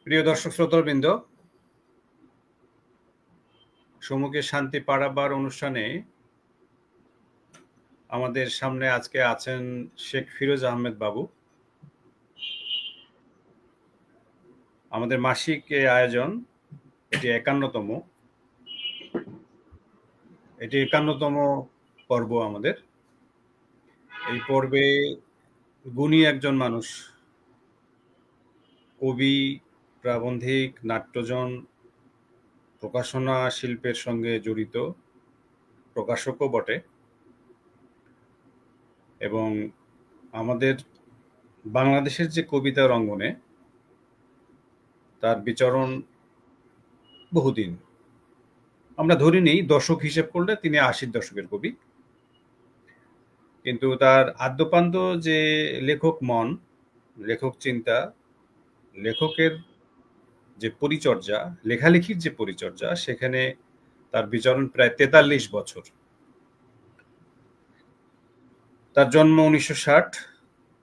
প্রিয় দর্শক শ্রোতাবৃন্দ, সমুখে শান্তি পাড়াবার অনুষ্ঠানে আমাদের সামনে আজকে আছেন শেখ ফিরোজ আহমেদ বাবু। আমাদের মাসিক এই আয়োজন, এটি 51তম পর্ব। আমাদের এই পর্বে গুণী একজন মানুষ, কবি, প্রাবন্ধিক, নাট্যজন, প্রকাশনা শিল্পের সঙ্গে জড়িত প্রকাশকও বটে, এবং আমাদের বাংলাদেশের যে কবিতার অঙ্গনে তার বিচরণ বহুদিন। আমরা ধরে নিই দশক হিসেব করলে তিনি 80-র দশকের কবি, কিন্তু তার আদ্যপান্ত যে লেখক মন, লেখক চিন্তা, লেখকের যে পরিচর্যা, লেখালেখির যে পরিচর্যা, সেখানে তার বিচরণ প্রায় 43 বছর। তার জন্ম 1960,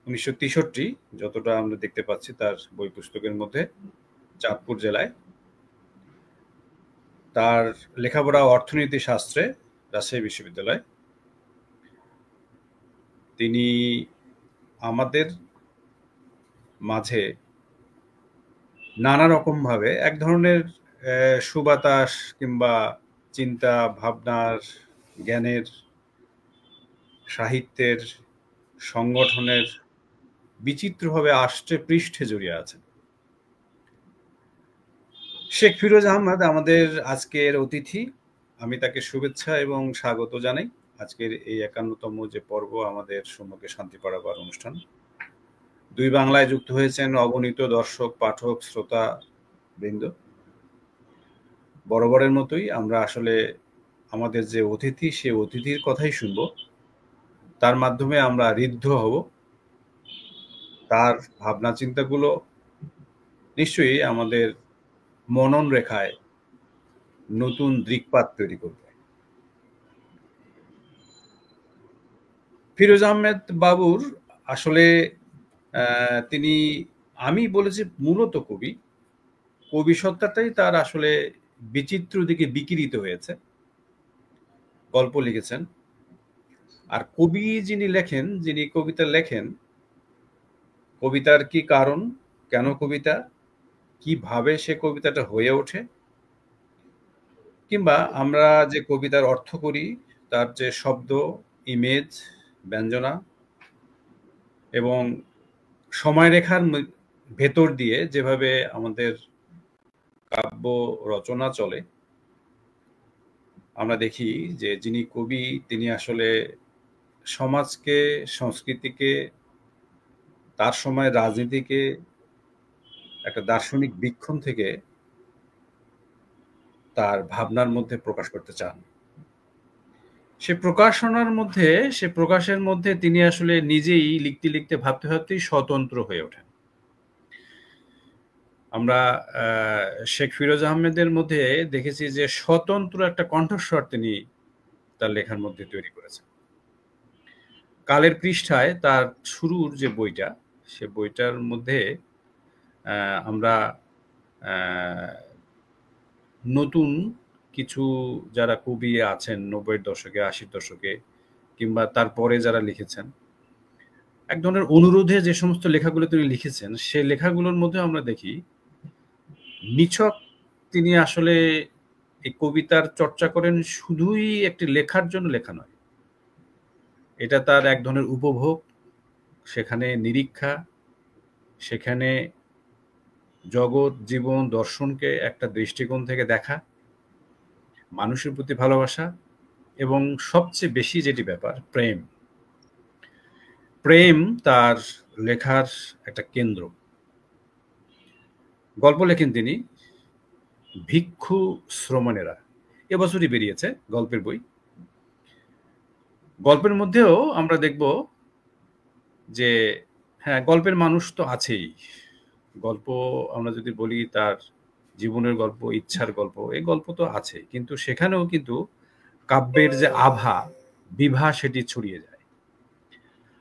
1963, যতটা আমরা দেখতে পাচ্ছি তার বই পুস্তকের মধ্যে, চাঁদপুর জেলায়। তার লেখাপড়া অর্থনীতি শাস্ত্রে, রাজশাহী বিশ্ববিদ্যালয়। তিনি আমাদের মাঝে নানা রকম ভাবে এক ধরনের সুবাতাস কিংবা চিন্তা ভাবনার, জ্ঞানের, সাহিত্যের, সংগঠনের বিচিত্রভাবে আষ্টে পৃষ্ঠে জড়িয়ে আছেন। শেখ ফিরোজ আহমদ আমাদের আজকের অতিথি। আমি তাকে শুভেচ্ছা এবং স্বাগত জানাই আজকের এই 51তম যে পর্ব আমাদের সম্মুখে শান্তি পাড়াবার অনুষ্ঠান। দুই বাংলায় যুক্ত হয়েছেন অগণিত দর্শক, পাঠক, শ্রোতা বৃন্দ। বরাবরের মতোই আমরা আসলে আমাদের যে অতিথি, সে অতিথির কথাই শুনব, তার মাধ্যমে আমরা ঋদ্ধ হব, তার ভাবনা চিন্তাগুলো নিশ্চয়ই আমাদের মনন রেখায় নতুন দৃকপাত তৈরি করবে। ফিরোজ আহমেদ বাবুর আসলে তিনি, আমি বলেছি মূলত কবি, কবি সত্তাটাই তার আসলে বিচিত্র দিকে বিকিরিত হয়েছে। গল্প লিখেছেন, আর কবি যিনি লেখেন, যিনি কবিতা লেখেন, কবিতার কি কারণ, কেন কবিতা, কিভাবে সে কবিতাটা হয়ে ওঠে, কিংবা আমরা যে কবিতার অর্থ করি, তার যে শব্দ, ইমেজ, ব্যঞ্জনা এবং সময়রেখার ভেতর দিয়ে যেভাবে আমাদের কাব্য রচনা চলে, আমরা দেখি যে যিনি কবি তিনি আসলে সমাজকে, সংস্কৃতিকে, তার সময় রাজনীতিকে একটা দার্শনিক বীক্ষণ থেকে তার ভাবনার মধ্যে প্রকাশ করতে চান। সে প্রকাশের মধ্যে তিনি আসলে নিজেই লিখতে লিখতে, ভাবতে ভাবতেই স্বতন্ত্র হয়ে ওঠেন। আমরা শেখ ফিরোজ আহমেদের মধ্যে দেখেছি যে স্বতন্ত্র একটা কণ্ঠস্বর তিনি তার লেখার মধ্যে তৈরি করেছেন। কালের পৃষ্ঠায় তার শুরুর যে বইটা, সে বইটার মধ্যে আমরা নতুন কিছু যারা কবি আছেন 90-এর দশকে, 80-র দশকে, কিংবা তারপরে যারা লিখেছেন, এক ধরনের অনুরোধে যে সমস্ত লেখাগুলো তিনি লিখেছেন, সে লেখাগুলোর মধ্যে আমরা দেখি নিছক তিনি আসলে এই কবিতার চর্চা করেন শুধুই একটি লেখার জন্য লেখা নয়, এটা তার এক ধরনের উপভোগ, সেখানে নিরীক্ষা, সেখানে জগৎ, জীবন, দর্শনকে একটা দৃষ্টিকোণ থেকে দেখা, মানুষের প্রতি ভালোবাসা, এবং সবচেয়ে বেশি যেটি ব্যাপার, প্রেম তার লেখার একটা কেন্দ্র। গল্প লেখেন তিনি, ভিক্ষু শ্রমণেরা, এবছরই বেরিয়েছে গল্পের বই। গল্পের মধ্যেও আমরা দেখব যে হ্যাঁ, গল্পের মানুষ তো আছেই। গল্প আমরা যদি বলি তার জীবনের গল্প, ইচ্ছার গল্প, এই গল্প তো আছে, কিন্তু সেখানেও কিন্তু কাব্যের যে আভা, বিভা, সেটি ছড়িয়ে যায়।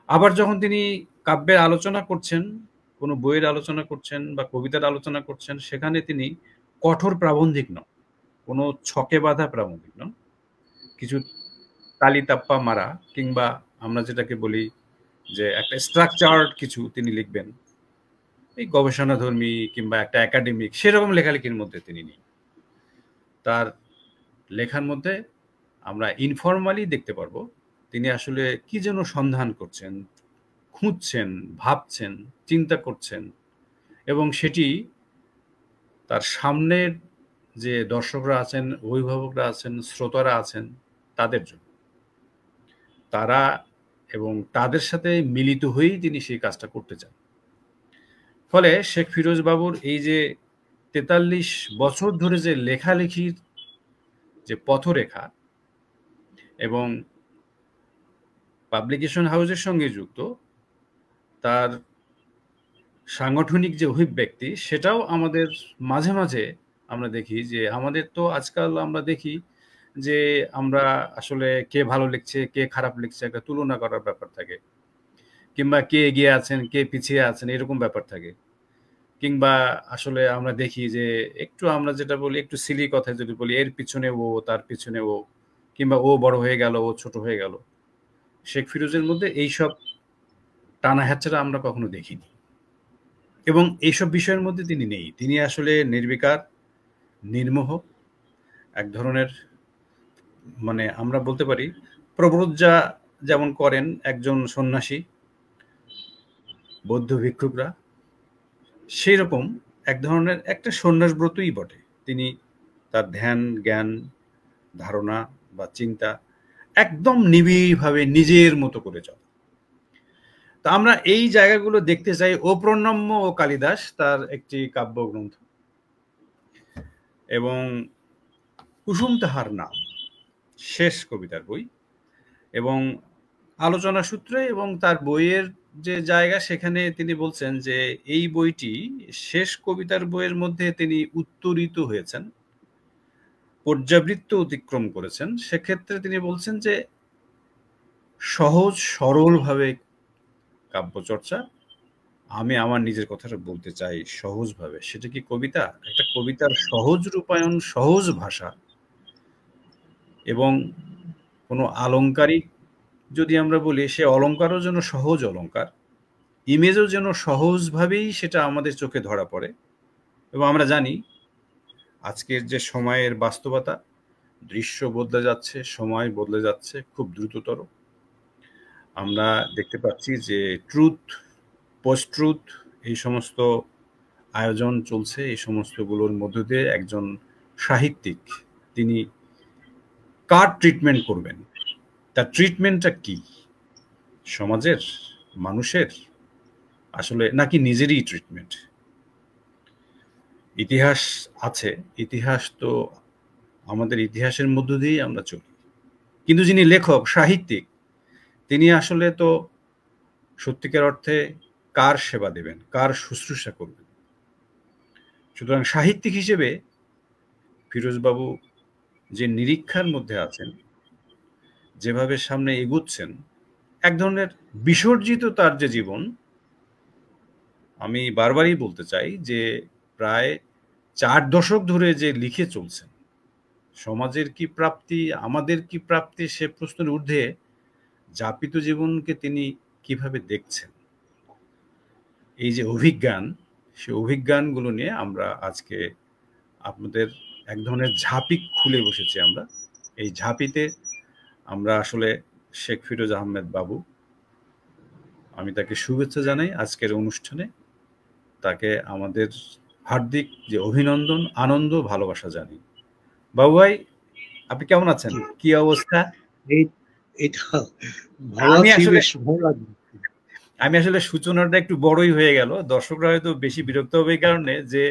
আবার যখন তিনি কাব্যের আলোচনা করছেন, কোনো বইয়ের আলোচনা করছেন বা কবিতার আলোচনা করছেন, সেখানে তিনি কঠোর প্রাবন্ধিক নন, কোনো ছকে বাঁধা প্রাবন্ধিক নন। কিছু তালিতাপ্পা মারা কিংবা আমরা যেটাকে বলি যে একটা স্ট্রাকচার্ড কিছু তিনি লিখবেন, এই গবেষণাধর্মী কিংবা একটা একাডেমিক সেরকম লেখালেখির মধ্যে তিনি নেই। তার লেখার মধ্যে আমরা ইনফর্মালি দেখতে পারবো তিনি আসলে কি যেন সন্ধান করছেন, খুঁজছেন, ভাবছেন, চিন্তা করছেন, এবং সেটি তার সামনের যে দর্শকরা আছেন, অভিভাবকরা আছেন, শ্রোতারা আছেন, তাদের জন্য, তারা এবং তাদের সাথে মিলিত হয়েই তিনি সেই কাজটা করতে চান। ফলে শেখ ফিরোজ বাবুর এই যে ৪৩ বছর ধরে যে লেখালেখির যে পথরেখা এবং পাবলিকেশন হাউসের সঙ্গে যুক্ত তার সাংগঠনিক যে অভিব্যক্তি, সেটাও আমাদের মাঝে মাঝে আমরা দেখি যে আমাদের তো আজকাল আমরা দেখি যে আমরা আসলে কে ভালো লিখছে কে খারাপ লিখছে একটা তুলনা করার ব্যাপার থাকে, কিংবা কে এগিয়ে আছেন কে পিছিয়ে আছেন এরকম ব্যাপার থাকে, কিংবা আসলে আমরা দেখি যে একটু আমরা যেটা বলি একটু সিলি কথা যদি বলি, এর পিছনে ও তার পিছনে ও, কিংবা ও বড় হয়ে গেল ও ছোট হয়ে গেল। শেখ ফিরোজের মধ্যে এইসব টানা হ্যাচড়া আমরা কখনো দেখিনি, এবং এইসব বিষয়ের মধ্যে তিনি নেই। তিনি আসলে নির্বিকার, নির্মোহ, এক ধরনের মানে আমরা বলতে পারি প্রব্রজ্জা যেমন করেন একজন সন্ন্যাসী, বৌদ্ধ ভিক্ষুকরা, সেই রকম এক ধরনের একটা সন্ন্যাস ব্রতই বটে। তিনি তার ধ্যান, জ্ঞান, ধারণা বা চিন্তা একদম নিবিড়ভাবে নিজের মতো করে চলে। তো আমরা এই জায়গাগুলো দেখতে চাই। ও প্রণম্য ও কালিদাস তার একটি কাব্যগ্রন্থ, এবং কুসুম তাহার নাম শেষ কবিতার বই, এবং আলোচনা সূত্রে এবং তার বইয়ের যে জায়গা সেখানে তিনি বলছেন যে এই বইটি শেষ কবিতার বইয়ের মধ্যে তিনি উত্তরিত হয়েছেন, পর্যাবৃত্ত অতিক্রম করেছেন। সেক্ষেত্রে তিনি বলছেন যে সহজ সরলভাবে কাব্যচর্চা, আমি আমার নিজের কথাটা বলতে চাই সহজভাবে। সেটা কি কবিতা? একটা কবিতার সহজ রূপায়ণ, সহজ ভাষা, এবং কোনো আলংকারিক যদি আমরা বলি সে অলঙ্কারও যেন সহজ অলঙ্কার, ইমেজও যেন সহজভাবেই সেটা আমাদের চোখে ধরা পড়ে। এবং আমরা জানি আজকের যে সময়ের বাস্তবতা, দৃশ্য বদলে যাচ্ছে, সময় বদলে যাচ্ছে খুব দ্রুততর। আমরা দেখতে পাচ্ছি যে ট্রুথ, পোস্ট ট্রুথ, এই সমস্ত আয়োজন চলছে। এই সমস্তগুলোর মধ্য দিয়ে একজন সাহিত্যিক তিনি কার ট্রিটমেন্ট করবেন, তার ট্রিটমেন্টটা কি, সমাজের, মানুষের, আসলে নাকি নিজেরই ট্রিটমেন্ট? ইতিহাস আছে, ইতিহাস তো আমাদের ইতিহাসের মধ্য দিয়েই আমরা চলি, কিন্তু যিনি লেখক, সাহিত্যিক, তিনি আসলে তো সত্যিকার অর্থে কার সেবা দেবেন, কার শুশ্রূষা করবেন? সুতরাং সাহিত্যিক হিসেবে ফিরোজবাবু যে নিরীক্ষার মধ্যে আছেন, যেভাবে সামনে এগুচ্ছেন, এক ধরনের বিসর্জিত তার যে জীবন, আমি বারবারই বলতে চাই যে প্রায় 4 দশক ধরে যে লিখে চলছেন, সমাজের কি প্রাপ্তি, আমাদের কি প্রাপ্তি, সে প্রশ্নের ঊর্ধ্বে যাপিত জীবনকে তিনি কিভাবে দেখছেন, এই যে অভিজ্ঞান, সেই অভিজ্ঞানগুলো নিয়ে আমরা আজকে আপনাদের এক ধরনের ঝাঁপি খুলে বসেছি। আমরা এই ঝাঁপিতে আমরা আসলে শেখ ফিরোজ আহমেদ বাবু, আমি তাকে শুভেচ্ছা জানাই আজকের অনুষ্ঠানে, তাকে আমাদের হার্দিক যে অভিনন্দন, আনন্দ, ভালোবাসা জানি। বাবু ভাই, আপনি কেমন আছেন? কি অবস্থা? আমি আসলে সূচনাটা একটু বড়ই হয়ে গেল, দর্শকরা হয়তো বেশি বিরক্ত হবে এই কারণে যে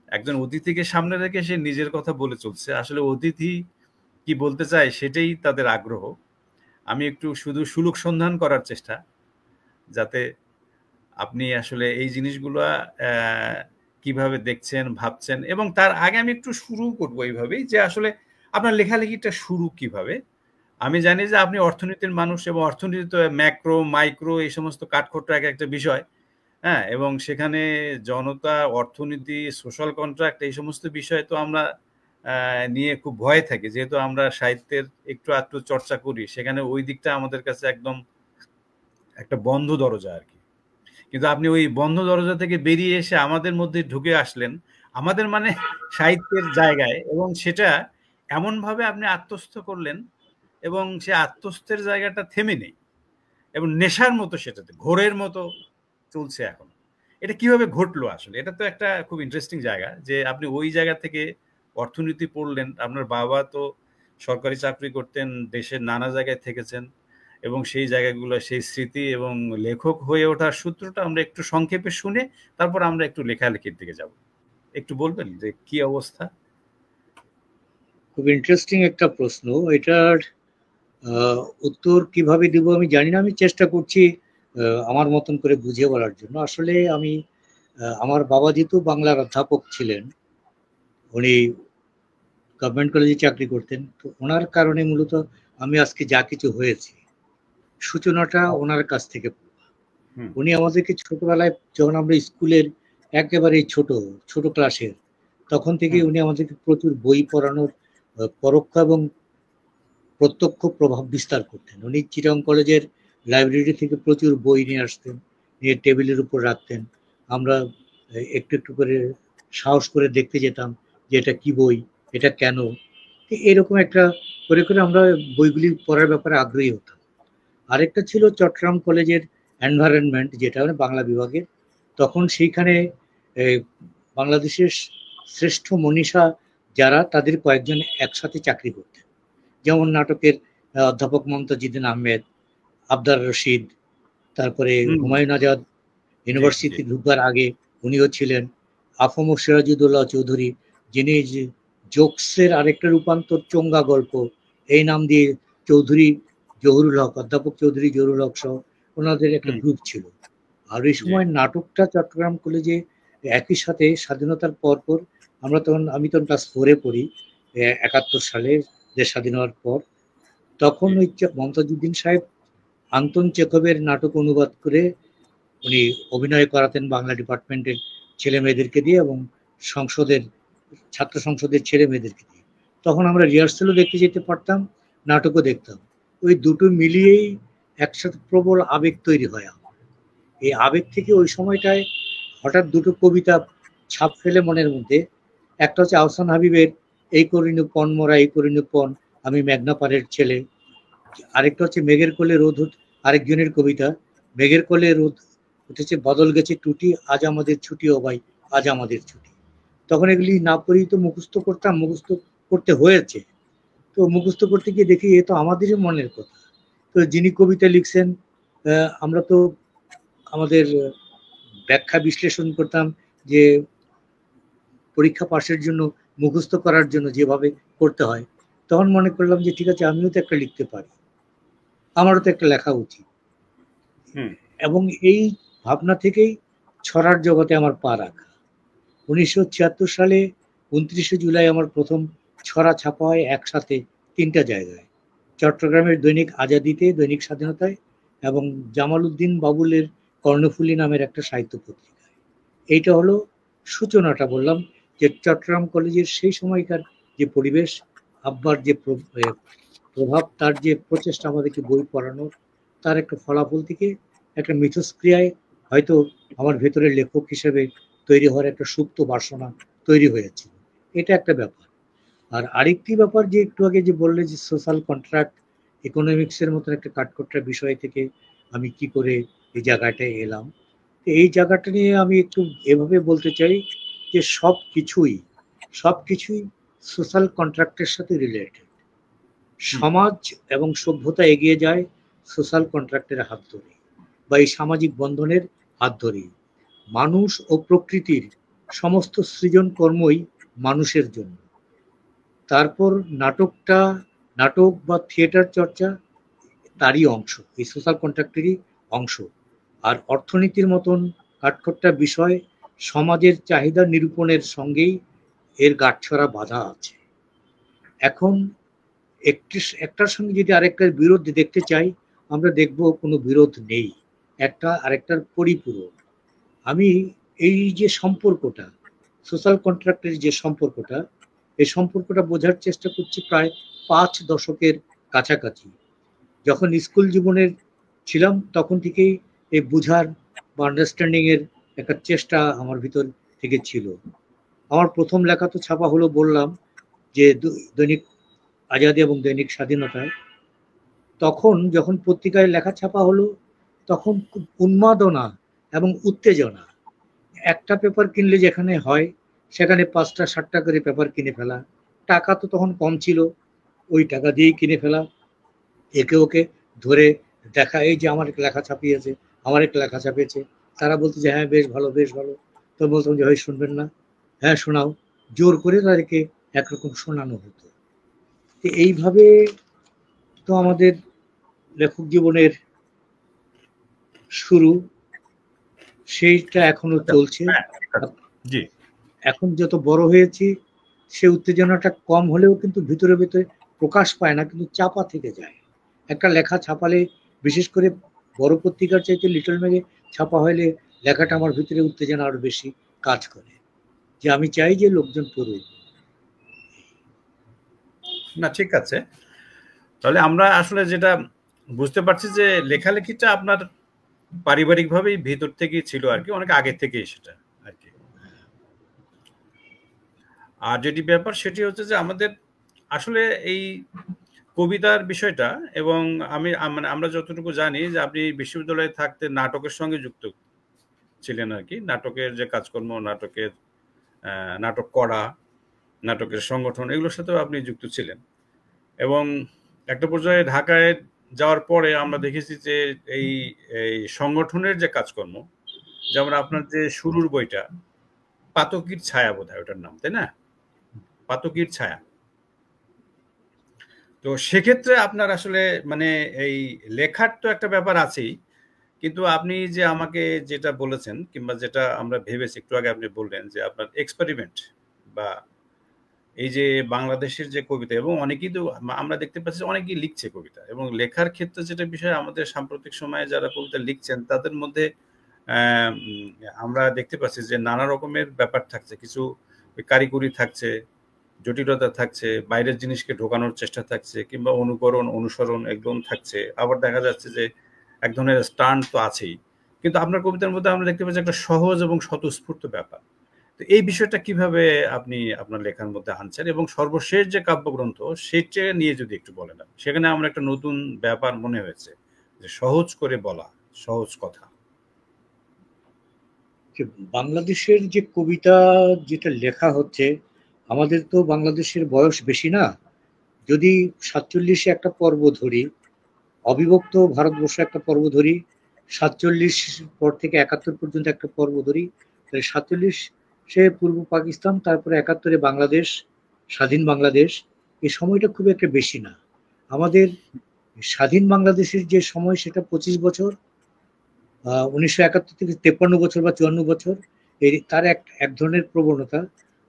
একজন অতিথিকে সামনে রেখে সে নিজের কথা বলে চলছে। আসলে অতিথি কি বলতে চায় সেটাই তাদের আগ্রহ। আমি একটু শুধু সুলুক সন্ধান করার চেষ্টা, যাতে আপনি আসলে এই জিনিসগুলো কিভাবে দেখছেন, ভাবছেন। এবং তার আগে আমি একটু শুরু করবো এইভাবেই যে আসলে আপনার লেখালেখিটা শুরু কিভাবে? আমি জানি যে আপনি অর্থনীতির মানুষ, এবং অর্থনীতি তো ম্যাক্রো, মাইক্রো এই সমস্ত কাঠখোট্টা এক একটা বিষয়। হ্যাঁ, এবং সেখানে জনতা, অর্থনীতি, সোশ্যাল কন্ট্রাক্ট এই সমস্ত বিষয় তো আমরা নিয়ে খুব ভয়ে থাকি, যেহেতু আমরা সাহিত্যের একটু আধটু চর্চা করি, সেখানে ওই দিকটা আমাদের কাছে একদম একটা বন্ধ দরজা আর কি। কিন্তু আপনি ওই বন্ধ দরজা থেকে বেরিয়ে এসে আমাদের মধ্যে ঢুকে আসলেন, আমাদের মানে সাহিত্যের জায়গায়, এবং সেটা এমনভাবে আপনি আত্মস্থ করলেন, এবং সে আত্মস্থের জায়গাটা থেমে নেই, এবং নেশার মতো সেটাতে ঘোরের মতো চলছে এখন। এটা কিভাবে ঘটলো আসলে? এটা তো একটা খুব ইন্টারেস্টিং জায়গা, যে আপনি ওই জায়গা থেকে অর্থনীতি পড়লেন। আপনার বাবা তো সরকারি চাকরি করতেন, দেশের নানা জায়গায় থেকেছেন, এবং সেই জায়গাগুলো, সেই স্মৃতি এবং লেখক হয়ে ওঠার সূত্রটা আমরা একটু সংক্ষেপে শুনে তারপর আমরা একটু লেখালেখির দিকে যাব। একটু বলবেন যে কি অবস্থা? খুব ইন্টারেস্টিং একটা প্রশ্ন। এটার উত্তর কিভাবে দিব আমি জানি না। আমি চেষ্টা করছি আমার মতন করে বুঝিয়ে বলার জন্য। আসলে আমি আমার বাবা যেহেতু বাংলার অধ্যাপক ছিলেন, উনি গভর্নমেন্ট কলেজে চাকরি করতেন, তো ওনার কারণে মূলত আমি আজকে যা কিছু হয়েছি সূচনাটা ওনার কাছ থেকে। উনি আমাদেরকে ছোটবেলায় যখন আমরা স্কুলের একেবারে ছোট ছোট ক্লাসের, তখন থেকে উনি আমাদেরকে প্রচুর বই পড়ানোর পরোক্ষ এবং প্রত্যক্ষ প্রভাব বিস্তার করতেন। উনি চিটাগং কলেজের লাইব্রেরি থেকে প্রচুর বই নিয়ে আসতেন, নিয়ে টেবিলের উপর রাখতেন। আমরা একটু একটু করে সাহস করে দেখতে যেতাম যে এটা কি বই, এটা কেন, এরকম একটা করে করে আমরা বইগুলি পড়ার ব্যাপারে আগ্রহী হতাম। আরেকটা ছিল চট্টগ্রাম কলেজের এনভায়রনমেন্ট, যেটা মানে বাংলা বিভাগের। তখন সেইখানে বাংলাদেশের শ্রেষ্ঠ মনীষা যারা, তাদের কয়েকজন একসাথে চাকরি করতেন। যেমন নাটকের অধ্যাপক মমতাজউদ্দিন আহমেদ, আবদার রশিদ, তারপরে হুমায়ুন আজাদ ইউনিভার্সিটি ঢুকবার আগে উনিও ছিলেন, আফম সিরাজউদ্দৌলা চৌধুরী, যিনি জোকসের আরেকটা রূপান্তর চোঙ্গা গল্প, এই নাম দিয়ে চৌধুরী জহুরুল হক, অধ্যাপক চৌধুরী জহুরুল হক সহ ওনাদের একটা গ্রুপ ছিল। আর এই সময় নাটকটা চট্টগ্রাম কলেজে একই সাথে স্বাধীনতার পর আমি তখন ক্লাস 4-এ পড়ি, 71 সালে দেশ স্বাধীন হওয়ার পর। তখন ওই মমতাজউদ্দিন সাহেব আন্তন চেখবের নাটক অনুবাদ করে উনি অভিনয় করাতেন বাংলা ডিপার্টমেন্টের ছেলে মেয়েদেরকে দিয়ে এবং সংসদের ছাত্র সংসদের ছেলে মেয়েদেরকে দিয়ে। তখন আমরা রিহার্সেলও দেখতে যেতে পারতাম, নাটকও দেখতাম। ওই দুটো মিলিয়েই একসাথে প্রবল আবেগ তৈরি হয়। এই আবেগ থেকে ওই সময়টায় হঠাৎ দুটো কবিতা ছাপ ফেলে মনের মধ্যে। একটা হচ্ছে আহসান হাবিবের এই করিনু পণ মরা এই করিনু পণ, আমি মেঘনা পাড়ের ছেলে। আরেকটা হচ্ছে মেঘের কোলে রোদ, আরেকজনের কবিতা, মেঘের কোলে রোদ উঠেছে বদল গেছে টুটি, আজ আমাদের ছুটি ও ভাই, আজ আমাদের ছুটি। তখন এগুলি না পড়েই তো মুখস্থ করতাম, মুখস্থ করতে হয়েছে। তো মুখস্থ করতে গিয়ে দেখি এ তো আমাদেরই মনের কথা। তো যিনি কবিতা লিখছেন, আমরা তো আমাদের ব্যাখ্যা বিশ্লেষণ করতাম যে পরীক্ষা পাশের জন্য মুখস্থ করার জন্য যেভাবে করতে হয়। তখন মনে করলাম যে ঠিক আছে, আমিও তো একটা লিখতে পারি, আমারও তো একটা লেখা উচিত। এবং এই ভাবনা থেকেই ছড়ার জগতে আমার পা রাখা। 1976 সালে 29শে জুলাই আমার প্রথম ছড়া ছাপা হয় একসাথে 3টা জায়গায়, চট্টগ্রামের দৈনিক আজাদিতে, দৈনিক স্বাধীনতায়, এবং জামাল উদ্দিন বাবুলের কর্ণফুলী নামের একটা সাহিত্য পত্রিকায়। এইটা হলো সূচনাটা। বললাম যে চট্টগ্রাম কলেজের সেই সময়কার যে পরিবেশ, আব্বার যে প্রভাব, তার যে প্রচেষ্টা আমাদেরকে বই পড়ানোর, তার একটা ফলাফল থেকে একটা মিথস্ক্রিয়ায় হয়তো আমার ভেতরে লেখক হিসেবে তৈরি হওয়ার একটা সুপ্ত বাসনা তৈরি হয়েছে। এটা একটা ব্যাপার। আর আরেকটি ব্যাপার, যে একটু আগে যে বললে যে সোশ্যাল কন্ট্রাক্ট, ইকোনমিক্সের মতো একটা কাঠখোট্টা বিষয় থেকে আমি কি করে এই জায়গাটায় এলাম, এই জায়গাটা নিয়ে আমি একটু এভাবে বলতে চাই যে সবকিছুই সোশ্যাল কন্ট্রাক্টের সাথে রিলেটেড। সমাজ এবং সভ্যতা এগিয়ে যায় সোশ্যাল কন্ট্রাক্টের হাত ধরে, বা এই সামাজিক বন্ধনের হাত ধরে। মানুষ ও প্রকৃতির সমস্ত সৃজন কর্মই মানুষের জন্য। তারপর নাটক বা থিয়েটার চর্চা তারই অংশ, এই সোশ্যাল কন্ট্রাক্টেরই অংশ। আর অর্থনীতির মতন কাঠখোট্টা বিষয় সমাজের চাহিদা নিরূপণের সঙ্গেই এর গাঁটছড়া বাঁধা আছে। এখন একটার সঙ্গে যদি আরেকটার বিরোধ দেখতে চাই, আমরা দেখব কোনো বিরোধ নেই, একটা আরেকটার পরিপূরক। আমি এই যে সম্পর্কটা, সোশ্যাল কন্ট্রাক্টের যে সম্পর্কটা, এই সম্পর্কটা বোঝার চেষ্টা করছি প্রায় 5 দশকের কাছাকাছি। যখন স্কুল জীবনের ছিলাম তখন থেকেই এই বুঝার বা আন্ডারস্ট্যান্ডিং এর একটা চেষ্টা আমার ভিতর থেকে ছিল। আমার প্রথম লেখা তো ছাপা হলো বললাম যে দৈনিক আজাদী এবং দৈনিক স্বাধীনতায়। তখন যখন পত্রিকায় লেখা ছাপা হলো তখন খুব উন্মাদনা এবং উত্তেজনা। একটা পেপার কিনলে যেখানে হয় সেখানে 5টা 7টা করে পেপার কিনে ফেলা। টাকা তো তখন কম ছিল, ওই টাকা দিয়েই কিনে ফেলা। একে ওকে ধরে দেখা, এই যে আমার একটা লেখা ছাপিয়েছে, আমার একটা লেখা ছাপিয়েছে। তারা বলতো যে হ্যাঁ বেশ ভালো বেশ ভালো। তো বলতাম যে হয় শুনবেন না, হ্যাঁ শোনাও। জোর করে তাদেরকে একরকম শোনানো হতো। তো এইভাবে তো আমাদের লেখক জীবনের শুরু, সেইটা এখনো চলছে। হ্যাঁ, জি। এখন যত বড় হয়েছি সে উত্তেজনাটা কম হলেও কিন্তু ভিতরে ভিতরে প্রকাশ পায় না, কিন্তু চাপা থেকে যায়। একটা লেখা ছাপালে, বিশেষ করে বড় পত্রিকার চাইতে লিটল ম্যাগে ছাপা হলে লেখাটা আমার ভিতরে উত্তেজনা আরো বেশি কাজ করে, যে আমি চাই যে লোকজন পড়ুক। না, ঠিক আছে। তাহলে আমরা আসলে যেটা বুঝতে পারছি যে লেখালেখিটা আপনার পারিবারিকভাবেই ভেতর থেকেই ছিল আর কি, অনেক আগে থেকেই সেটা আর কি। আর যেটি ব্যাপার সেটি হচ্ছে যে আমাদের আসলে এই কবিতার বিষয়টা, এবং মানে আমরা যতটুকু জানি যে আপনি বিশ্ববিদ্যালয়ে থাকতে নাটকের সঙ্গে যুক্ত ছিলেন আর কি। নাটকের যে কাজকর্ম, নাটক করা, নাটকের সংগঠন, এগুলোর সাথেও আপনি যুক্ত ছিলেন। এবং একটা পর্যায়ে ঢাকায় যাওয়ার পরে আমরা দেখেছি যে এই এই সংগঠনের যে কাজকর্ম, যেমন আপনার যে শুরুর বইটা পাতকির ছায়া, বোধহয় ওটার নাম, তাই না? পাতকির ছায়া। তো সেক্ষেত্রে আপনার আসলে মানে এই লেখার তো একটা ব্যাপার আছেই, কিন্তু আপনি যে আমাকে যেটা বলেছেন, কিংবা যেটা আমরা ভেবেছি একটু আগে, আপনি বললেন যে আপনার এক্সপেরিমেন্ট বা এই যে বাংলাদেশের যে কবিতা, এবং অনেকেই তো আমরা দেখতে পাচ্ছি অনেকেই লিখছে কবিতা, এবং লেখার ক্ষেত্রে যেটা বিষয়, আমাদের সাম্প্রতিক সময়ে যারা কবিতা লিখছেন তাদের মধ্যে আমরা দেখতে পাচ্ছি যে নানা রকমের ব্যাপার থাকছে, কিছু কারিগরি থাকছে, জটিলতা থাকছে, বাইরের জিনিসকে ঢোকানোর চেষ্টা থাকছে, কিংবা অনুকরণ অনুসরণ একদম থাকছে। আবার দেখা যাচ্ছে যে এক ধরনের স্টান্ট তো আছেই, কিন্তু আপনার কবিতার মধ্যে আমরা দেখতে পাচ্ছি একটা সহজ এবং স্বতঃস্ফূর্ত ব্যাপার। তো এই বিষয়টা কিভাবে আপনি আপনার লেখার মধ্যে আনছেন, এবং সর্বশেষ যে কাব্যগ্রন্থ সেটা নিয়ে যদি একটু বলেন। সেখানে আমার একটা নতুন ব্যাপার মনে হয়েছে, যে সহজ করে বলা, সহজ কথা। যে বাংলাদেশের যে কবিতা যেটা লেখা হচ্ছে, আমাদের তো বাংলাদেশের বয়স বেশি না। যদি 47-এ একটা পর্ব ধরি, অবিভক্ত ভারতবর্ষ একটা পর্ব ধরি, 47 পর থেকে 71 পর্যন্ত একটা পর্ব ধরি, তাহলে 47 পূর্ব পাকিস্তান, তারপরে 71-এ বাংলাদেশ, স্বাধীন বাংলাদেশ। এই সময়টা খুব একটা বেশি না আমাদের। স্বাধীন বাংলাদেশের যে সময় সেটা 25 বছর, 1971 থেকে 53 বছর বা 54 বছর। এই তার এক এক ধরনের প্রবণতা।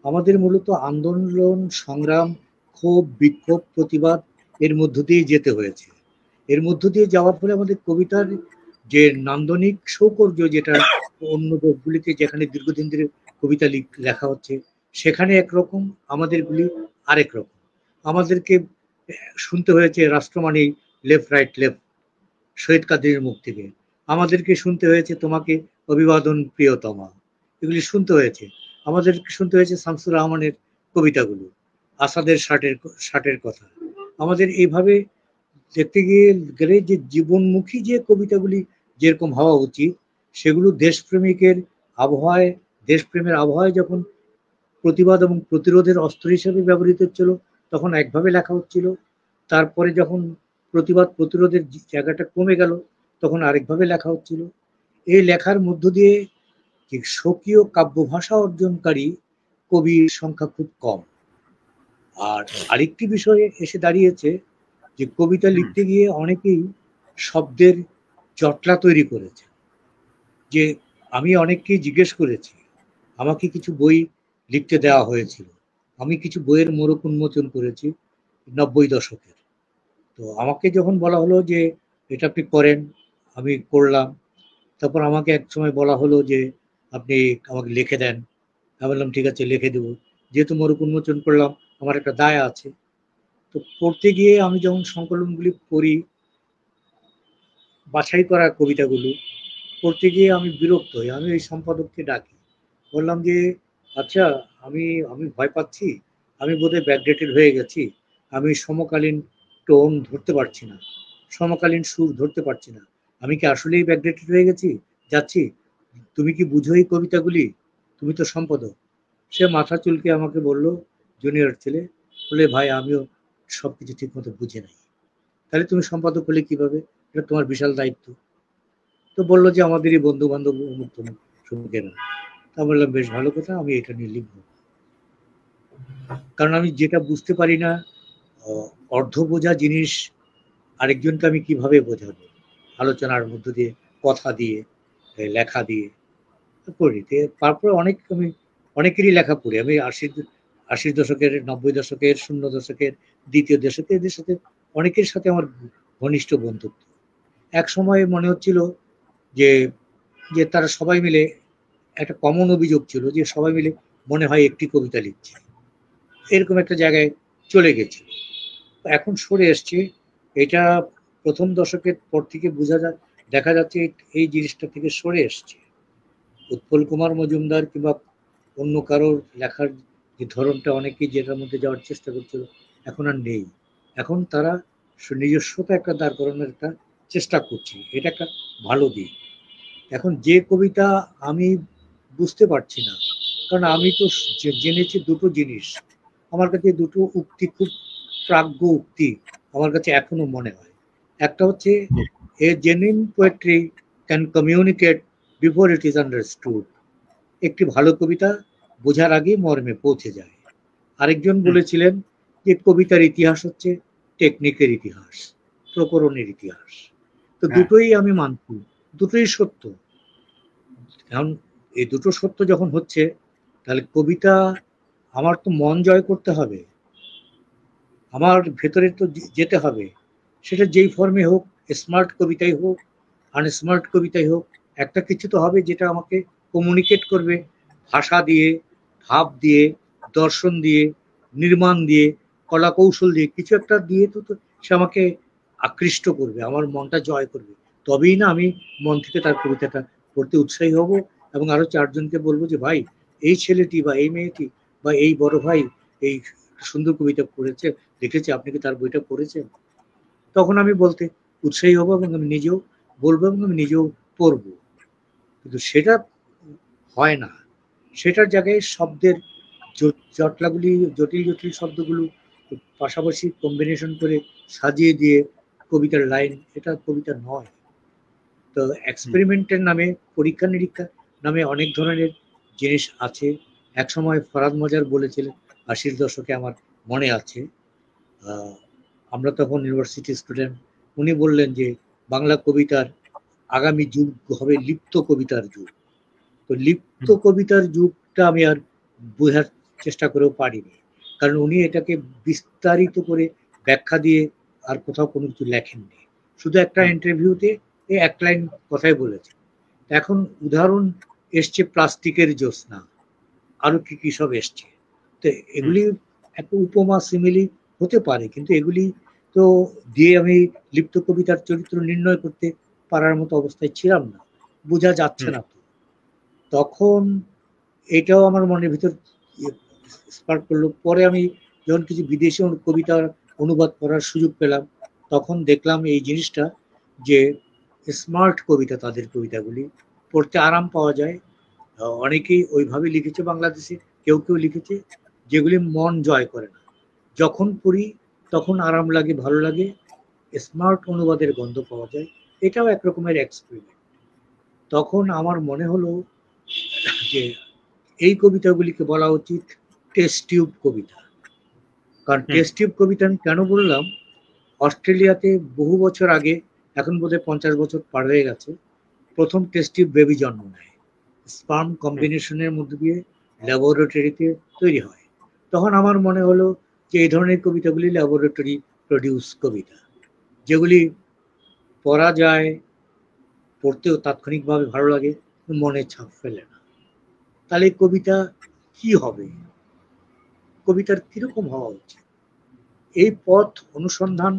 আমাদের মূলত আন্দোলন সংগ্রাম, ক্ষোভ বিক্ষোভ প্রতিবাদ এর মধ্য দিয়ে যেতে হয়েছে। এর মধ্য দিয়ে যাওয়ার ফলে আমাদের কবিতার যে নান্দনিক সৌকর্য, যেটা অন্য দেশগুলিতে যেখানে দীর্ঘদিন ধরে কবিতা লেখা হচ্ছে সেখানে একরকম, আমাদেরগুলি আরেক রকম। আমাদেরকে শুনতে হয়েছে রাষ্ট্রমানি লেফট রাইট লেফট, শহীদ কাদিরের মুখ থেকে। আমাদেরকে শুনতে হয়েছে তোমাকে অভিবাদন প্রিয়তমা, এগুলি শুনতে হয়েছে। আমাদেরকে শুনতে হয়েছে শামসুর রহমানের কবিতাগুলো, আসাদের ষাটের কথা। আমাদের এইভাবে দেখতে গেলে যে জীবনমুখী যে কবিতাগুলি যেরকম হওয়া উচিত, সেগুলো দেশপ্রেমিকের আবহাওয়ায়, দেশপ্রেমের আবহাওয়ায় যখন প্রতিবাদ এবং প্রতিরোধের অস্ত্র হিসেবে ব্যবহৃত হচ্ছিল তখন একভাবে লেখা হচ্ছিল। তারপরে যখন প্রতিবাদ প্রতিরোধের জায়গাটা কমে গেল তখন আরেকভাবে লেখা হচ্ছিল। এই লেখার মধ্য দিয়ে যে স্বকীয় কাব্য ভাষা অর্জনকারী কবির সংখ্যা খুব কম। আর আরেকটি বিষয়ে এসে দাঁড়িয়েছে যে কবিতা লিখতে গিয়ে অনেকেই শব্দের জটলা তৈরি করেছে। যে আমি অনেককেই জিজ্ঞেস করেছি, আমাকে কিছু বই লিখতে দেওয়া হয়েছিল, আমি কিছু বইয়ের মোড়ক উন্মোচন করেছি 90 দশকের। তো আমাকে যখন বলা হলো যে এটা আপনি করেন, আমি করলাম। তারপর আমাকে এক সময় বলা হলো যে আপনি আমাকে লিখে দেন। আমি বললাম ঠিক আছে, লিখে দেবো। যেহেতু মোড়ক উন্মোচন করলাম, আমার একটা দায় আছে। তো পড়তে গিয়ে আমি যখন সংকলনগুলি পড়ি, বাছাই করা কবিতাগুলো পড়তে গিয়ে আমি বিরক্ত হই। আমি ওই সম্পাদককে ডাকি, বললাম যে আচ্ছা, আমি আমি ভয় পাচ্ছি, আমি বোধহয় ব্যাকডেটেড হয়ে গেছি, আমি সমকালীন টোন ধরতে পারছি না, সমকালীন সুর ধরতে পারছি না, আমি কি আসলেই ব্যাকডেটেড হয়ে গেছি যাচ্ছি, তুমি কি বুঝো এই কবিতাগুলি, তুমি তো সম্পাদক। সে মাথা চুলকে আমাকে বলল, জুনিয়র ছেলে, বলে ভাই আমিও সবকিছু ঠিক মতো বুঝে নাই। তাহলে তুমি সম্পাদক হলে কিভাবে, এটা তোমার বিশাল দায়িত্ব। তো বললো যে আমাদেরই বন্ধু বান্ধব অমুক তমুক সুখেরা। তা বললাম বেশ ভালো কথা, আমি এটা নিয়ে লিখবো। কারণ আমি যেটা বুঝতে পারি না, অর্ধ বোঝা জিনিস আরেকজনকে আমি কিভাবে বোঝাবো, আলোচনার মধ্য দিয়ে, কথা দিয়ে, লেখা দিয়ে করি। তারপরে আমি অনেকেরই লেখা পড়ি। আমি আশির দশকের, 90 দশকের, 00 দশকের, দ্বিতীয় দশকে এদের সাথে অনেকের সাথে আমার ঘনিষ্ঠ বন্ধুত্ব। এক সময় মনে হচ্ছিল যে যে তারা সবাই মিলে, একটা কমন অভিযোগ ছিল যে সবাই মিলে মনে হয় একটি কবিতা লিখছে, এরকম একটা জায়গায় চলে গেছিল। এখন সরে এসছে এটা। প্রথম দশকের পর থেকে দেখা যাচ্ছে এই জিনিসটা থেকে সরে এসছে। উৎপল কুমার মজুমদার কিংবা অন্য কারোর লেখার যে ধরনটা, অনেকেই যেটার মধ্যে যাওয়ার চেষ্টা করছিল, এখন আর নেই। এখন তারা নিজস্বতা একটা দাঁড় করানোর একটা চেষ্টা করছে, এটা একটা ভালো দিক। এখন যে কবিতা আমি বুঝতে পারছি না, কারণ আমি তো জেনেছি দুটো জিনিস। আমার কাছে দুটো উক্তি খুব প্রাজ্ঞ উক্তি আমার কাছে এখনো মনে হয়। একটা হচ্ছে, a genuine poetry can communicate before it is understood. একটি ভালো কবিতা বোঝার আগে মর্মে পৌঁছে যায়। আরেকজন বলেছিলেন যে কবিতার ইতিহাস হচ্ছে টেকনিকের ইতিহাস, প্রকরণের ইতিহাস। তো দুটোই আমি মানছি, দুটোই সত্য। এখন এই দুটো সত্য যখন হচ্ছে, তাহলে কবিতা আমার তো মন জয় করতে হবে, আমার ভেতরে তো যেতে হবে। সেটা যেই ফর্মে হোক, স্মার্ট কবিতাই হোক, আনস্মার্ট কবিতাই হোক, একটা কিছু তো হবে যেটা আমাকে কমিউনিকেট করবে, ভাষা দিয়ে, ভাব দিয়ে, দর্শন দিয়ে, নির্মাণ দিয়ে, কলা কৌশল দিয়ে, কিছু একটা দিয়ে তো সে আমাকে আকৃষ্ট করবে, আমার মনটা জয় করবে। তবেই না আমি মন থেকে তার কবিতাটা পড়তে উৎসাহী হব, এবং আরো চারজনকে বলবো যে ভাই, এই ছেলেটি বা এই মেয়েটি বা এই বড় ভাই এই সুন্দর কবিতা পড়েছে, লিখেছে, আপনি কি তার বইটা পড়েছেন? তখন আমি বলতে উৎসাহী হব, এবং আমি নিজেও বলবো, এবং আমি নিজেও পড়বো। কিন্তু সেটা হয় না। সেটার জায়গায় শব্দের জটলাগুলি, জটিল জটিল শব্দগুলো পাশাপাশি কম্বিনেশন করে সাজিয়ে দিয়ে কবিতার লাইন, এটা কবিতা নয়। তো এক্সপেরিমেন্টের নামে, পরীক্ষা নিরীক্ষা নামে অনেক ধরনের জিনিস আছে। এক সময় ফরাদ মজার বলেছিলেন, 80-র দশকে, আমার মনে আছে, আমরা তখন ইউনিভার্সিটি স্টুডেন্ট, উনি বললেন যে বাংলা কবিতার আগামী যুগ হবে লিপ্ত কবিতার যুগ। তো লিপ্ত কবিতার যুগটা আমি আর বোঝার চেষ্টা করেও পারিনি, কারণ উনি এটাকে বিস্তারিত করে ব্যাখ্যা দিয়ে আর কোথাও কোনো কিছু লেখেননি। শুধু একটা ইন্টারভিউতে এই এক লাইন কথাই বলেছে। এখন উদাহরণ এসছে প্লাস্টিকের জ্যোৎস্না, আরো কি কি সব এসছে। তো এগুলি একটা উপমা সিমিলি হতে পারে, কিন্তু এগুলি তো দিয়ে আমি লিপ্ত কবিতার চরিত্র নির্ণয় করতে পারার মতো অবস্থায় ছিলাম না, বোঝা যাচ্ছে না। তো তখন এটাও আমার মনের ভিতর স্পার্ক করলো। পরে আমি যখন কিছু বিদেশি কবিতার অনুবাদ করার সুযোগ পেলাম, তখন দেখলাম এই জিনিসটা, যে স্মার্ট কবিতা, তাদের কবিতাগুলি পড়তে আরাম পাওয়া যায়। অনেকেই ওইভাবে লিখেছে বাংলাদেশে, কেউ কেউ লিখেছে যেগুলি মন জয় করে না, যখন পড়ি তখন আরাম লাগে, ভালো লাগে, স্মার্ট অনুবাদের গন্ধ পাওয়া যায়। এটাও এক রকমের এক্সপেরিমেন্ট। তখন আমার মনে হলো যে এই কবিতাগুলিকে বলা উচিত টেস্ট টিউব কবিতা। কারণ টেস্ট টিউব কবিতা আমি কেন বললাম, অস্ট্রেলিয়াতে বহু বছর আগে, এখন বোধহয় 50 বছর পার হয়ে গেছে, প্রথম টেস্ট টিউব বেবি জন্ম নেয়, স্পার্ম কম্বিনেশনের মধ্যে দিয়ে ল্যাবরেটরিতে তৈরি হয়। তখন আমার মনে হলো যে এই ধরনের কবিতাগুলি ল্যাবরেটরি প্রডিউস কবিতা, যেগুলি পড়া যায়, পড়তেও তাৎক্ষণিকভাবে ভালো লাগে, মনে ছাপ ফেলে না। তাহলে কবিতা কি হবে, কবিতার কিরকম হওয়া উচিত, এই পথ অনুসন্ধান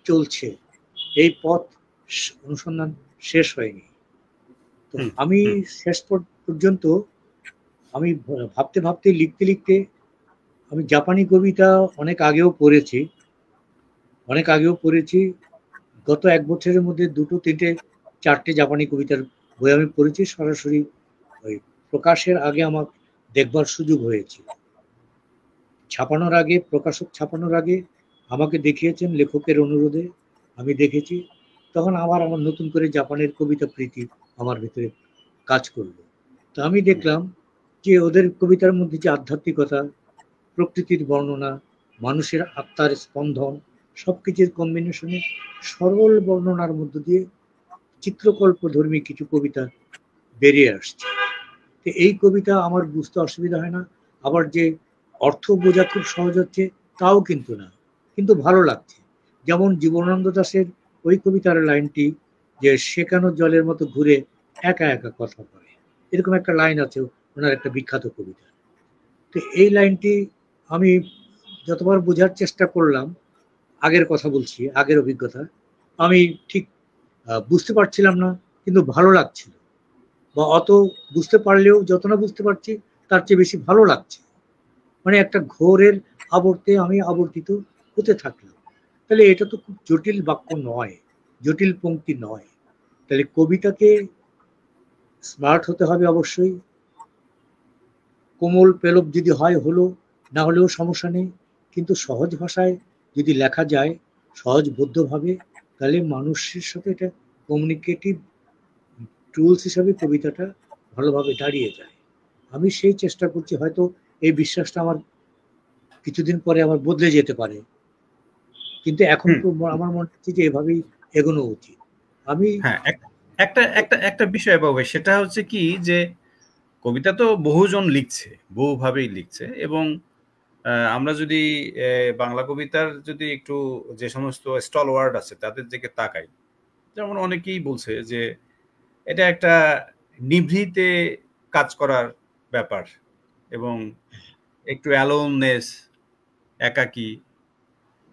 চলছে, এই পথ অনুসন্ধান শেষ হয়নি। তো আমি শেষ পর্যন্ত আমি ভাবতে ভাবতে লিখতে লিখতে আমি জাপানি কবিতা অনেক আগেও পড়েছি। গত 1 বছরের মধ্যে 2, 3, 4টে জাপানি কবিতার বই আমি পড়েছি। সরাসরি ওই প্রকাশের আগে আমার দেখবার সুযোগ হয়েছে। প্রকাশক ছাপানোর আগে আমাকে দেখিয়েছেন লেখকের অনুরোধে, আমি দেখেছি। তখন আমার নতুন করে জাপানের কবিতা প্রীতি আমার ভিতরে কাজ করলো। তো আমি দেখলাম যে ওদের কবিতার মধ্যে যে আধ্যাত্মিকতা, প্রকৃতির বর্ণনা, মানুষের আত্মার স্পন্দন, সবকিছুর কম্বিনেশনে সরল বর্ণনার মধ্য দিয়ে চিত্রকল্পধর্মী কিছু কবিতা বেরিয়ে আসছে। তো এই কবিতা আমার বুঝতে অসুবিধা হয় না, আবার যে অর্থ বোঝা খুব সহজ হচ্ছে তাও কিন্তু না, কিন্তু ভালো লাগছে। যেমন জীবনানন্দ দাশের ওই কবিতার লাইনটি যে শেখানো জলের মতো ঘুরে একা একা কথা বলে, এরকম একটা লাইন আছে ওনার একটা বিখ্যাত কবিতা। তো এই লাইনটি আমি যতবার বোঝার চেষ্টা করলাম, আগের কথা বলছি, আগের অভিজ্ঞতা, আমি ঠিক বুঝতে পারছিলাম না, কিন্তু ভালো লাগছিল, বা অত বুঝতে পারলেও যত না বুঝতে পারছি তার চেয়ে বেশি ভালো লাগছে। মানে একটা ঘোরের আবর্তে আমি আবর্তিত হতে থাকলাম। তাহলে এটা তো খুব জটিল বাক্য নয়, জটিল পংক্তি নয়। তাহলে কবিতাকে স্মার্ট হতে হবে অবশ্যই, কোমল পেলব যদি হয় হলো, না হলেও সমস্যা নেই, কিন্তু সহজ ভাষায় যদি লেখা যায়, সহজবোধ্যভাবে, তাহলে মানুষের সাথে এটা কমিউনিকেটিভ টুলস হিসাবে কবিতাটা ভালোভাবে দাঁড়িয়ে যায়। আমি সেই চেষ্টা করছি, হয়তো এই বিশ্বাসটা আমার কিছুদিন পরে আমার বদলে যেতে পারে, কিন্তু এখন আমার মনে হচ্ছে যে এভাবেই এগোনো উচিত। আমি হ্যাঁ, একটা একটা একটা বিষয় বাবু, সেটা হচ্ছে কি যে কবিতা তো বহুজন লিখছে, বহুভাবেই লিখছে, এবং আমরা যদি বাংলা কবিতার যদি একটু যে সমস্ত স্টল ওয়ার্ড আছে তাদের দিকে তাকাই, যেমন অনেকেই বলছে যে এটা একটা নিভৃতে কাজ করার ব্যাপার, এবং একটু অ্যালোননেস, একাকী,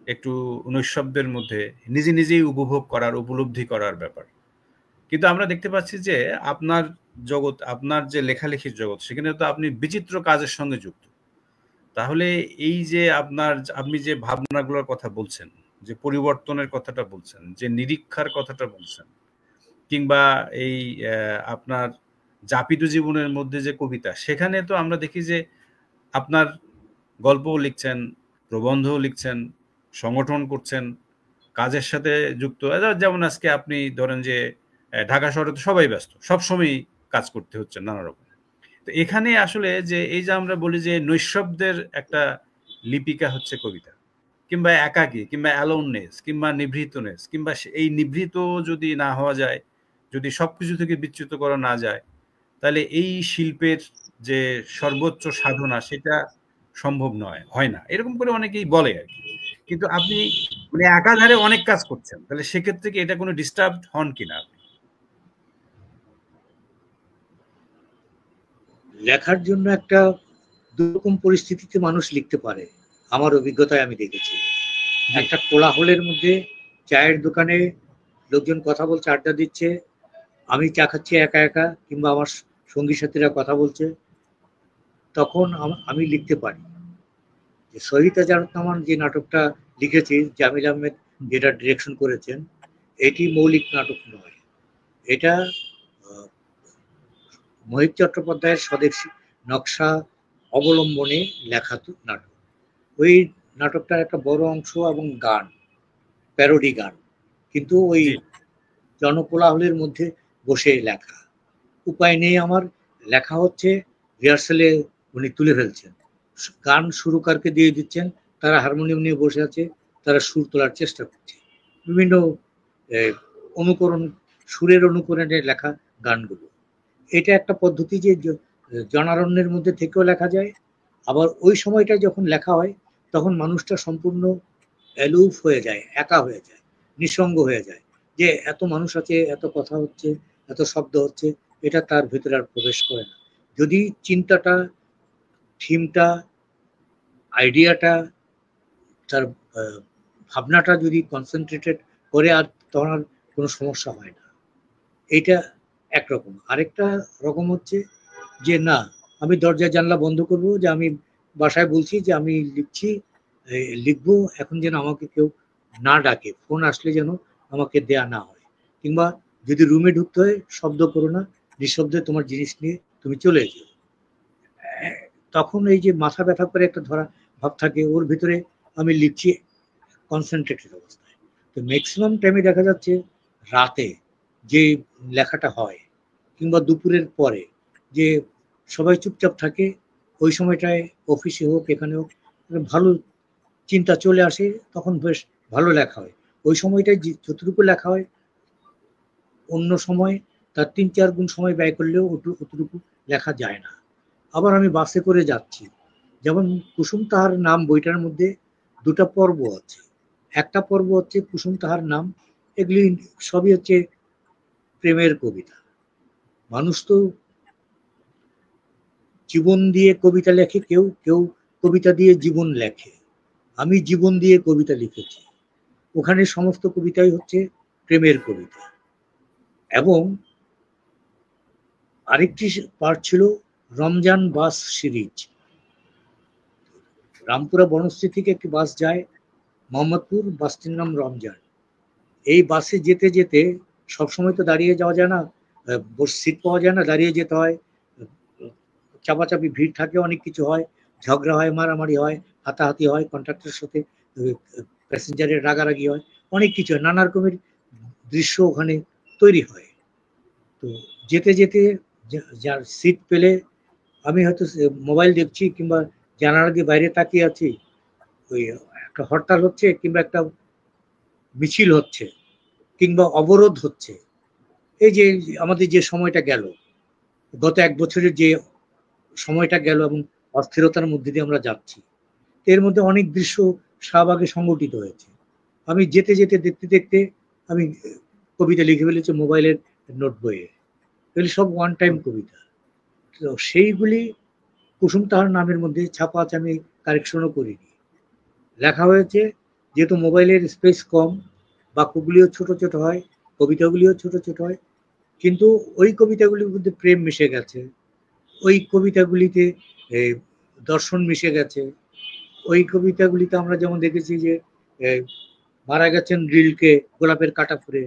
একটু নৈঃশব্দের মধ্যে নিজে নিজেই উপভোগ করার, উপলব্ধি করার ব্যাপার। কিন্তু আমরা দেখতে পাচ্ছি যে আপনার জগৎ, আপনার যে লেখালেখির জগৎ, সেখানে তো আপনি বিচিত্র কাজের সঙ্গে যুক্ত। তাহলে এই যে আপনি যে ভাবনাগুলোর কথা বলছেন, যে পরিবর্তনের কথাটা বলছেন, যে নিরীক্ষার কথাটা বলছেন, কিংবা এই আপনার যাপিত জীবনের মধ্যে যে কবিতা, সেখানে তো আমরা দেখি যে আপনার গল্পও লিখছেন, প্রবন্ধও লিখছেন, সংগঠন করছেন, কাজের সাথে যুক্ত। যেমন আজকে আপনি ধরেন যে ঢাকা শহরে তো সবাই ব্যস্ত, সবসময় কাজ করতে হচ্ছে নানা রকম। তো এখানে আসলে যে এই যে আমরা বলি যে নৈঃশব্দের একটা লিপিকা হচ্ছে কবিতা, কিংবা একাকী, কিংবা অ্যালোননেস, কিংবা নিভৃতনেস, কিংবা এই নিভৃত যদি না হওয়া যায়, যদি সবকিছু থেকে বিচ্যুত করা না যায়, তাহলে এই শিল্পের যে সর্বোচ্চ সাধনা সেটা সম্ভব নয়, হয় না, এরকম করে অনেকেই বলে আর কি। কিন্তু আপনি মানে একাধারে অনেক কাজ করছেন, তাহলে সেক্ষেত্রে কি এটা কোনো ডিস্টার্ব হন কিনা আপনি? লেখার জন্য একটা দুরকম পরিস্থিতিতে মানুষ লিখতে পারে, আমার অভিজ্ঞতায় আমি দেখেছি। একটা কোলাহলের মধ্যে, চায়ের দোকানে লোকজন কথা বলছে, আড্ডা দিচ্ছে, আমি চা খাচ্ছি একা একা, কিংবা আমার সঙ্গী সাথীরা কথা বলছে, তখন আমি লিখতে পারি। যে শহীদ জাহান যে নাটকটা লিখেছি, জামিল আহমেদ যেটা ডিরেকশন করেছেন, এটি মৌলিক নাটক নয়, এটা মহিত চট্টোপাধ্যায়ের স্বদেশী নকশা অবলম্বনে লেখা নাটক। ওই নাটকটার একটা বড় অংশ এবং গান, প্যারোডি গান, কিন্তু ওই জনকোলাহলের মধ্যে বসে লেখা, উপায় নেই আমার, লেখা হচ্ছে, রিহার্সালে উনি তুলে ফেলছেন, গান সুরকারকে দিয়ে দিচ্ছেন, তারা হারমোনিয়াম নিয়ে বসে আছে, তারা সুর তোলার চেষ্টা করছে, বিভিন্ন অনুকরণ, সুরের অনুকরণে লেখা গানগুলো। এটা একটা পদ্ধতি যে জনারণ্যের মধ্যে থেকেও লেখা যায়, আবার ওই সময়টা যখন লেখা হয় তখন মানুষটা সম্পূর্ণ অ্যালুফ হয়ে যায়, একা হয়ে যায়, নিঃসঙ্গ হয়ে যায়, যে এত মানুষ আছে, এত কথা হচ্ছে, এত শব্দ হচ্ছে, এটা তার ভেতরে আর প্রবেশ করে না। যদি চিন্তাটা, থিমটা, আইডিয়াটা, তার ভাবনাটা যদি কনসেন্ট্রেটেড করে, আর তখন আর কোনো সমস্যা হয় না। এইটা একরকম। আরেকটা রকম হচ্ছে যে না, আমি দরজা জানলা বন্ধ করব, যে আমি বাসায় বলছি যে আমি লিখছি, লিখবো, এখন যেন আমাকে কেউ না ডাকে, ফোন আসলে যেন আমাকে দেয়া না হয়, কিংবা যদি রুমে ঢুকতে হয় শব্দ করো না, নিঃশব্দে তোমার জিনিস নিয়ে তুমি চলে যাও। তখন এই যে মাথা ব্যথা করে একটা ধরা ভাব থাকে ওর ভিতরে, আমি লিখছি কনসেন্ট্রেটেড অবস্থায়। তো ম্যাক্সিমাম টাইমে দেখা যাচ্ছে রাতে যে লেখাটা হয়, কিংবা দুপুরের পরে যে সবাই চুপচাপ থাকে, ওই সময়টায় অফিসে হোক এখানে হোক ভালো চিন্তা চলে আসে, তখন বেশ ভালো লেখা হয়। ওই সময়টায় যতটুকু লেখা হয় অন্য সময় তার ৩-৪ গুণ সময় ব্যয় করলেও অতটুকু লেখা যায় না। আবার আমি বাসে করে যাচ্ছি, যেমন কুসুম তাহার নাম বইটার মধ্যে দুটা পর্ব আছে। একটা পর্ব হচ্ছে কুসুম তাহার নাম, এগুলি সবই হচ্ছে প্রেমের কবিতা। মানুষ তো জীবন দিয়ে কবিতা লেখে, কেউ কেউ কবিতা দিয়ে জীবন লেখে। আমি জীবন দিয়ে কবিতা লিখেছি। ওখানে সমস্ত কবিতাই হচ্ছে প্রেমের কবিতা। এবং আরেকটি পার্ট ছিল রমজান বাস সিরিজ। রামপুরা বনশ্রী থেকে একটি বাস যায় মোহাম্মদপুর, বাসটির নাম রমজান। এই বাসে যেতে যেতে সবসময় তো দাঁড়িয়ে যাওয়া যায় না, সিট পাওয়া যায় না, দাঁড়িয়ে যেতে হয়, চাপাচাপি ভিড় থাকে, অনেক কিছু হয়, ঝগড়া হয়, মারামারি হয়, হাতাহাতি হয়, কন্ট্রাক্টরের সাথে প্যাসেঞ্জারের রাগারাগি হয়, অনেক কিছু হয়, নানা রকমের দৃশ্য ওখানে তৈরি হয়। তো যেতে যেতে যার সিট পেলে, আমি হয়তো মোবাইল দেখছি কিংবা জানালা দিয়ে বাইরে তাকিয়ে আছি, ওই একটা হরতাল হচ্ছে কিংবা একটা মিছিল হচ্ছে কিংবা অবরোধ হচ্ছে, এই যে আমাদের যে সময়টা গেল, গত ১ বছরের যে সময়টা গেল এবং অস্থিরতার মধ্যে দিয়ে আমরা যাচ্ছি, এর মধ্যে অনেক দৃশ্য শাহবাগে সংগঠিত হয়েছে। আমি যেতে যেতে দেখতে দেখতে আমি কবিতা লিখে ফেলেছি মোবাইলের নোট বইয়ে। এগুলি সব ওয়ান টাইম কবিতা। তো সেইগুলি কুসুম তাহার নামের মধ্যে ছাপা আছে, আমি কারেকশনও করিনি। লেখা হয়েছে, যেহেতু মোবাইলের স্পেস কম, বাক্যগুলিও ছোট ছোট হয়, কবিতাগুলিও ছোট ছোট হয়, কিন্তু ওই কবিতাগুলির মধ্যে প্রেম মিশে গেছে, ওই কবিতাগুলিতে দর্শন মিশে গেছে। ওই কবিতাগুলিতে আমরা যেমন দেখেছি যে মারা গেছেন রিলকে গোলাপের কাটা ফুরে,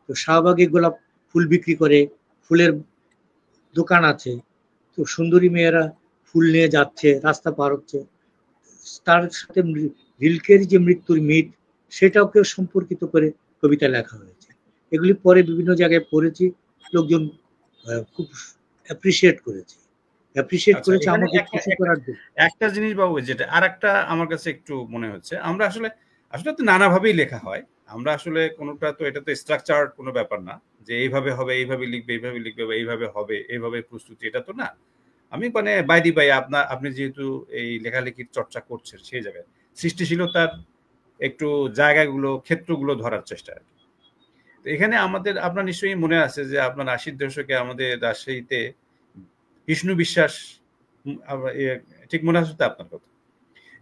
তো শাহবাগে গোলাপ ফুল বিক্রি করে, ফুলের দোকান আছে, তো সুন্দরী মেয়েরা ফুল নিয়ে যাচ্ছে, রাস্তা পার হচ্ছে, তার সাথে রিলকের যে মৃত্যুর মিথ, সেটাকে সম্পর্কিত করে কবিতা লেখা হয়েছে। এগুলি পরে বিভিন্ন জায়গায় পড়েছি, লোকজন খুব অ্যাপ্রিসিয়েট করেছে, আচ্ছা, এখানে আমাকে খুশি করার জন্য। একটা জিনিস বাবু, যেটা আর একটা আমার কাছে একটু মনে হচ্ছে, আমরা আসলে আসলে তো নানাভাবেই লেখা হয়। আমরা আসলে কোনোটা তো, এটা তো স্ট্রাকচার কোনো ব্যাপার না যে এইভাবে হবে, এইভাবে লিখবে, এইভাবে লিখবে, বা এইভাবে হবে, এইভাবে প্রস্তুতি, এটা তো না। আমি মানে বাইদি বাই আপনি যেহেতু এই লেখালেখির চর্চা করছেন, সেই জায়গায় সৃষ্টিশীলতার একটু জায়গাগুলো, ক্ষেত্রগুলো ধরার চেষ্টা আর কি। তো এখানে আপনার নিশ্চয়ই মনে আছে যে আপনার ৮০ দশকে আমাদের রাজশাহীতে বিষ্ণু বিশ্বাস, ঠিক মনে আছে তো আপনার কথা?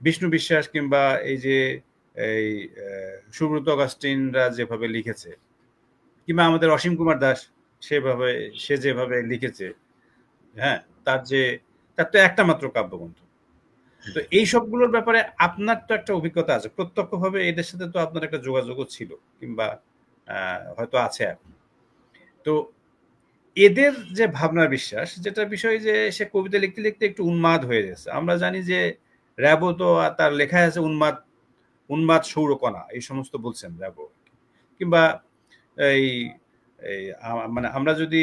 বিষ্ণু বিশ্বাস কিংবা এই যে এই সুব্রত অগাস্টিনরা যেভাবে লিখেছে, কিংবা আমাদের অসীম কুমার দাস সে যেভাবে লিখেছে, হ্যাঁ, তার তো একটা মাত্র কাব্যগ্রন্থ। তো এই সবগুলোর ব্যাপারে আপনার তো একটা অভিজ্ঞতা আছে, প্রত্যক্ষভাবে এদের সাথে তো আপনার একটা যোগাযোগও ছিল, কিংবা হয়তো আছে এখন। তো এদের যে ভাবনার বিশ্বাস, যেটা বিষয় যে সে কবিতা লিখতে লিখতে একটু উন্মাদ হয়ে গেছে। আমরা জানি যে র্যাবো তো তার লেখায় আছে উন্মাদ, উন্মাদ সৌরকণা, এই সমস্ত বলছেন র্যাবো। কিংবা এই মানে আমরা যদি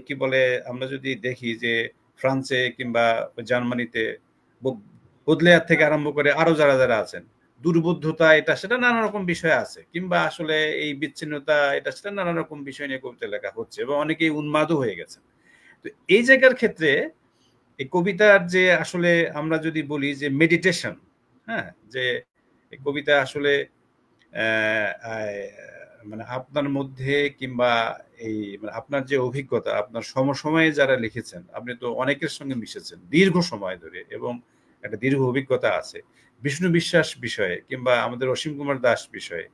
কি বলে, আমরা যদি দেখি যে ফ্রান্সে কিংবা জার্মানিতে বদলেয়ার থেকে আরম্ভ করে আরো যারা যারা আছেন, দুর্বোধ্যতা এটা সেটা নানা রকম বিষয় আছে, কিংবা আসলে এই বিচ্ছিন্নতা এটা সেটা নানা রকম বিষয় নিয়ে কবিতা লেখা হচ্ছে, এবং অনেকেই উন্মাদও হয়ে গেছে। তো এই জায়গার ক্ষেত্রে এই কবিতার যে আসলে আমরা যদি বলি যে মেডিটেশন, হ্যাঁ, যে কবিতা আসলে মানে আপনার মধ্যে কিংবা এই মানে আপনার যে অভিজ্ঞতা, আপনার সমসময়ে যারা লিখেছেন, আপনি তো অনেকের সঙ্গে মিশেছেন দীর্ঘ সময় ধরে এবং একটা দীর্ঘ অভিজ্ঞতা আছে বিষ্ণু বিশ্বাস বিষয়ে কিংবা আমাদের অসীম কুমার দাস বিষয়ে,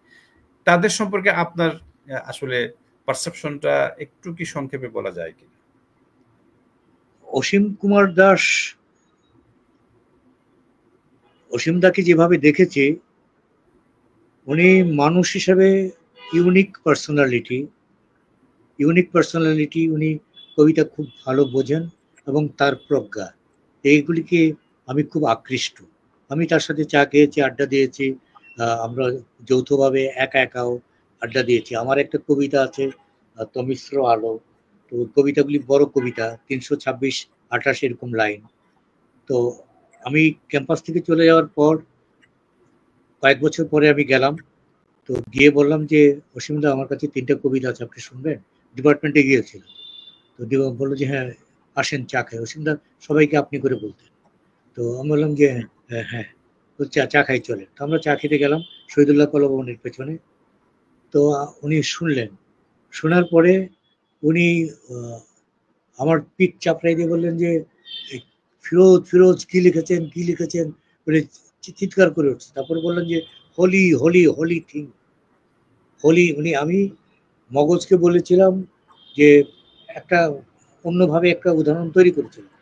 তাদের সম্পর্কে আপনার আসলে পারসেপশনটা একটু কি সংক্ষেপে বলা যায় কিনা? অসীম কুমার দাস, অসীম দাকে যেভাবে দেখেছি, উনি মানুষ হিসেবে ইউনিক পার্সোনালিটি। উনি কবিতা খুব ভালো বোঝেন এবং তার প্রজ্ঞা, এইগুলিকে আমি খুব আকৃষ্ট। আমি তার সাথে চা খেয়েছি, আড্ডা দিয়েছি, আমরা যৌথভাবে একা একাও আড্ডা দিয়েছি। আমার একটা কবিতা আছে তমিশ্র আলো, তো কবিতাগুলি বড় কবিতা, 326-28 এরকম লাইন। তো আমি ক্যাম্পাস থেকে চলে যাওয়ার পর কয়েক বছর পরে আমি গেলাম, তো গিয়ে বললাম যে অসীমদা, আমার কাছে 3টা কবিতা আছে, আপনি শুনবেন? ডিপার্টমেন্টে গিয়েছিল, তো বললো যে হ্যাঁ আসেন চা খাই। অসীমদা সবাইকে আপনি করে বলতেন। তো আমি বললাম যে হ্যাঁ হ্যাঁ, তো চা খাই চলে। তো আমরা চা খেতে গেলাম শহীদুল্লাহ কলা ভবনের পেছনে। তো উনি শুনলেন, শোনার পরে উনি আমার পিঠ চাপড়াই দিয়ে বললেন যে ফিরোজ ফিরোজ কি লিখেছেন বলে চিৎকার করে উঠছে। তারপরে বললেন যে হোলি হোলি হোলি থিং, হোলি। আমি মগজকে বলেছিলাম যে একটা অন্যভাবে একটা উদাহরণ তৈরি করেছিলাম,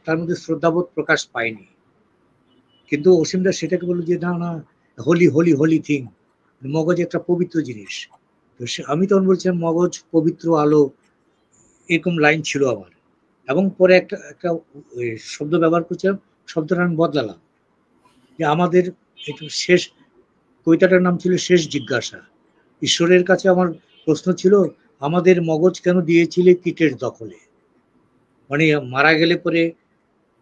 তার মধ্যে শ্রদ্ধাবোধ প্রকাশ পায়নি, কিন্তু অসীমদা সেটাকে বললো যে না না, হোলি হোলি হোলি থিং, মগজ একটা পবিত্র জিনিস। তো আমি তখন বলছিলাম মগজ পবিত্র আলো, এরকম লাইন ছিল আমার। এবং পরে একটা একটা শব্দ ব্যবহার করছিলাম, শব্দটা আমি বদলালাম, যে আমাদের একটু শেষ, কবিতাটার নাম ছিল শেষ জিজ্ঞাসা। ঈশ্বরের কাছে আমার প্রশ্ন ছিল, আমাদের মগজ কেন দিয়েছিলে কীটের দখলে? মানে মারা গেলে পরে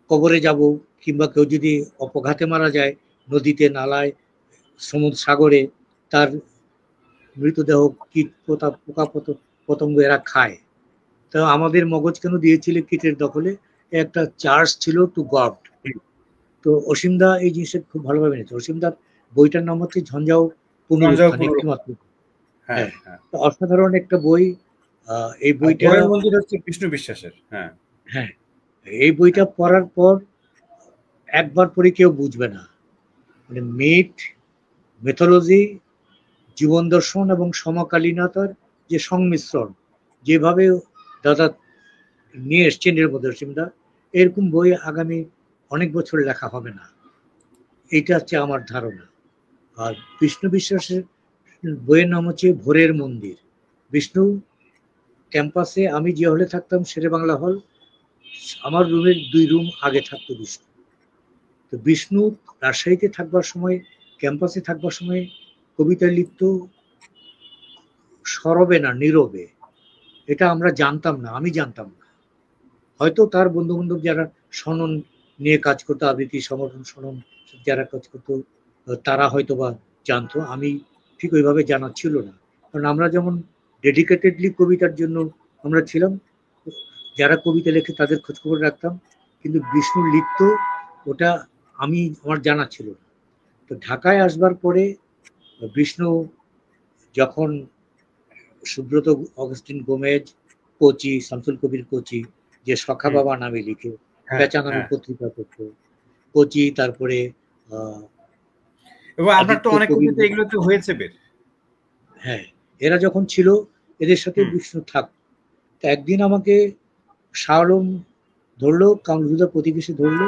কবরে যাব, কিংবা কেউ যদি অপঘাতে মারা যায় নদীতে, নালায়, সমুদ্র, সাগরে, তার মৃতদেহ কীট পোকা পতঙ্গ এরা খায়। তো আমাদের মগজ কেন দিয়েছিলে কীটের দখলে? একটা চার্জ ছিল টু গড। তো অসীমদা এই জিনিসটা খুব ভালোভাবে নিয়েছে। অসীমদার বইটার নাম হচ্ছে ঝঞ্ঝাও পুনরুত্থান, একটি মাত্র। হ্যাঁ, হ্যাঁ, হ্যাঁ। অসাধারণ একটা বই। এই বইটা, বইয়ের মন্দির হচ্ছে বিষ্ণু বিশ্বাসের। হ্যাঁ, হ্যাঁ, এই বইটা পড়ার পর একবার পরে কেউ বুঝবে না, মানে মিথ, মিথোলজি, জীবন দর্শন এবং সমকালীনতার যে সংমিশ্রণ, যেভাবে দাদা নিয়ে এসছেন এর মধ্যে অসীমদা, এরকম বই আগামী অনেক বছর লেখা হবে না, এইটা হচ্ছে আমার ধারণা। আর বিষ্ণু বিশ্বাসের বইয়ের নাম হচ্ছে ভোরের মন্দির। বিষ্ণু ক্যাম্পাসে, আমি যে হলে থাকতাম শেরে বাংলা হল, আমার রুমের 2 রুম আগে থাকতো বিষ্ণু। তো বিষ্ণু রাজশাহীতে থাকবার সময়, ক্যাম্পাসে থাকবার সময় কবিতা লিখত সরবে না, নীরবে। এটা আমরা জানতাম না, আমি জানতাম না। হয়তো তার বন্ধু বান্ধব যারা শনন নিয়ে কাজ করতো, আবৃত্তি সমর্থন শনন যারা কাজ করতো, তারা হয়তো বা জানতো, আমি ঠিক ওইভাবে জানা ছিল না। কারণ আমরা যেমন ডেডিকেটেডলি কবিতার জন্য আমরা ছিলাম, যারা কবিতা লেখে তাদের খোঁজখবর রাখতাম, কিন্তু বিষ্ণু লিখত ওটা আমার জানা ছিল না। তো ঢাকায় আসবার পরে বিষ্ণু যখন সুব্রত অগস্টিন গোমেজ, কোচি, শামসুল কবির কোচি, যে সখা বাবা নামে লিখে বেচা নামে পত্রিকা করত, কোচি, তারপরে এবং আপনার তো আদিত্য অনেক কবির, কবিতা এগুলো তো হয়েছে বের। হ্যাঁ, এরা যখন ছিল এদের সাথে বিষ্ণু থাকত। তো একদিন আমাকে শাহ আলম ধরলো, কামরুজা প্রতিবেশী ধরলো,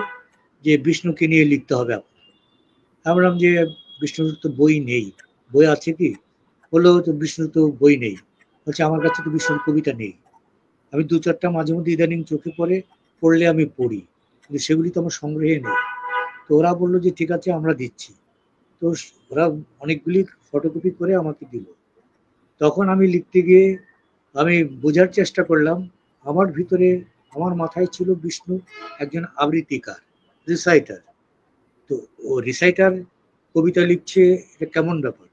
যে বিষ্ণুকে নিয়ে লিখতে হবে আপনার। আমি বললাম যে বিষ্ণুর তো বই নেই। বই আছে কি? বললো তো বিষ্ণুর তো বই নেই। বলছে আমার কাছে তো বিষ্ণুর কবিতা নেই। আমি 2-4টা মাঝে মধ্যে ইদানিং চোখে পড়লে আমি পড়ি, কিন্তু সেগুলি তো আমার সংগ্রহে নেই। তো ওরা বললো যে ঠিক আছে, আমরা দিচ্ছি। তো ওরা অনেকগুলি ফটোকপি করে আমাকে দিল। তখন আমি লিখতে গিয়ে আমি বোঝার চেষ্টা করলাম, আমার ভিতরে, আমার মাথায় ছিল বিষ্ণু একজন আবৃত্তিকার, রিসাইটার। তো ও রিসাইটার কবিতা লিখছে, এটা কেমন ব্যাপার?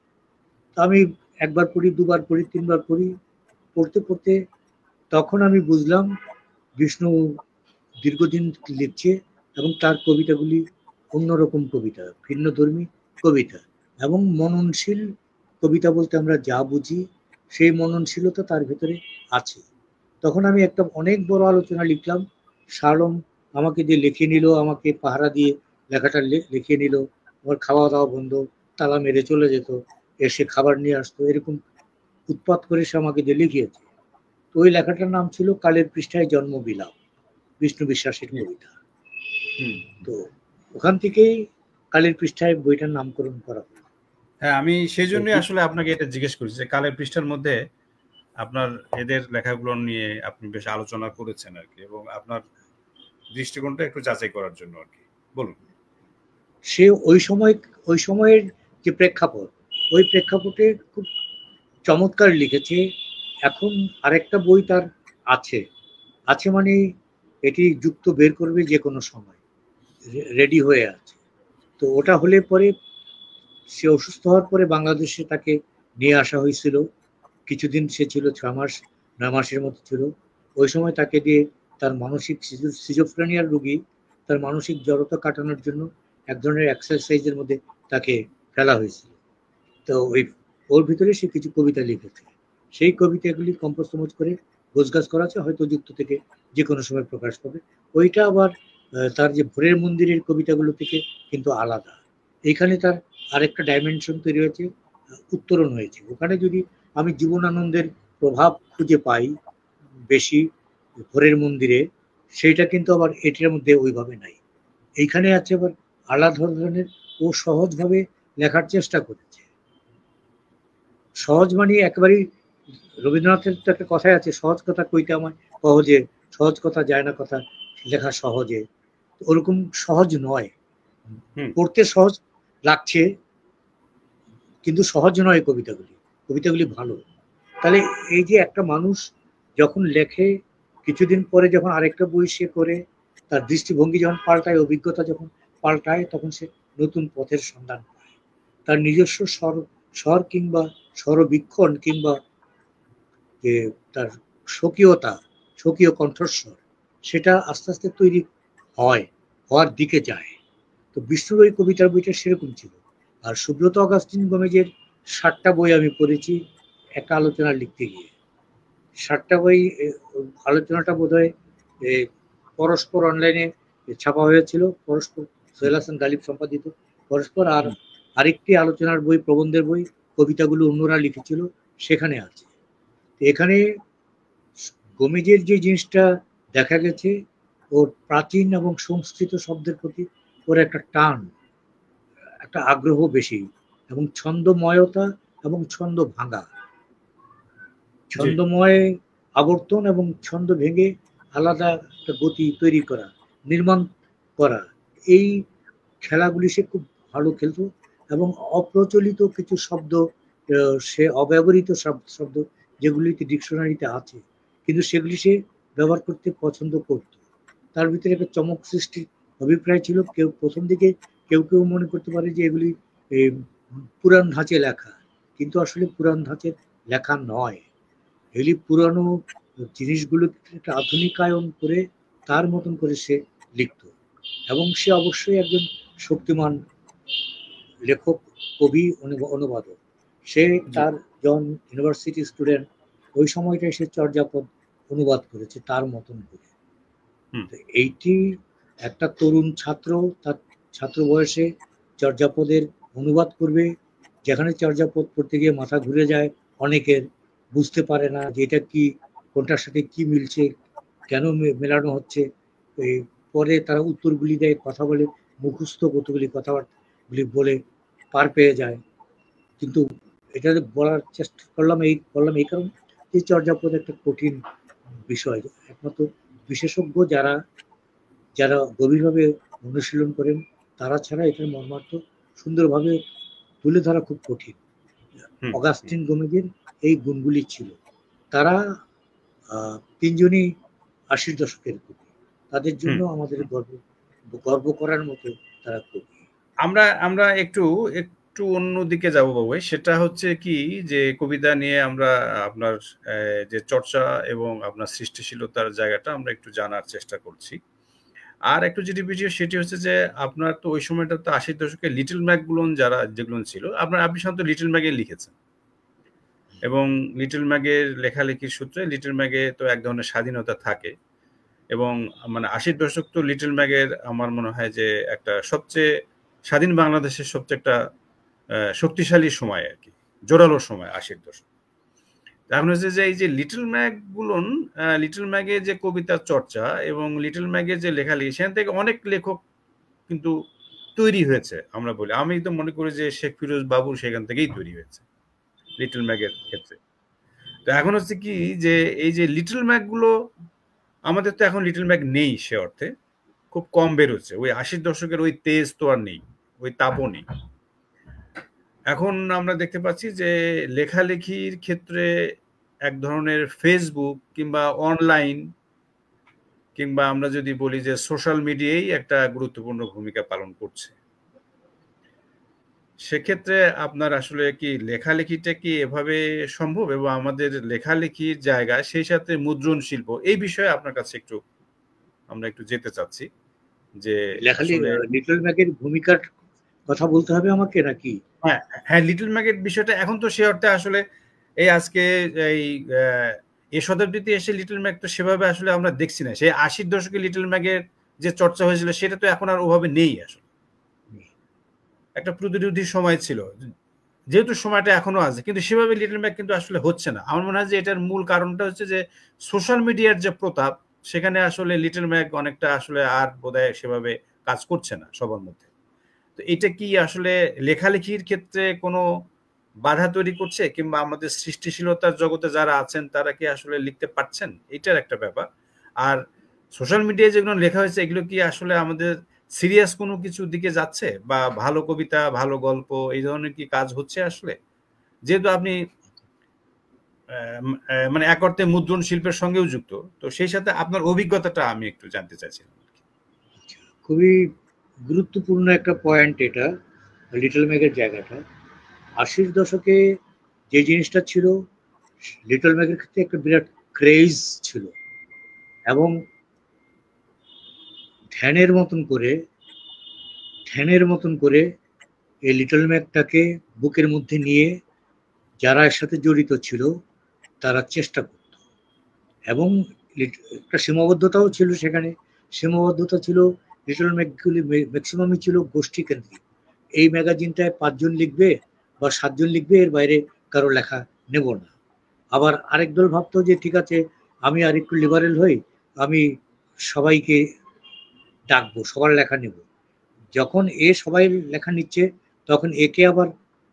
তো আমি একবার পড়ি, দুবার পড়ি, 3বার পড়ি, পড়তে পড়তে তখন আমি বুঝলাম বিষ্ণু দীর্ঘদিন লিখছে এবং তার কবিতাগুলি অন্যরকম কবিতা, ভিন্নধর্মী কবিতা এবং মননশীল কবিতা বলতে আমরা যা বুঝি সেই মননশীলতা তার ভিতরে আছে। তখন আমি একটা অনেক বড় আলোচনা লিখলাম, শালম আমাকে দিয়ে লিখে নিল, আমাকে পাহারা দিয়ে লেখাটা লিখিয়ে নিল, আমার খাওয়া দাওয়া বন্ধ, তালা মেরে চলে যেত, এসে খাবার নিয়ে আসতো, এরকম উৎপাত করে সে আমাকে দিয়ে লিখিয়েছে। তো ওই লেখাটার নাম ছিল কালের পৃষ্ঠায় জন্ম বিলাপ, বিষ্ণু বিশ্বাসের কবিতা। তো ওখান থেকেই কালের পৃষ্ঠায় বইটার নামকরণ করা হলো। হ্যাঁ, আমি সেই জন্যই আসলে আপনাকে এটা জিজ্ঞেস করছি যে কালের পৃষ্ঠার মধ্যে আপনার এদের লেখাগুলো নিয়ে আপনি বেশ আলোচনা করেছেন আর কি, এবং আপনার দৃষ্টিকোণটা একটু যাচাই করার জন্য আর কি। বলুন। সে ওই সময়ের যে প্রেক্ষাপট, ওই প্রেক্ষাপটে খুব চমৎকার লিখেছে। এখন আরেকটা বই তার আছে, আছে মানে এটি যুক্ত বের করবে যে কোনো সময়, রেডি হয়ে আছে। তো ওটা হলে পরে, সে অসুস্থ হওয়ার পরে বাংলাদেশে তাকে নিয়ে আসা হয়েছিল, কিছুদিন সে ছিল, 6 মাস 9 মাসের মতো ছিল। ওই সময় তাকে দিয়ে তার মানসিক সিজোফ্রেনিয়ার রোগী, তার মানসিক জড়তা কাটানোর জন্য এক ধরনের এক্সারসাইজের মধ্যে তাকে ফেলা হয়েছিল। তো ওর ভিতরে সে কিছু কবিতা লিখেছে, সেই কবিতাগুলি কম্পোজ করে গোছগাছ করা আছে, হয়তো যুক্ত থেকে যে কোনো সময় প্রকাশ পাবে। ওইটা আবার তার যে ভোরের মন্দিরের কবিতাগুলো থেকে কিন্তু আলাদা। এইখানে তার আরেকটা ডাইমেনশন তৈরি হয়েছে, উত্তরণ হয়েছে। ওখানে যদি আমি জীবনানন্দের প্রভাব খুঁজে পাই বেশি ভোরের মন্দিরে, সেইটা কিন্তু আবার এটির মধ্যে ওইভাবে নাই। এইখানে আছে আবার আলাদা ধরনের, ও সহজভাবে লেখার চেষ্টা করেছে। সহজ মানে একেবারেই, রবীন্দ্রনাথের তো একটা কথাই আছে, সহজ কথা কইতে আমায় সহজে, সহজ কথা যায় না কথা লেখা সহজে। ওরকম সহজ নয়, পড়তে সহজ লাগছে কিন্তু সহজ নয় কবিতাগুলি। কবিতাগুলি ভালো। তাহলে এই যে একটা মানুষ যখন লেখে, কিছুদিন পরে যখন আরেকটা বই সে করে, তার দৃষ্টিভঙ্গি যখন পাল্টায়, অভিজ্ঞতা যখন পাল্টায়, তখন সে নতুন পথের সন্ধান পায়। তার নিজস্ব স্বর কিংবা স্বরবীক্ষণ কিংবা যে তার স্বকীয়তা, স্বকীয় কণ্ঠস্বর, সেটা আস্তে আস্তে তৈরি হয়, হওয়ার দিকে যায়। তো বিষ্ণুর ওই কবিতার বইটা সেরকম ছিল। আর সুব্রত অগাস্টিন গোমেজের 7টা বই আমি পড়েছি একটা আলোচনা লিখতে গিয়ে। 7টা বই, আলোচনাটা বোধহয় পরস্পর অনলাইনে ছাপা হয়েছিল, পরস্পর সোহেল হাসান গালিব সম্পাদিত পরস্পর, আর আরেকটি আলোচনার বই, প্রবন্ধের বই, কবিতাগুলো অন্যরা লিখেছিল, সেখানে আছে। এখানে গোমেজের যে জিনিসটা দেখা গেছে, ওর প্রাচীন এবং সংস্কৃত শব্দের প্রতি ওর একটা টান, একটা আগ্রহ বেশি, এবং ছন্দময়তা এবং ছন্দ ভাঙা, ছন্দময় আবর্তন এবং ছন্দ ভেঙে আলাদা একটা গতি তৈরি করা, নির্মাণ করা, এই খেলাগুলি সে খুব ভালো খেলতো। এবং অপ্রচলিত কিছু শব্দ, সে অব্যবহৃত শব্দ যেগুলিতে ডিকশনারিতে আছে, কিন্তু সেগুলি সে ব্যবহার করতে পছন্দ করত। তার ভিতরে একটা চমক সৃষ্টির অভিপ্রায় ছিল। কেউ প্রথম দিকে কেউ মনে করতে পারে যে এগুলি পুরাণ ধাঁচে লেখা, কিন্তু আসলে পুরাণ ধাঁচের লেখা নয়। এগুলি পুরানো জিনিসগুলোকে একটা আধুনিকায়ন করে তার মতন করে সে লিখত। এবং সে অবশ্যই একজন শক্তিমান লেখক, কবি, অনুবাদক। সে তার যখন ইউনিভার্সিটি স্টুডেন্ট, ওই সময়টায় সে চর্যাপদ অনুবাদ করেছে তার মতন করে। এইটি একটা তরুণ ছাত্র তার ছাত্র বয়সে চর্যাপদের অনুবাদ করবে, যেখানে চর্যাপদ পড়তে গিয়ে মাথা ঘুরে যায় অনেকের, বুঝতে পারে না যে এটা কি, কোনটার সাথে কি মিলছে, কেন মেলানো হচ্ছে। পরে তারা উত্তরগুলি দেয়, কথা বলে, মুখস্থ কতগুলি কথাবার্তাগুলি বলে পার পেয়ে যায়। কিন্তু এটা বলার চেষ্টা করলাম এই কারণে যে চর্যাপদ একটা কঠিন বিষয়। একমাত্র বিশেষজ্ঞ যারা গভীরভাবে অনুশীলন করেন, তারা ছাড়া এটার মর্মার্থ সুন্দরভাবে তুলে ধরা খুব কঠিন। অগাস্টিন গোমেজের এই গুণগুলি ছিল। তারা তিনজনই 80-র দশকের কবি, তাদের জন্য আমাদের গর্ব করার মতো তারা কবি। আমরা একটু অন্যদিকে যাব বাবু, সেটা হচ্ছে কি যে কবিতা নিয়ে আমরা আপনার যে চর্চা এবং আপনার সৃষ্টিশীলতার জায়গাটা আমরা একটু জানার চেষ্টা করছি। আর একটু যেটি বিষয় সেটি হচ্ছে যে আপনার তো ওই সময়টা তো 80-র দশকে লিটল ম্যাকগুলোন যেগুলো ছিল, আপনি সাধারণত লিটল ম্যাগে লিখেছেন, এবং লিটল ম্যাগের লেখালেখির সূত্রে লিটল ম্যাগে তো এক ধরনের স্বাধীনতা থাকে এবং মানে ৮০ দশক তো লিটল ম্যাগের আমার মনে হয় যে একটা সবচেয়ে স্বাধীন বাংলাদেশের সবচেয়ে একটা শক্তিশালী সময় আর কি, জোরালো সময় ৮০ দশক। এখন হচ্ছে যে এই যে লিটল ম্যাগ গুলোন, লিটল ম্যাগের যে কবিতার চর্চা এবং লিটল ম্যাগের যে লেখালেখি, সেখান থেকে অনেক লেখক কিন্তু তৈরি হয়েছে। আমরা বলি, আমি তো মনে করি যে শেখ ফিরোজ বাবু সেখান থেকেই তৈরি হয়েছে লিটল ম্যাগের ক্ষেত্রে। তো এখন হচ্ছে কি যে এই যে লিটল ম্যাগ গুলো, আমাদের তো এখন লিটল ম্যাগ নেই, সে অর্থে খুব কম বের হচ্ছে। ওই ৮০ দশকের ওই তেজ তো আর নেই, ওই তাপও নেই। এখন আমরা দেখতে পাচ্ছি যে লেখালেখির ক্ষেত্রে এক ধরনের ফেসবুক কিংবা অনলাইন কিংবা আমরা যদি বলি যে সোশ্যাল মিডিয়াই একটা গুরুত্বপূর্ণ ভূমিকা পালন করছে। সেক্ষেত্রে আপনার আসলে কি লেখালেখিটা কি এভাবে সম্ভব, এবং আমাদের লেখালেখির জায়গায় সেই সাথে মুদ্রণ শিল্প, এই বিষয়ে আপনার কাছে একটু আমরা একটু যেতে চাচ্ছি যে আসলে লিটল ম্যাগের ভূমিকার কথা বলতে হবে আমাকে নাকি? হ্যাঁ হ্যাঁ, লিটল ম্যাগের বিষয়টা এখন তো সে অর্থে আসলে এই আজকে এই এই শতাব্দীতে এসে লিটল ম্যাগ তো সেভাবে আসলে আমরা দেখছি না। সেই ৮০ দশকে লিটল ম্যাগের যে চর্চা হয়েছিল সেটা তো এখন আর ওভাবে নেই। আসলে একটা প্রতিরোধী সময় ছিল, যেহেতু সময়টা এখনো আছে, কিন্তু সেভাবে লিটল ম্যাগ কিন্তু আসলে হচ্ছে না। আমার মনে হয় যে এটার মূল কারণটা হচ্ছে যে সোশ্যাল মিডিয়ার যে প্রতাপ, সেখানে আসলে লিটল ম্যাগ অনেকটা আসলে আর বোধহয় সেভাবে কাজ করছে না সবার মধ্যে। তো এটা কি আসলে লেখালেখির ক্ষেত্রে কোনো বাধা তৈরি করছে, কিংবা আমাদের সৃষ্টিশীলতার জগতে যারা আছেন তারা কি আসলে লিখতে পারছেন, এটার একটা ব্যাপার। আর সোশ্যাল মিডিয়ায় যেগুলো লেখা হয়েছে এগুলো কি আসলে আমাদের সিরিয়াস কোনো কিছু দিকে যাচ্ছে, বা ভালো কবিতা ভালো গল্প এই ধরনের কি কাজ হচ্ছে আসলে? যেহেতু আপনি মানে এক অর্থে মুদ্রণ শিল্পের সঙ্গেও যুক্ত, তো সেই সাথে আপনার অভিজ্ঞতাটা আমি একটু জানতে চাইছিলাম। খুবই গুরুত্বপূর্ণ একটা পয়েন্ট এটা, লিটল ম্যাগের জায়গাটা। ৮০ দশকে যে জিনিসটা ছিল, লিটল ম্যাগের ক্ষেত্রে একটা বিরাট ক্রেজ ছিল, এবং ধ্যানের মতন করে এই লিটল ম্যাগটাকে বুকের মধ্যে নিয়ে যারা এর সাথে জড়িত ছিল তারা চেষ্টা করত, এবং একটা সীমাবদ্ধতাও ছিল সেখানে। সীমাবদ্ধতা ছিল, লিটল ম্যাগগুলি ম্যাক্সিমামই ছিল গোষ্ঠী কেন্দ্রিক। এই ম্যাগাজিনটায় ৫ জন লিখবে বা ৭ জন লিখবে, এর বাইরে কারো লেখা নেব না। আবার আরেক দল ভাবতো যে ঠিক আছে, আমি আর একটু লিবারেল হই, আমি সবাইকে ডাকবো, সবার লেখা নেব। যখন এ সবাই লেখা নিচ্ছে, তখন একে আবার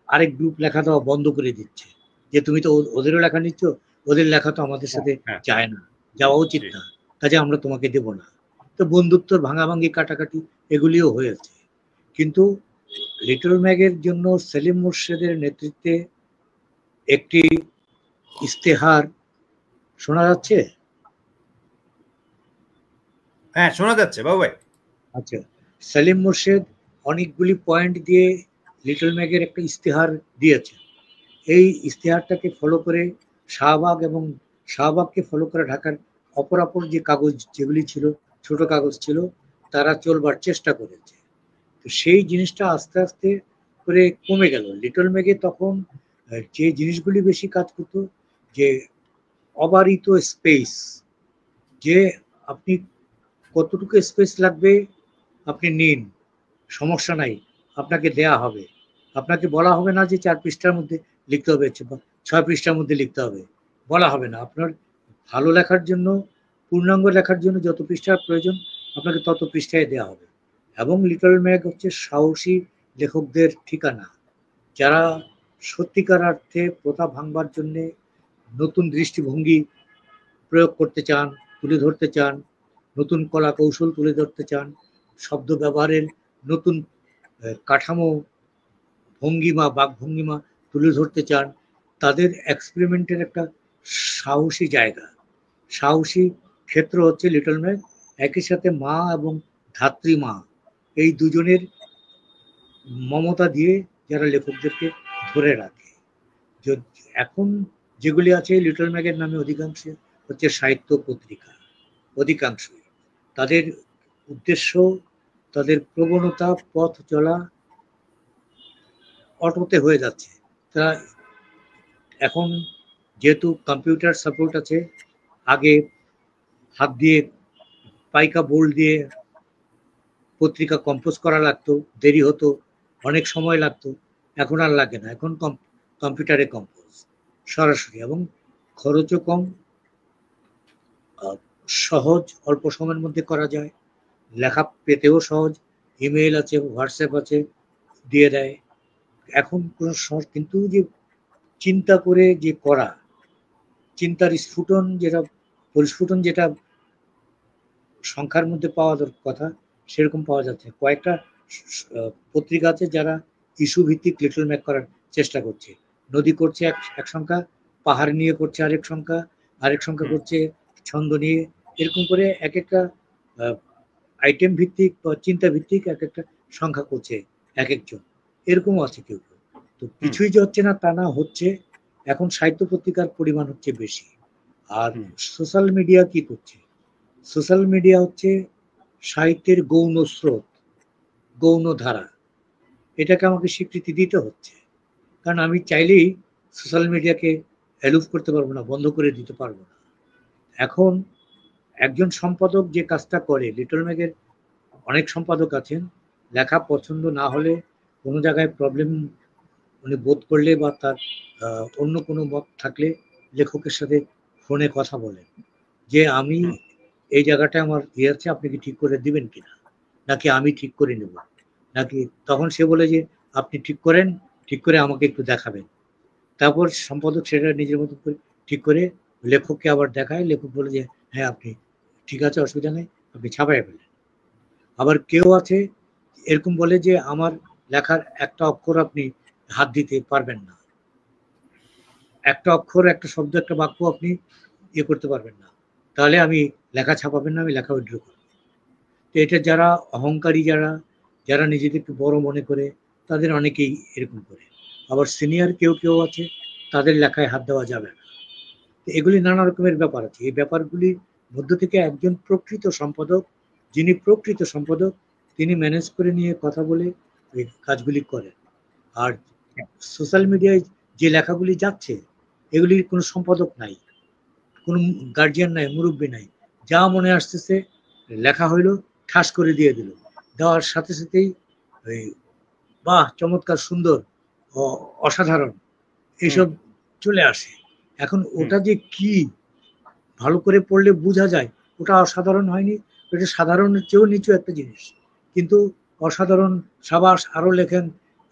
আরেক গ্রুপ লেখা দেওয়া বন্ধ করে দিচ্ছে, যে তুমি তো ওদেরও লেখা নিচ্ছ, ওদের লেখা তো আমাদের সাথে যায় না, যাওয়া উচিত না, কাজে আমরা তোমাকে দেব না। তো বন্ধুত্বর ভাঙাভাঙি কাটাকাটি এগুলিও হয়েছে। কিন্তু লিটল ম্যাগের জন্য সেলিম মুর্শেদের নেতৃত্বে একটি ইস্তেহার শোনা যাচ্ছে? হ্যাঁ, শোনা যাচ্ছে বাবু ভাই। আচ্ছা, সেলিম মুর্শেদ অনেকগুলি পয়েন্ট দিয়ে লিটল ম্যাগের একটা ইস্তেহার দিয়েছে। এই ইস্তেহারটাকে ফলো করে শাহবাগকে ফলো করে ঢাকার অপরাপর যে কাগজ যেগুলি ছিল, ছোট কাগজ ছিল, তারা চলবার চেষ্টা করেছে। তো সেই জিনিসটা আস্তে আস্তে করে কমে গেল। লিটল ম্যাগে তখন যে জিনিসগুলি বেশি কাজ করতো, যে অবারিত স্পেস, যে আপনি কতটুকু স্পেস লাগবে আপনি নিন, সমস্যা নাই, আপনাকে দেয়া হবে। আপনাকে বলা হবে না যে ৪ পৃষ্ঠার মধ্যে লিখতে হবে, ৬ পৃষ্ঠার মধ্যে লিখতে হবে, বলা হবে না। আপনার ভালো লেখার জন্য, পূর্ণাঙ্গ লেখার জন্য যত পৃষ্ঠার প্রয়োজন আপনাকে তত পৃষ্ঠায় দেওয়া হবে। এবং লিটল ম্যাগ হচ্ছে সাহসী লেখকদের ঠিকানা, যারা সত্যিকার অর্থে প্রথা ভাঙবার জন্যে নতুন দৃষ্টিভঙ্গি প্রয়োগ করতে চান, তুলে ধরতে চান, নতুন কলা কৌশল তুলে ধরতে চান, শব্দ ব্যবহারের নতুন কাঠামো, ভঙ্গিমা, বাকভঙ্গিমা তুলে ধরতে চান, তাদের এক্সপেরিমেন্টের একটা সাহসী জায়গা, সাহসী ক্ষেত্র হচ্ছে লিটল ম্যাগ। একই সাথে মা এবং ধাত্রী মা, এই দুজনের মমতা দিয়ে যারা লেখকদেরকে ধরে রাখে। এখন যেগুলি আছে লিটল ম্যাগের নামে অধিকাংশ হচ্ছে সাহিত্য পত্রিকা, অধিকাংশই তাদের উদ্দেশ্য, তাদের প্রবণতা, পথ চলা অটোতে হয়ে যাচ্ছে। তারা এখন যেহেতু কম্পিউটার সাপোর্ট আছে, আগে হাত দিয়ে পাইকা বোল্ড দিয়ে পত্রিকা কম্পোজ করা লাগতো, দেরি হতো, অনেক সময় লাগতো। এখন আর লাগে না, এখন কম্পিউটারে কম্পোজ সরাসরি, এবং খরচও কম, সহজ, অল্প সময়ের মধ্যে করা যায়, লেখা পেতেও সহজ, ইমেল আছে, হোয়াটসঅ্যাপ আছে, দিয়ে দেয়। এখন কোনো কিন্তু যে চিন্তা করে যে করা, চিন্তার স্ফুটন যেটা, পরিস্ফুটন যেটা সংখ্যার মধ্যে পাওয়া কথা, সেরকম পাওয়া যাচ্ছে। কয়েকটা পত্রিকা আছে যারা ইস্যু ভিত্তিক লিটল ম্যাক করার চেষ্টা করছে। নদী করছে এক সংখ্যা, পাহাড় নিয়ে করছে আরেক সংখ্যা, আরেক সংখ্যা করছে ছন্দ নিয়ে, এরকম করে এক একটা আইটেম ভিত্তিক বা চিন্তা ভিত্তিক এক একটা সংখ্যা করছে এক একজন, এরকম আছে কেউ কেউ। তো কিছুই যে হচ্ছে না তা না, হচ্ছে। এখন সাহিত্য পত্রিকার পরিমাণ হচ্ছে বেশি। আর সোশ্যাল মিডিয়া কি করছে? সোশ্যাল মিডিয়া হচ্ছে সাহিত্যের গৌণ স্রোত, গৌণ ধারা, এটাকে আমাকে স্বীকৃতি দিতে হচ্ছে। কারণ আমি চাইলেই সোশ্যাল মিডিয়াকে অ্যালুভ করতে পারবো না, বন্ধ করে দিতে পারবো না। এখন একজন সম্পাদক যে কাজটা করে, লিটল ম্যাগের অনেক সম্পাদক আছেন, লেখা পছন্দ না হলে, কোনো জায়গায় প্রবলেম উনি বোধ করলে বা তার অন্য কোনো মত থাকলে লেখকের সাথে ফোনে কথা বলেন যে আমি এই জায়গাটা আমার ইয়ে আছে, আপনি কি ঠিক করে দিবেন কিনা, নাকি আমি ঠিক করে নেব, নাকি, তখন সে বলে যে আপনি ঠিক করেন, ঠিক করে আমাকে একটু দেখাবেন। তারপর সম্পাদক সেটা নিজের মতো করে ঠিক করে লেখককে আবার দেখায়, লেখক বলে যে হ্যাঁ আপনি ঠিক আছে, অসুবিধা নেই, আপনি ছাপাই ফেলেন। আবার কেউ আছে এরকম বলে যে আমার লেখার একটা অক্ষর আপনি হাত দিতে পারবেন না, একটা অক্ষর, একটা শব্দ, একটা বাক্য আপনি ইয়ে করতে পারবেন না, তাহলে আমি লেখা ছাপাবেন না, আমি লেখা উইথড্র করব। তো এটা যারা অহংকারী, যারা যারা নিজেদেরকে বড় মনে করে, তাদের অনেকেই এরকম করে। আবার সিনিয়র কেউ কেউ আছে, তাদের লেখায় হাত দেওয়া যাবে না। এগুলি নানা রকমের ব্যাপার আছে। এই ব্যাপারগুলির মধ্য থেকে একজন প্রকৃত সম্পাদক, যিনি প্রকৃত সম্পাদক, তিনি ম্যানেজ করে নিয়ে কথা বলে এই কাজগুলি করেন। আর সোশ্যাল মিডিয়ায় যে লেখাগুলি যাচ্ছে, এগুলির কোনো সম্পাদক নাই, কোনো গার্জিয়ান নাই, মুরব্বী নাই, যা মনে আসতেছে লেখা হইলো, ঠাস করে দিয়ে দিল, দেওয়ার সাথে সাথেই ওই বাহ চমৎকার, সুন্দর, অসাধারণ, এইসব চলে আসে। এখন ওটা যে কি, ভালো করে পড়লে বোঝা যায় ওটা অসাধারণ হয়নি, ওটা সাধারণের চেয়েও নিচু একটা জিনিস, কিন্তু অসাধারণ, সাবাস, আরো লেখেন,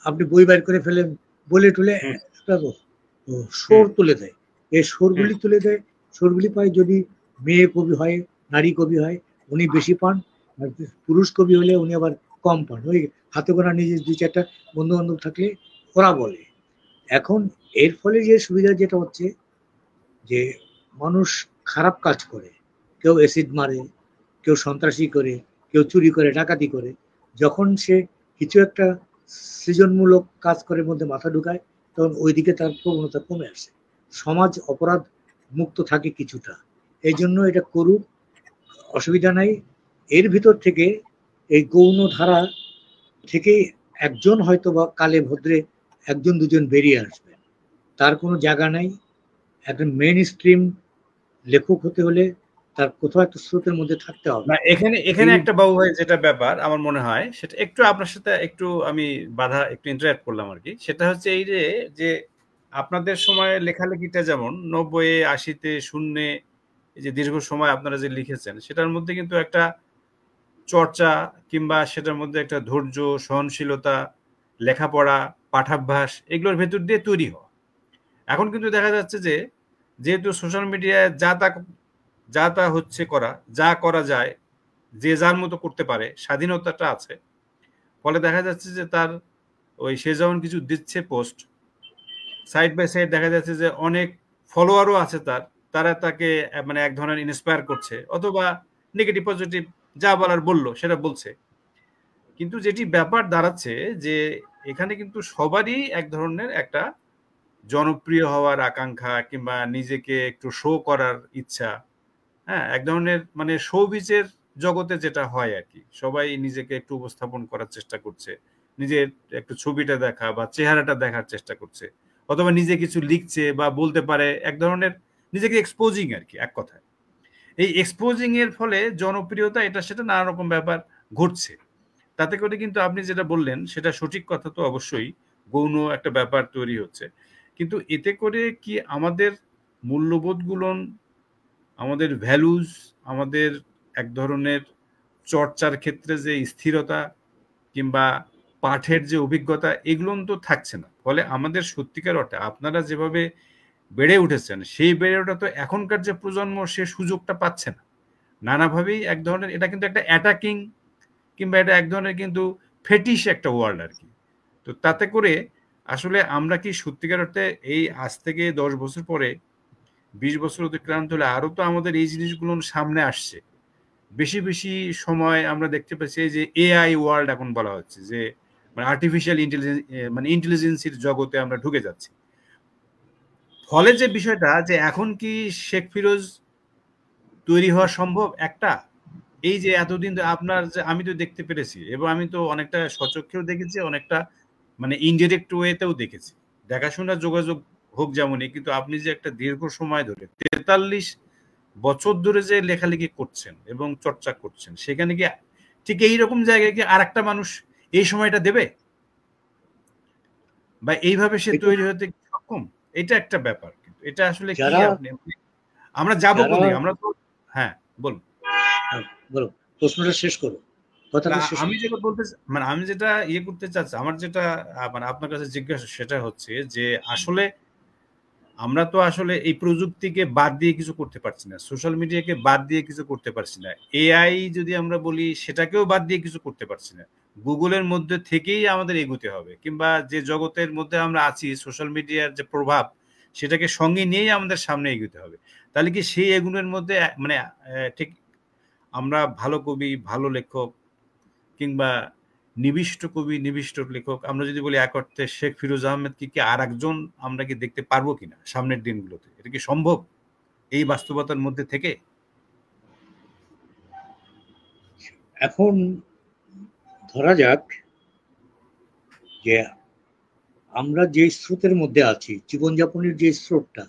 আপনি বই বাইর করে ফেলেন, বলে টুলে একটা সুর তুলে দেয়। এই সুরগুলি তুলে দেয়, সুরগুলি পায় যদি মেয়ে কবি হয়, নারী কবি হয়, উনি বেশি পান, আর পুরুষ কবি হলে উনি আবার কম পান। ওই হাতে গোনা নিজের দুই চারটা বন্ধু বান্ধব থাকলে ওরা বলে। এখন এর ফলে যে সুবিধা যেটা হচ্ছে যে মানুষ খারাপ কাজ করে, কেউ অ্যাসিড মারে, কেউ সন্ত্রাসী করে, কেউ চুরি করে, ডাকাতি করে, যখন সে কিছু একটা সৃজনমূলক কাজ করে মধ্যে মাথা ঢুকায়, তখন ওইদিকে তার প্রবণতা কমে আসে, সমাজ অপরাধ মুক্ত থাকে কিছুটা। এই জন্য এটা করুক, অসুবিধা নাই। এর ভিতর থেকে, এই গৌণ ধারা থেকে একজন হয়তো বা কালে ভদ্রে একজন দুজন বেরিয়ে আসবে, তার কোনো জায়গা নাই। একজন মেইন স্ট্রিম লেখক হতে হলে তার কোথাও একটা স্রোতের মধ্যে থাকতে হবে। না, এখানে এখানে একটা বাবু ভাই যেটা ব্যাপার আমার মনে হয়, সেটা একটু আপনার সাথে একটু আমি বাধা একটু ইন্টারাক্ট করলাম আর কি। সেটা হচ্ছে এই যে যে আপনাদের সময় লেখালেখিটা যেমন 90-80-তে শূন্যে, এই যে দীর্ঘ সময় আপনারা যে লিখেছেন, সেটার মধ্যে কিন্তু একটা চর্চা কিংবা সেটার মধ্যে একটা ধৈর্য, সহনশীলতা, লেখাপড়া, পাঠাভ্যাস, এগুলোর ভেতর দিয়ে তৈরি হওয়া। এখন কিন্তু দেখা যাচ্ছে যে যেহেতু সোশ্যাল মিডিয়ায় যা তা হচ্ছে করা, যা করা যায়, যে যার মতো করতে পারে, স্বাধীনতাটা আছে। ফলে দেখা যাচ্ছে যে তার সে যেমন কিছু দিচ্ছে পোস্ট, সাইড বাই সাইড দেখা যাচ্ছে যে অনেক ফলোয়ারও আছে তার, তারা তাকে মানে এক ধরনের ইন্সপায়ার করছে, অথবা নেগেটিভ পজিটিভ যা বলার বললো সেটা বলছে। কিন্তু যেটি ব্যাপার দাঁড়াচ্ছে যে এখানে কিন্তু সবারই এক ধরনের একটা জনপ্রিয় হওয়ার আকাঙ্ক্ষা কিংবা নিজেকে একটু শো করার ইচ্ছা, হ্যাঁ, এক ধরনের মানে শোবিজের জগতে যেটা হয় আর কি, সবাই নিজেকে একটু উপস্থাপন করার চেষ্টা করছে, নিজের একটু ছবিটা দেখা বা চেহারাটা দেখার চেষ্টা করছে, অথবা নিজে কিছু লিখছে বা বলতে পারে, এক ধরনের নিজেকে এক্সপোজিং আর কি, এক কথায়। এই এক্সপোজিং এর ফলে জনপ্রিয়তা এটা সেটা নানা রকম ব্যাপার ঘটছে। তাতে করে কিন্তু আপনি যেটা বললেন সেটা সঠিক কথা, তো অবশ্যই গৌণ একটা ব্যাপার তৈরি হচ্ছে, কিন্তু এতে করে কি আমাদের মূল্যবোধগুলো, আমাদের ভ্যালুজ, আমাদের এক ধরনের চর্চার ক্ষেত্রে যে স্থিরতা কিংবা পাঠের যে অভিজ্ঞতা, এগুলো তো থাকছে না। ফলে আমাদের সত্যিকার অর্থে আপনারা যেভাবে বেড়ে উঠেছেন, সেই বেড়ে ওঠা তো এখনকার যে প্রজন্ম সে সুযোগটা পাচ্ছে না। নানাভাবেই এক ধরনের এটা কিন্তু একটা অ্যাটাকিং কিংবা এটা এক ধরনের কিন্তু ফেটিশ একটা ওয়ার্ল্ড আর কি। তো তাতে করে আসলে আমরা কি সত্যিকার অর্থে এই আজ থেকে 10 বছর পরে, 20 বছর অতিক্রান্ত হলে আরো তো আমাদের এই জিনিসগুলো সামনে আসছে। বেশি বেশি সময় আমরা দেখতে পাচ্ছি যে এআই ওয়ার্ল্ড এখন বলা হচ্ছে, যে মানে আর্টিফিশিয়াল ইন্টেলিজেন্স, মানে ইন্টেলিজেন্সির জগতে আমরা ঢুকে যাচ্ছি। ফলে যে বিষয়টা যে এখন কি শেখ ফিরোজ তৈরি হওয়া সম্ভব একটা, এই যে এতদিন আপনার যে আমি তো দেখতে পেরেছি, এবং আমি তো অনেকটা সচক্ষেও দেখেছি, অনেকটা মানে ইনডিরেক্ট ওয়েতেও দেখেছি, দেখাশোনা যোগাযোগ হোক যেমনই, কিন্তু আপনি যে একটা দীর্ঘ সময় ধরে 43 বছর ধরে যে লেখালেখি করছেন এবং চর্চা করছেন, সেখানে কি ঠিক এইরকম জায়গায় কি আর একটা মানুষ এই সময়টা দেবে, বা এইভাবে সে তৈরি হতে সক্ষম? এটা একটা ব্যাপার। কিন্তু এটা আসলে কি আপনি, আমরা যাবো কোথায়? আমরা তো, হ্যাঁ বলুন, বলো, প্রশ্নটা শেষ করো, কথাটা শেষ। আমি যেটা বলতে, মানে আমি যেটা ইয়ে করতে চাচ্ছি, আমার যেটা মানে আপনার কাছে জিজ্ঞাসা সেটা হচ্ছে যে আসলে আমরা তো আসলে এই প্রযুক্তিকে বাদ দিয়ে কিছু করতে পারছি না, সোশ্যাল মিডিয়াকে বাদ দিয়ে কিছু করতে পারছি না, এআই যদি আমরা বলি সেটাকেও বাদ দিয়ে কিছু করতে পারছি না। গুগলের মধ্যে থেকেই আমাদের এগোতে হবে, কিংবা যে জগতের মধ্যে আমরা আছি, সোশ্যাল মিডিয়ার যে প্রভাব সেটাকে সঙ্গে নিয়েই আমাদের সামনে এগোতে হবে। তাহলে কি সেই এগুলোর মধ্যে মানে ঠিক আমরা ভালো কবি, ভালো লেখক কিংবা নিবিষ্ট কবি, নিবিষ্ট লেখক, আমরা যদি বলি এক অর্থে শেখ ফিরোজ আহমেদ কি আর একজন আমরা কি দেখতে পারবো কিনা সামনের দিনগুলোতে? এটা কি সম্ভব এই বাস্তবতার মধ্যে থেকে? এখন ধরা যাক যে আমরা যে স্রোতের মধ্যে আছি, জীবনযাপনের যে স্রোতটা,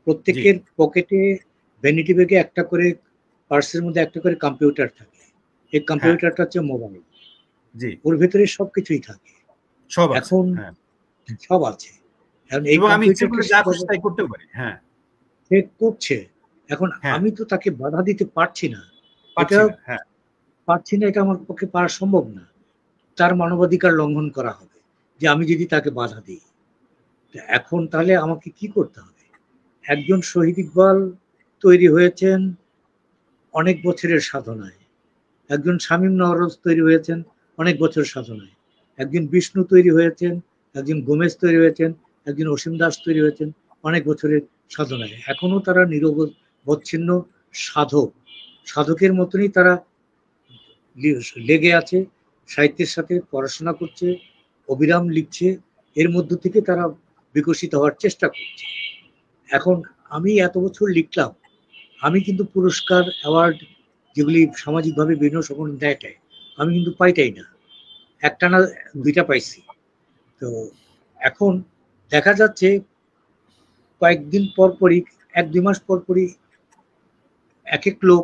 প্রত্যেকের পকেটে ভ্যানিটি ব্যাগে একটা করে, পার্সের মধ্যে একটা করে কম্পিউটার থাকে। এই কম্পিউটারটা হচ্ছে মোবাইল, ওর ভেতরে সবকিছুই থাকে। সব এখন সব আছে, এখন এই কম্পিউটারকে যা খুশি তাই করতে পারি, হ্যাঁ সে করছে। এখন আমি তো তাকে বাধা দিতে পারছি না, এটা পারছি না, এটা আমার পক্ষে পারা সম্ভব না। তার মানবাধিকার লঙ্ঘন করা হবে যে আমি যদি তাকে বাধা দিই। এখন তাহলে আমাকে কি করতে হবে? একজন শহীদ ইকবাল তৈরি হয়েছেন অনেক বছরের সাধনায়, একজন শামীম নওরোজ তৈরি হয়েছেন অনেক বছর সাধনায়, একজন বিষ্ণু তৈরি হয়েছেন, একজন গোমেজ তৈরি হয়েছেন, একজন অসীম দাস তৈরি হয়েছেন অনেক বছরের সাধনায়। এখনো তারা নিরবচ্ছিন্ন সাধক, সাধকের মতনই তারা লেগে আছে, সাহিত্যের সাথে পড়াশোনা করছে, অবিরাম লিখছে, এর মধ্য থেকে তারা বিকশিত হওয়ার চেষ্টা করছে। এখন আমি এত বছর লিখলাম, আমি কিন্তু পুরস্কার, অ্যাওয়ার্ড যেগুলি সামাজিকভাবে বিভিন্ন সংগঠন দেয়, আমি কিন্তু পাইটাই না, একটা না দুইটা পাইছি। তো এখন দেখা যাচ্ছে কয়েকদিন পর পরই, 1-2 মাস পর পরই এক এক লোক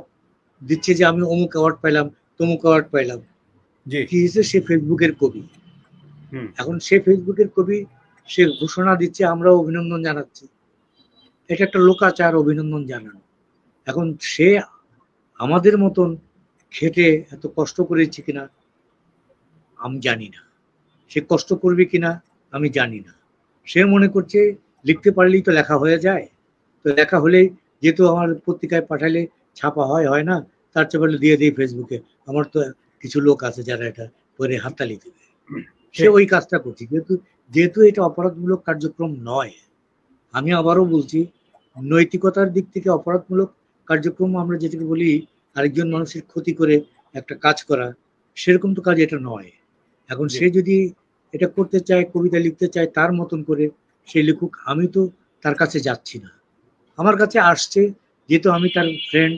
দিচ্ছে যে আমি অমুক অ্যাওয়ার্ড পাইলাম, তমুক অ্যাওয়ার্ড পাইলাম। কি হয়েছে? সে ফেসবুকের কবি। এখন সে ফেসবুকের কবি, সে ঘোষণা দিচ্ছে, আমরাও অভিনন্দন জানাচ্ছি। এটা একটা লোকাচার, অভিনন্দন জানানো। এখন সে আমাদের মতন খেটে এত কষ্ট করেছে কিনা আমি জানি না, সে কষ্ট করবে কিনা আমি জানি না। সে মনে করছে লিখতে পারলেই তো লেখা হয়ে যায়, তো লেখা হলেই যেহেতু আমার পত্রিকায় পাঠালে ছাপা হয় না, তার চেয়ে বলে দিয়ে দিই ফেসবুকে, আমার তো কিছু লোক আছে যারা এটা পরে হাততালি দেবে। সে ওই কাজটা করছে, যেহেতু এটা অপরাধমূলক কার্যক্রম নয়। আমি আবারও বলছি, নৈতিকতার দিক থেকে অপরাধমূলক কার্যক্রম আমরা যেটাকে বলি আরেকজন মানুষের ক্ষতি করে একটা কাজ করা, সেরকম তো কাজ এটা নয়। এখন সে যদি এটা করতে চায়, কবিতা লিখতে চায় তার মতন করে, সে লিখুক। আমি তো তার কাছে যাচ্ছি না, আমার কাছে আসছে যেহেতু আমি তার ফ্রেন্ড,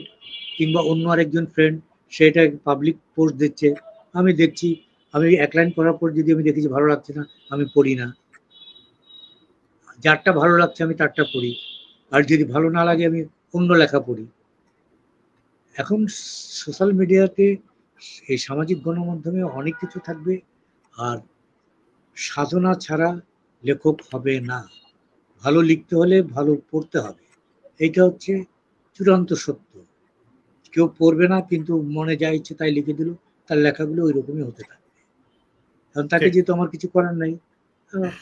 কিংবা অন্য আরেকজন ফ্রেন্ড, সেটা পাবলিক পোস্ট দিচ্ছে, আমি দেখছি। আমি 1 লাইন পড়ার পর যদি আমি দেখি যে ভালো লাগছে না, আমি পড়ি না। যারটা ভালো লাগছে আমি তারটা পড়ি, আর যদি ভালো না লাগে আমি অন্য লেখা পড়ি। এখন সোশ্যাল মিডিয়াতে এই সামাজিক গণমাধ্যমে অনেক কিছু থাকবে, আর সাধনা ছাড়া লেখক হবে না। ভালো লিখতে হলে ভালো পড়তে হবে, এইটা হচ্ছে চূড়ান্ত সত্য। কেউ পড়বে না কিন্তু মনে যা ইচ্ছে তাই লিখে দিল, তার লেখাগুলো ওই রকমই হতে থাকবে। কারণ তাকে ঠিক। যেহেতু আমার কিছু করার নাই, আহ,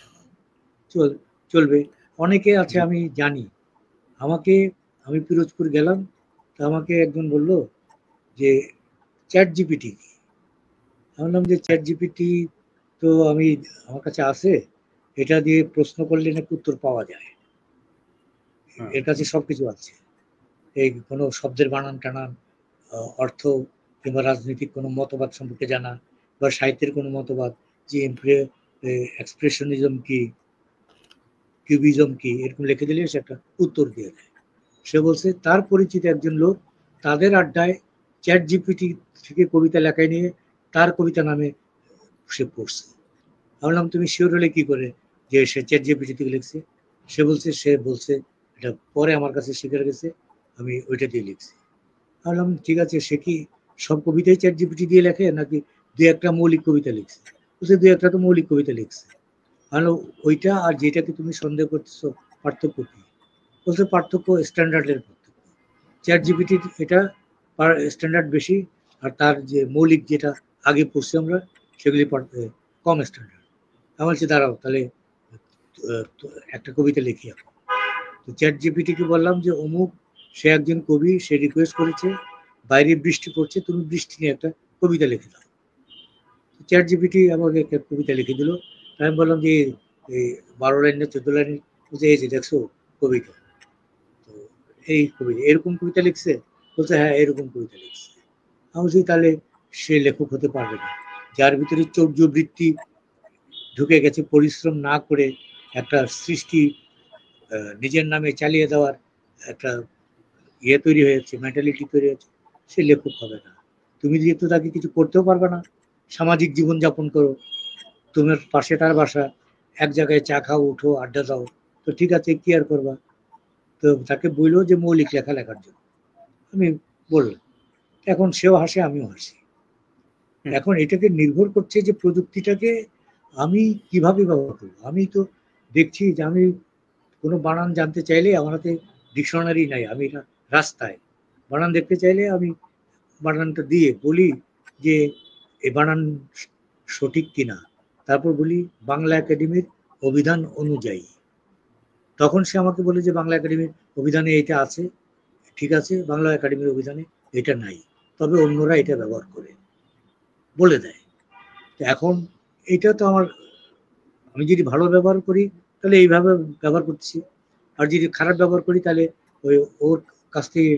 চলবে। অনেকে আছে জি। আমি জানি, আমাকে, আমি পিরোজপুর গেলাম, তো আমাকে একজন বলল যে চ্যাট জিপিটি কি? আমি বললাম যে হ্যাঁ, চ্যাট জিপিটি তো আমি, আমার কাছে আছে, এটা দিয়ে প্রশ্ন করলে নাকি উত্তর পাওয়া যায়, হ্যাঁ, এর কাছে সবকিছু আছে। এই কোনো শব্দের বানান টানান, অর্থ, কিংবা রাজনৈতিক কোনো মতবাদ সম্পর্কে জানা, বা সাহিত্যের কোনো মতবাদ, যে এক্সপ্রেশনিজম কি, কিউবিজম কি, এরকম লিখে দিলে সে একটা উত্তর দিয়ে দেয়। সে বলছে তার পরিচিত একজন লোক তাদের আড্ডায় চ্যাট জিপিটি থেকে কবিতা লেখায় নিয়ে তার কবিতা নামে সে পড়ছে। আমি বললাম তুমি শিওর হলে কি করে যে সে চ্যাট জিপিটি থেকে লিখছে? সে বলছে এটা পরে আমার কাছে স্বীকার গেছে, আমি ওইটা দিয়ে লিখছি। ভাবলাম ঠিক আছে, সে কি সব কবিতাই চ্যাট জিপিটি দিয়ে লেখে নাকি দু একটা মৌলিক কবিতা লিখছে? বলছে দু একটা তো মৌলিক কবিতা লিখছে। ভালো, ওইটা আর যেটাকে তুমি সন্দেহ করতেছো পার্থক্য কি? বলছে পার্থক্য স্ট্যান্ডার্ডের পার্থক্য। চ্যাট জিপিটির এটা স্ট্যান্ডার্ড বেশি, আর তার যে মৌলিক যেটা আগে পড়ছি আমরা সেগুলি কম স্ট্যান্ডার্ড। আমি বলছি দাঁড়াও তাহলে একটা কবিতা লিখি এখন। তো চ্যাট জিপিটিকে বললাম যে অমুক, সে একজন কবি, সে রিকোয়েস্ট করেছে বাইরে বৃষ্টি পড়ছে, তুমি বৃষ্টি নিয়ে একটা কবিতা লিখে দাও। চ্যাট জিপিটি আমাকে একটা কবিতা লিখে দিল। আমি বললাম যে এই 12 লাইন না 14 লাইন, বলছে এই যে দেখছো কবিতা, তো এই কবিতা এরকম কবিতা লিখছে? বলছে হ্যাঁ এরকম কবিতা লিখছে। আমি বলছি তাহলে সে লেখক হতে পারবে না, যার ভিতরে চৌর্য বৃত্তি ঢুকে গেছে, পরিশ্রম না করে একটা সৃষ্টি নিজের নামে চালিয়ে দেওয়ার একটা ইয়ে তৈরি হয়েছে, মেন্টালিটি তৈরি হয়েছে, সে লেখক হবে না। তুমি যেহেতু তাকে কিছু করতেও পারবে না, সামাজিক জীবন যাপন করো, তোমার পাশে তার বাসা, এক জায়গায় চা খাও, উঠো, আড্ডা দাও, তো ঠিক আছে কি আর করবা? তো তাকে বললো যে মৌলিক লেখা লেখার জন্য আমি বললাম, এখন সেও হাসে আমিও হাসি। হুম, এখন এটাকে নির্ভর করছে যে প্রযুক্তিটাকে আমি কিভাবে ব্যবহার করবো। আমি তো দেখছি যে আমি কোনো বানান জানতে চাইলে আমার হাতে ডিকশনারি নাই, আমি এটা রাস্তায় বানান দেখতে চাইলে আমি বানানটা দিয়ে বলি যে এ বানান সঠিক কিনা, তারপর বলি বাংলা একাডেমির অভিধান অনুযায়ী, তখন সে আমাকে বলে যে বাংলা একাডেমির অভিধানে এটা আছে, ঠিক আছে, বাংলা একাডেমির অভিধানে এটা নাই, তবে অন্যরা এটা ব্যবহার করে বলে দেয়। তো এখন এটা তো আমার, আমি যদি ভালো ব্যবহার করি তাহলে এইভাবে ব্যবহার করছি, আর যদি খারাপ ব্যবহার করি তাহলে ওই ওর কাছ থেকে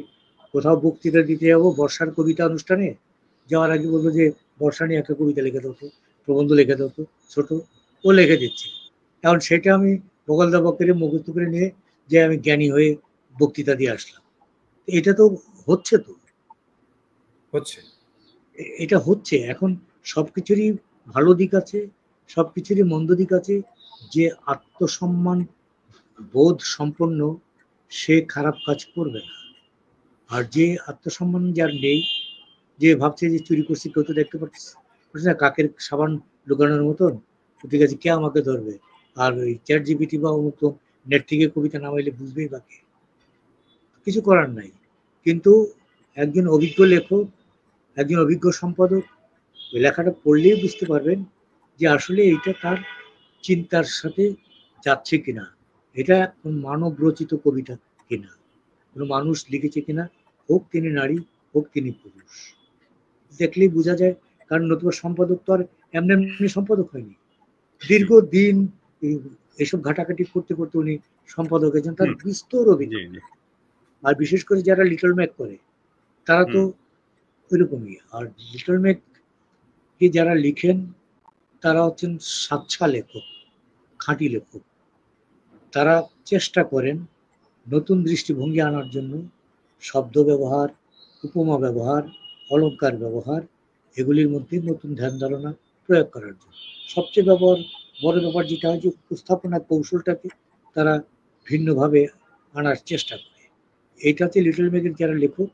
কোথাও বক্তৃতা দিতে যাবো বর্ষার কবিতা অনুষ্ঠানে, যাওয়ার আগে বলবো যে বর্ষা নিয়ে একটা কবিতা লিখে দাও তো, প্রবন্ধ লিখে দাও তো, ছোট, ও লিখে দিচ্ছে। এখন সেটা আমি বগলদা বকেরে মুখস্থ করে নিয়ে যে আমি জ্ঞানী হয়ে বক্তৃতা দিয়ে আসলাম। এটা তো হচ্ছে তো, হচ্ছে। এটা হচ্ছে এখন। সবকিছুরই ভালো দিক আছে, সবকিছুরই মন্দ দিক আছে। যে আত্মসম্মান বোধ সম্পন্ন সে খারাপ কাজ করবে না, আর যে আত্মসম্মান যার নেই, যে ভাবছে যে চুরি করছি কেউ তো দেখতে পাচ্ছে না, কাকের সাবান লুকানোর মতন, তো ঠিক আছে কে আমাকে ধরবে? আর ওই চ্যাট জিপিটি বা অমুক নেট থেকে কবিতা নামাইলে বুঝবেই বাকি, কিছু করার নাই। কিন্তু একজন অভিজ্ঞ লেখক, একজন অভিজ্ঞ সম্পাদক ওই লেখাটা পড়লেই বুঝতে পারবেন যে আসলে এইটা তার চিন্তার সাথে যাচ্ছে কিনা, এটা কোন মানব রচিত কবিতা কিনা, কোনো মানুষ লিখেছে কিনা, হোক তিনি নারী, হোক তিনি পুরুষ, দেখলেই বোঝা যায়। কারণ নতুবা সম্পাদক তো আর এমনি এমনি সম্পাদক হয়নি, হুম, দীর্ঘদিন এসব ঘাটাঘাটি করতে করতে উনি সম্পাদক হয়েছেন, তার হুম, বিস্তর জি, অভিজ্ঞতা। জি, আর বিশেষ করে যারা লিটল ম্যাক করে তারা তো হুম, ওইরকমই। আর লিটল ম্যাক কে যারা লিখেন তারা হচ্ছেন সাচ্চা লেখক, খাঁটি লেখক। তারা চেষ্টা করেন নতুন দৃষ্টিভঙ্গি আনার জন্য, শব্দ ব্যবহার, উপমা ব্যবহার, অলংকার ব্যবহার, এগুলির মধ্যে নতুন ধ্যান ধারণা প্রয়োগ করার জন্য। সবচেয়ে বড় ব্যাপার যেটা হয় যে উপস্থাপনার কৌশলটাকে তারা ভিন্নভাবে আনার চেষ্টা করে। এটাতে লিটল ম্যাগের যারা লেখক,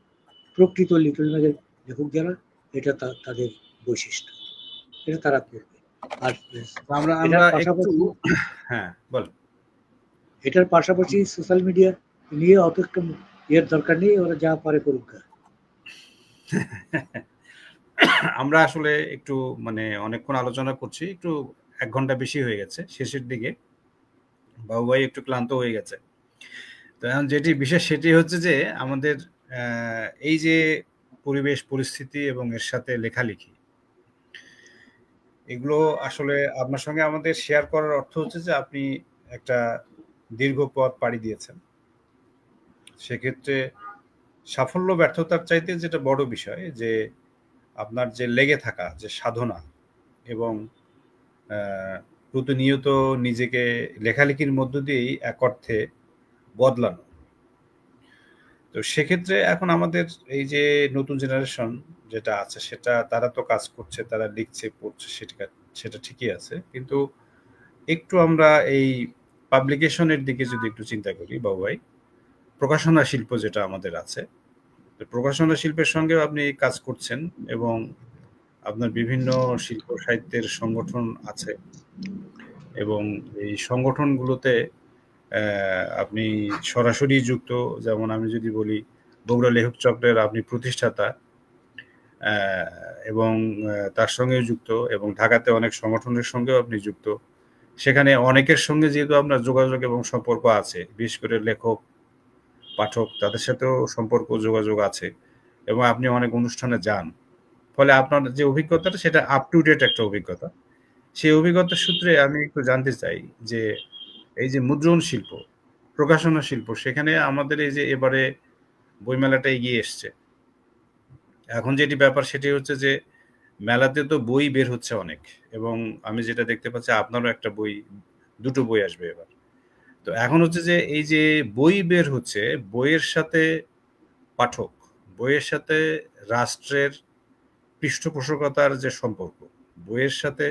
প্রকৃত লিটল ম্যাগের লেখক যারা, এটা তাদের বৈশিষ্ট্য, এটা তারা করবে। আর আমরা এটার আমরা একটু পাশাপাশি হ্যাঁ বল। এটার পাশাপাশি সোশ্যাল মিডিয়া নিয়ে অত একটা ইয়ের দরকার নেই, ওরা যা পারে করুক। আমরা আসলে একটু মানে অনেকক্ষণ আলোচনা করছি, একটু 1 ঘন্টা বেশি হয়ে গেছে, শেষের দিকে বাবু ভাই একটু ক্লান্ত হয়ে গেছে। তো এখন যেটি বিশেষ সেটি হচ্ছে যে আমাদের এই যে পরিবেশ পরিস্থিতি এবং এর সাথে লেখালেখি, এগুলো আসলে আপনার সঙ্গে আমাদের শেয়ার করার অর্থ হচ্ছে যে আপনি একটা দীর্ঘ পথ পাড়ি দিয়েছেন। সেক্ষেত্রে সাফল্য ব্যর্থতার চাইতে যেটা বড় বিষয় যে আপনার যে লেগে থাকা যে সাধনা এবং প্রতিনিয়ত নিজেকে লেখালেখির মধ্য দিয়েই এক অর্থে বদলানো। তো সেক্ষেত্রে এখন আমাদের এই যে নতুন জেনারেশন যেটা আছে সেটা তারা তো কাজ করছে, তারা লিখছে পড়ছে, সেটা ঠিকই আছে, কিন্তু একটু আমরা এই পাবলিকেশনের দিকে যদি একটু চিন্তা করি বাবু ভাই, প্রকাশনা শিল্প যেটা আমাদের আছে, প্রকাশনা শিল্পের সঙ্গেও আপনি কাজ করছেন এবং আপনার বিভিন্ন শিল্প সাহিত্যের সংগঠন আছে এবং এই সংগঠনগুলোতে আপনি সরাসরি যুক্ত। যেমন আমি যদি বলি বগুড়া লেখক চক্রের আপনি প্রতিষ্ঠাতা এবং তার সঙ্গেও যুক্ত, এবং ঢাকাতে অনেক সংগঠনের সঙ্গেও আপনি যুক্ত। সেখানে অনেকের সঙ্গে যেহেতু আপনার যোগাযোগ এবং সম্পর্ক আছে, বিশেষ করে লেখক পাঠক তাদের সাথেও সম্পর্ক যোগাযোগ আছে, এবং আপনি অনেক অনুষ্ঠানে যান, ফলে আপনার যে অভিজ্ঞতাটা সেটা আপ টু ডেট একটা অভিজ্ঞতা। সেই অভিজ্ঞতার সূত্রে আমি একটু জানতে চাই যে এই যে মুদ্রণ শিল্প, প্রকাশনা শিল্প, সেখানে আমাদের এই যে এবারে বইমেলাটা এগিয়ে এসছে, এখন যেটি ব্যাপার সেটি হচ্ছে যে মেলাতে তো বই বের হচ্ছে অনেক, এবং আমি যেটা দেখতে পাচ্ছি আপনারও একটা বই, দুটো বই আসবে এবার। তো এখন হচ্ছে যে এই যে বই বের হচ্ছে, বইয়ের সাথে পাঠক, বইয়ের সাথে রাষ্ট্রের পৃষ্ঠপোষকতার যে সম্পর্ক, বইয়ের সাথে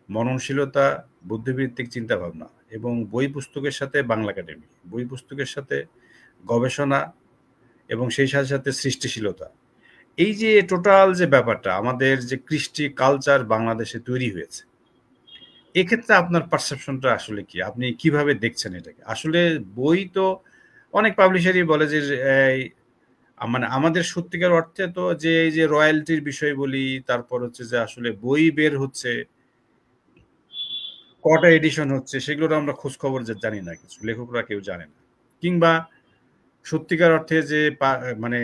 মননশীলতা, বুদ্ধিভিত্তিক চিন্তাভাবনা, এবং বই পুস্তকের সাথে বাংলা একাডেমি, বই পুস্তকের সাথে গবেষণা, এবং সেই সাথে সাথে সৃষ্টিশীলতা, এই যে টোটাল যে ব্যাপারটা আমাদের যে কৃষ্টি কালচার বাংলাদেশে তৈরি হয়েছে, এক্ষেত্রে আপনার পারসেপশনটা আসলে কি? আপনি কিভাবে দেখছেন এটাকে? আসলে বই তো অনেক পাবলিশারই বলে যে মানে আমাদের সত্যিকার অর্থে তো যে এই যে রয়্যালটির বিষয় বলি, তারপর হচ্ছে যে আসলে বই বের হচ্ছে, কটা এডিশন হচ্ছে, সেগুলোর আমরা খোঁজ খবর জানি না, কিছু লেখকরা কেউ জানে না, কিংবা সত্যিকার অর্থে যে মানে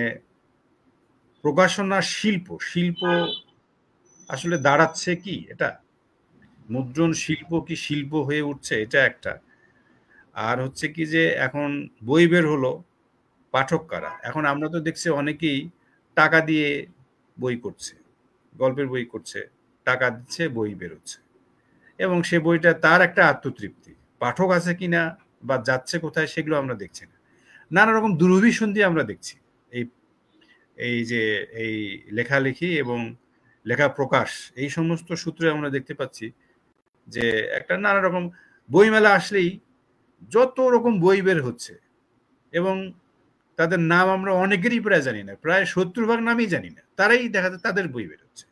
প্রকাশনা শিল্প শিল্প আসলে দাঁড়াচ্ছে কি, এটা মুদ্রণ শিল্প কি শিল্প হয়ে উঠছে, এটা একটা। আর হচ্ছে কি যে এখন বই বের হলো, পাঠক কারা? এখন আমরা তো দেখছি অনেকেই টাকা দিয়ে বই করছে, গল্পের বই করছে, টাকা দিচ্ছে, বই বেরোচ্ছে, এবং সে বইটা তার একটা আত্মতৃপ্তি, পাঠক আছে কিনা বা যাচ্ছে কোথায় সেগুলো আমরা দেখছি না। নানা রকম দুরভিসন্ধি আমরা দেখছি এই এই যে এই লেখালেখি এবং লেখা প্রকাশ, এই সমস্ত সূত্রে আমরা দেখতে পাচ্ছি যে একটা নানা রকম বইমেলা আসলেই যত রকম বই বের হচ্ছে, এবং তাদের নাম আমরা অনেকেরই প্রায় জানি না, প্রায় 70% নামই জানি না, তারাই দেখা যায় তাদের বই বের হচ্ছে।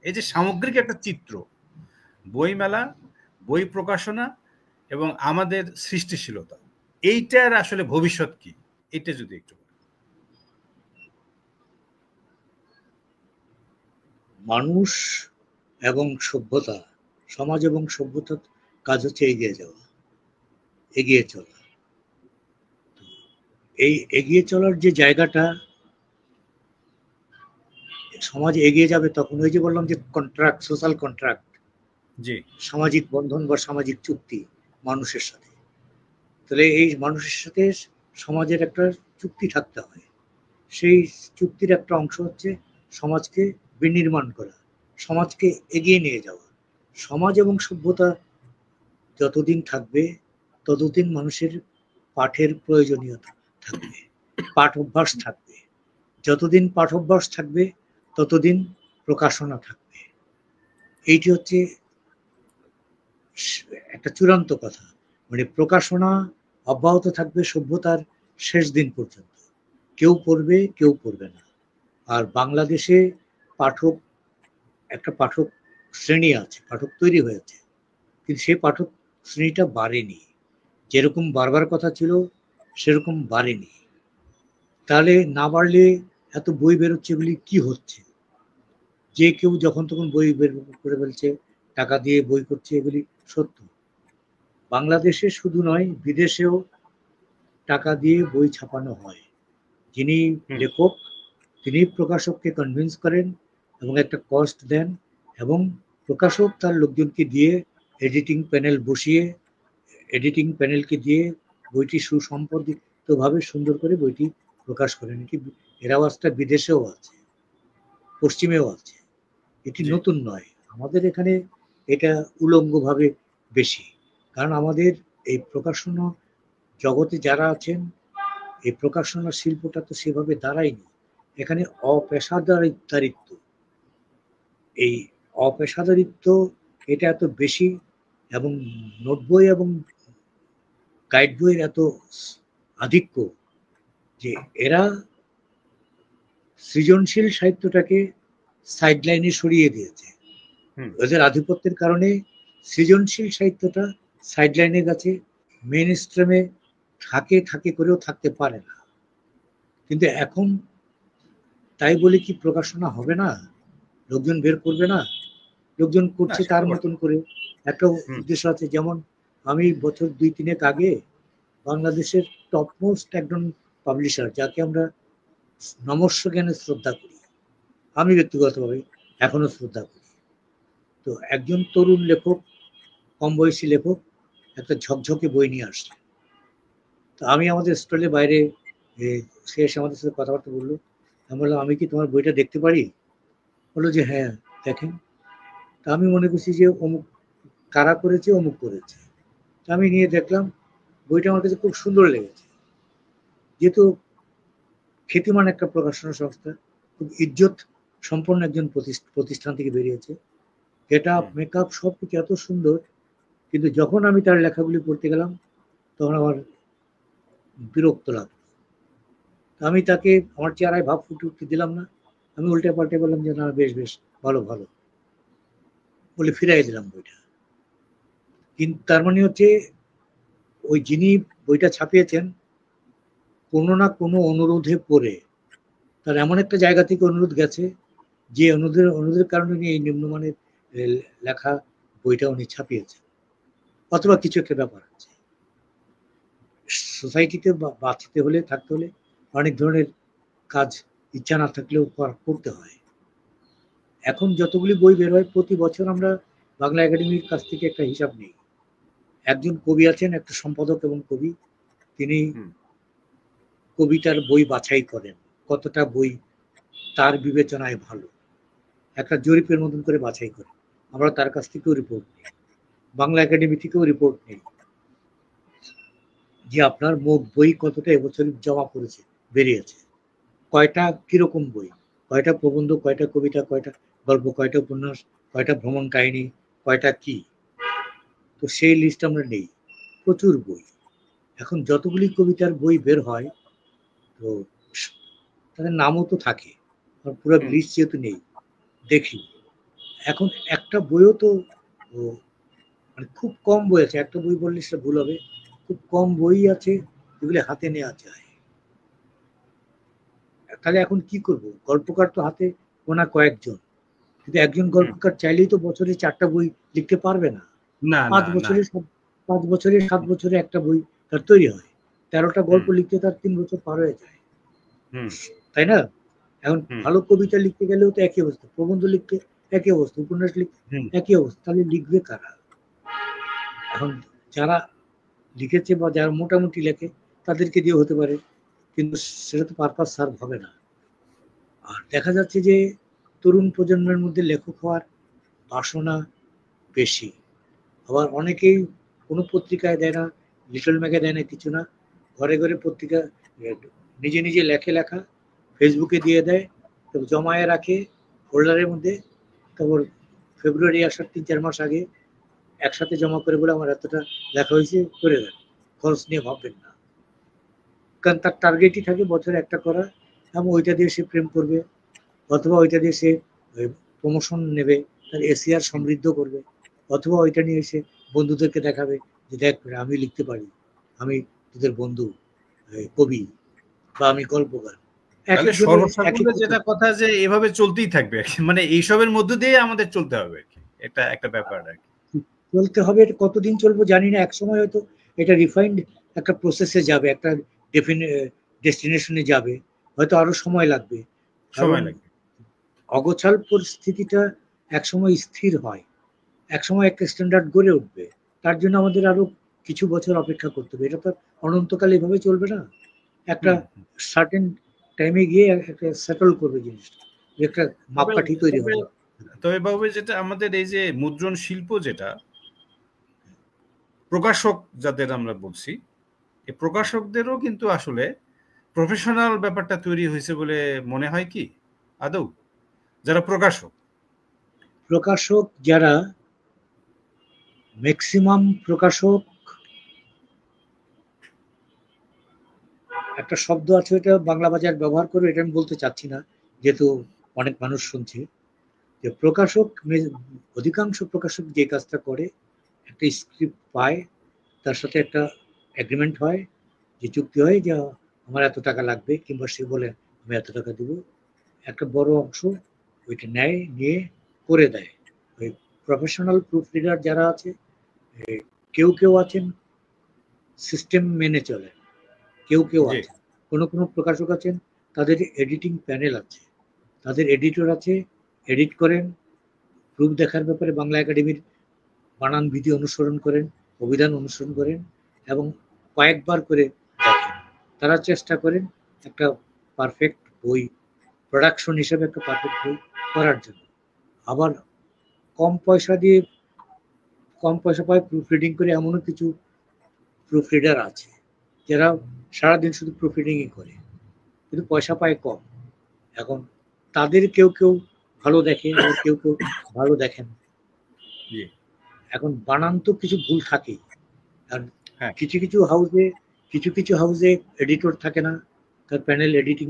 এই যে সামগ্রিক একটা চিত্র, বইমেলা, বই প্রকাশনা এবং আমাদের সৃষ্টিশীলতা, এইটার আসলে ভবিষ্যৎ কি, এটা যদি একটু। মানুষ এবং সভ্যতা, সমাজ এবং সভ্যতার কাজ হচ্ছে এগিয়ে যাওয়া, এগিয়ে চলা। এই এগিয়ে চলার যে জায়গাটা, সমাজ এগিয়ে যাবে তখন, ওই যে বললাম যে কন্ট্রাক্ট, সোশ্যাল কন্ট্রাক্ট, জি, সামাজিক বন্ধন বা সামাজিক চুক্তি মানুষের সাথে। তাহলে এই মানুষের সাথে সমাজের একটা চুক্তি থাকতে হয়। সেই চুক্তির একটা অংশ হচ্ছে সমাজকে বিনির্মাণ করা, সমাজকে এগিয়ে নিয়ে যাওয়া। সমাজ এবং সভ্যতা যতদিন থাকবে ততদিন মানুষের পাঠের প্রয়োজনীয়তা থাকবে, পাঠ অভ্যাস থাকবে। যতদিন পাঠ অভ্যাস থাকবে ততদিন প্রকাশনা থাকবে। এইটি হচ্ছে একটা চূড়ান্ত কথা। মানে প্রকাশনা অব্যাহত থাকবে সভ্যতার শেষ দিন পর্যন্ত। কেউ পড়বে, কেউ পড়বে না। আর বাংলাদেশে পাঠক, একটা পাঠক শ্রেণী আছে, পাঠক তৈরি হয়েছে, কিন্তু সেই পাঠক শ্রেণীটা বাড়েনি, যেরকম বাড়বার কথা ছিল সেরকম বাড়েনি। তাহলে না বাড়লে এত বই বেরোচ্ছে, এগুলি কি হচ্ছে? যে কেউ যখন তখন বই বের করে ফেলছে, টাকা দিয়ে বই করছে, এগুলি সত্য। বাংলাদেশে শুধু নয়, বিদেশেও টাকা দিয়ে বই ছাপানো হয়। যিনি লেখক তিনি প্রকাশককে কনভিন্স করেন এবং একটা কস্ট দেন, এবং প্রকাশক তার লোকজনকে দিয়ে এডিটিং প্যানেল বসিয়ে, এডিটিং প্যানেলকে দিয়ে বইটি সুসম্পাদিতভাবে সুন্দর করে বইটি প্রকাশ করেন। এর আওয়াজটা বিদেশেও আছে, পশ্চিমেও আছে। এটি নতুন নয়, আমাদের এখানে এটা উলঙ্গভাবে বেশি। কারণ আমাদের এই প্রকাশনা জগতে যারা আছেন, এই প্রকাশনা শিল্পটা তো সেভাবে দাঁড়ায়নি। এখানে অপেশাদারিত্ব, এই অপেশাদারিত্ব এটা এত বেশি, এবং নোট বই এবং গাইড বইয়ের এত আধিক্য যে এরা সৃজনশীল সাহিত্যটাকে সাইডলাইনে সরিয়ে দিয়েছে। ওদের আধিপত্যের কারণে সৃজনশীল সাহিত্যটা সাইডলাইনে গেছে, মেন স্ট্রিমে থাকে করেও থাকতে পারে না। কিন্তু এখন তাই বলে কি প্রকাশনা হবে না? লোকজন বের করবে না? লোকজন করছে তার মতন করে, একটা উদ্দেশ্য আছে। যেমন আমি বছর 2-3 আগে বাংলাদেশের টপমোস্ট একজন পাবলিশার, যাকে আমরা নমস্য জ্ঞানে শ্রদ্ধা করি, আমি ব্যক্তিগতভাবে এখনো শ্রদ্ধা করি, তো একজন তরুণ লেখক, কম বয়সী লেখক, একটা ঝকঝকে বই নিয়ে আসলেন। তো আমি আমাদের স্টলের বাইরে, সে এসে আমাদের সাথে কথাবার্তা বললো। আমি বললাম, আমি কি তোমার বইটা দেখতে পারি? বললো যে হ্যাঁ দেখেন। তা আমি মনে করছি যে অমুক কারা করেছে, অমুক করেছে। তা আমি নিয়ে দেখলাম, বইটা আমার কাছে খুব সুন্দর লেগেছে। যেহেতু খ্যাতিমান একটা প্রকাশনা সংস্থা, খুব ইজ্জত সম্পন্ন একজন প্রতিষ্ঠান থেকে বেরিয়েছে, গেট আপ, মেকআপ সব কিছু এত সুন্দর। কিন্তু যখন আমি তার লেখাগুলি পড়তে গেলাম, তখন আমার বিরক্ত লাগলো। আমি তাকে আমার চেহারায় ভাব ফুটে উঠতে দিলাম না, আমি উল্টে পাল্টে বললাম যে না, বেশ বেশ, ভালো ভালো বলে ফিরাই দিলাম বইটা। কিন্তু তার মানে হচ্ছে, ওই যিনি বইটা ছাপিয়েছেন কোনো না কোনো অনুরোধে পড়ে, তার এমন একটা জায়গা থেকে অনুরোধ গেছে, যে অনুরোধের কারণে উনি এই নিম্নমানের লেখা বইটা উনি ছাপিয়েছেন, অথবা কিছু একটা ব্যাপার আছে। সোসাইটিতে বাঁচতে হলে, থাকতে হলে অনেক ধরনের কাজ ইচ্ছা না থাকলেও করতে হয়। এখন যতগুলি বই বের হয়, প্রতি বছর আমরা বাংলা একাডেমির কাছ থেকে একটা হিসাব নিই। একজন কবি আছেন, একটা সম্পাদক এবং কবি, তিনি কবিতার বই বাছাই করেন, কতটা বই তার বিবেচনায় ভালো, একটা জরিপের মতন করে বাছাই করেন। আমরা তার কাছ থেকেও রিপোর্ট নিই, বাংলা একাডেমি থেকেও রিপোর্ট নেই, যে আপনার মোট বই কতটা এবছর জমা পড়েছে, বেরিয়েছে, কয়টা কিরকম বই, কয়টা প্রবন্ধ, কয়টা কবিতা, কয়টা গল্প, কয়টা উপন্যাস, কয়টা ভ্রমণ কাহিনী, কয়টা কি। তো সেই লিস্ট আমরা নেই, প্রচুর বই। এখন যতগুলি কবিতার বই বের হয়, তো তাদের নামও তো থাকে, পুরো লিস্ট যেহেতু নেই, দেখি। এখন একটা বইও তো, মানে খুব কম বই আছে, একটা বই বললে সেটা ভুল হবে, খুব কম বই আছে যেগুলি হাতে নেওয়া যায়। তাহলে এখন কি করব? গল্পকার তো হাতে গোনা কয়েকজন, কিন্তু একজন গল্পকার চাইলেই তো বছরে 4টা বই লিখতে পারবে না। 5 বছরে 7 বছরে একটা বই তার তৈরি হয়, 13টা গল্প লিখতে তার 3 বছর পার হয়ে যায়, তাই না? এখন ভালো কবিতা লিখতে গেলেও তো একই অবস্থা, প্রবন্ধ লিখতে একই অবস্থা, উপন্যাস লিখতে একই অবস্থা। তাহলে লিখবে কারা? এখন যারা লিখেছে বা যারা মোটামুটি লেখে, তাদেরকে দিয়ে হতে পারে, কিন্তু সেটা তো পারপাস সার্ভ হবে না। আর দেখা যাচ্ছে যে তরুণ প্রজন্মের মধ্যে লেখক হওয়ার বাসনা বেশি। আবার অনেকেই কোনো পত্রিকায় দেয় না, লিটল ম্যাগে দেয় না, কিছু না, ঘরে ঘরে পত্রিকা নিজে নিজে লেখা ফেসবুকে দিয়ে দেয়, তবে জমায়ে রাখে ফোল্ডারের মধ্যে। তারপর ফেব্রুয়ারি আসার 3-4 মাস আগে একসাথে জমা করে বলে আমার এতটা লেখা হয়েছে, করে দেন, খরচ নিয়ে ভাববেন না। কারণ তার টার্গেটই থাকে বছরে একটা করা, এবং ওইটা দিয়ে সে প্রেম করবে, অথবা ওইটা দিয়ে সে প্রমোশন নেবে, তার এসিআর সমৃদ্ধ করবে, অথবা ওইটা নিয়ে এসে বন্ধুদেরকে দেখাবে যে দেখ আমি লিখতে পারি, আমি তোদের বন্ধু, কবি, বা আমি গল্পকার। এক তাহলে একজনের এক এক সর্বসাকুল্যে যেটা কথা যে এভাবে চলতেই থাকবে আর কি, মানে এইসবের মধ্য দিয়ে আমাদের চলতে হবে আর কি, এটা একটা ব্যাপার আর কি। চলতে হবে। কতদিন চলবো জানি না, একসময় হয়তো এটা রিফাইন্ড একটা প্রসেসে যাবে, একটা ডেস্টিনেশনে যাবে, হয়তো আরো সময় লাগবে। কারণ সময় লাগবে। অগোছাল পরিস্থিতিটা একসময় স্থির হয়, একসময় একটা স্ট্যান্ডার্ড গড়ে উঠবে, তার জন্য আমাদের আরো কিছু বছর অপেক্ষা করতে হবে। এটা তো অনন্তকাল এভাবে চলবে না, একটা সার্টেন টাইমে গিয়ে একটা সেটেল করবে জিনিসটা, একটা মাপকাঠি তৈরি হবে। তবে বাবু যেটা আমাদের এই যে মুদ্রণ শিল্প, যেটা প্রকাশক যাদের আমরা বলছি, এই প্রকাশকদেরও কিন্তু আসলে প্রফেশনাল ব্যাপারটা তৈরি হয়েছে বলে মনে হয় কি আদৌ? যারা প্রকাশক যারা, ম্যাক্সিমাম প্রকাশক, একটা শব্দ আছে, এটা বাংলা বাজার ব্যবহার করে, এটা আমি বলতে চাচ্ছি না যেহেতু অনেক মানুষ শুনছে, যে প্রকাশক, অধিকাংশ প্রকাশক যে কাজটা করে, একটা স্ক্রিপ্ট পায়, তার সাথে একটা এগ্রিমেন্ট হয়, যে চুক্তি হয় যে আমার এত টাকা লাগবে, কিংবা সে বলে আমি এত টাকা দেবো, একটা বড় অংশ ওইটা নেয়, নিয়ে করে দেয়। ওই প্রফেশনাল প্রুফ রিডার যারা আছে, কেউ কেউ আছেন সিস্টেম মেনে চলে, কেউ কেউ জি আছেন, কোনো কোনো প্রকাশক আছেন তাদের এডিটিং প্যানেল আছে, তাদের এডিটর আছে, এডিট করেন, প্রুফ দেখার ব্যাপারে বাংলা একাডেমির বানান বিধি অনুসরণ করেন, অভিধান অনুসরণ করেন, এবং কয়েকবার করে দেখেন। তারা চেষ্টা করেন একটা পারফেক্ট বই, প্রোডাকশন হিসেবে একটা পারফেক্ট বই করার জন্য। আবার কম পয়সা দিয়ে, কম পয়সা পায় প্রুফ রিডিং করে এমনও কিছু প্রুফ রিডার আছে যারা সারাদিন শুধু প্রুফ রিডিংই করে, কিন্তু পয়সা পায় কম। এখন তাদের কেউ কেউ ভালো দেখে, আবার কেউ কেউ ভালো দেখেন। জি এখন বানান তো কিছু ভুল থাকেই, আর হ্যাঁ কিছু কিছু হাউসে এডিটর থাকে না, তার প্যানেল এডিটিং,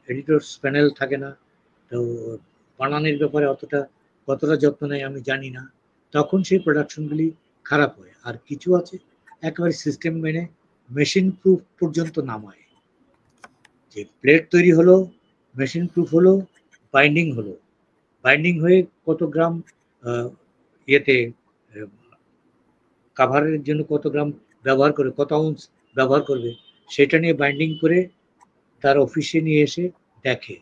এডিটরস প্যানেল থাকে না, তো বানানের ব্যাপারে কতটা যত্ন নেয় আমি জানি না, তখন সেই প্রোডাকশনগুলি খারাপ হয়। আর কিছু আছে একেবারে সিস্টেম মেনে মেশিন প্রুফ পর্যন্ত নামায়, যে প্লেট তৈরি হলো, মেশিন প্রুফ হলো, বাইন্ডিং হলো, বাইন্ডিং হয়ে কত গ্রাম ইয়েতে কাভারের জন্য কত গ্রাম ব্যবহার করে, কত আউন্স ব্যবহার করবে, সেটা নিয়ে বাইন্ডিং করে তার অফিসে নিয়ে এসে দেখে,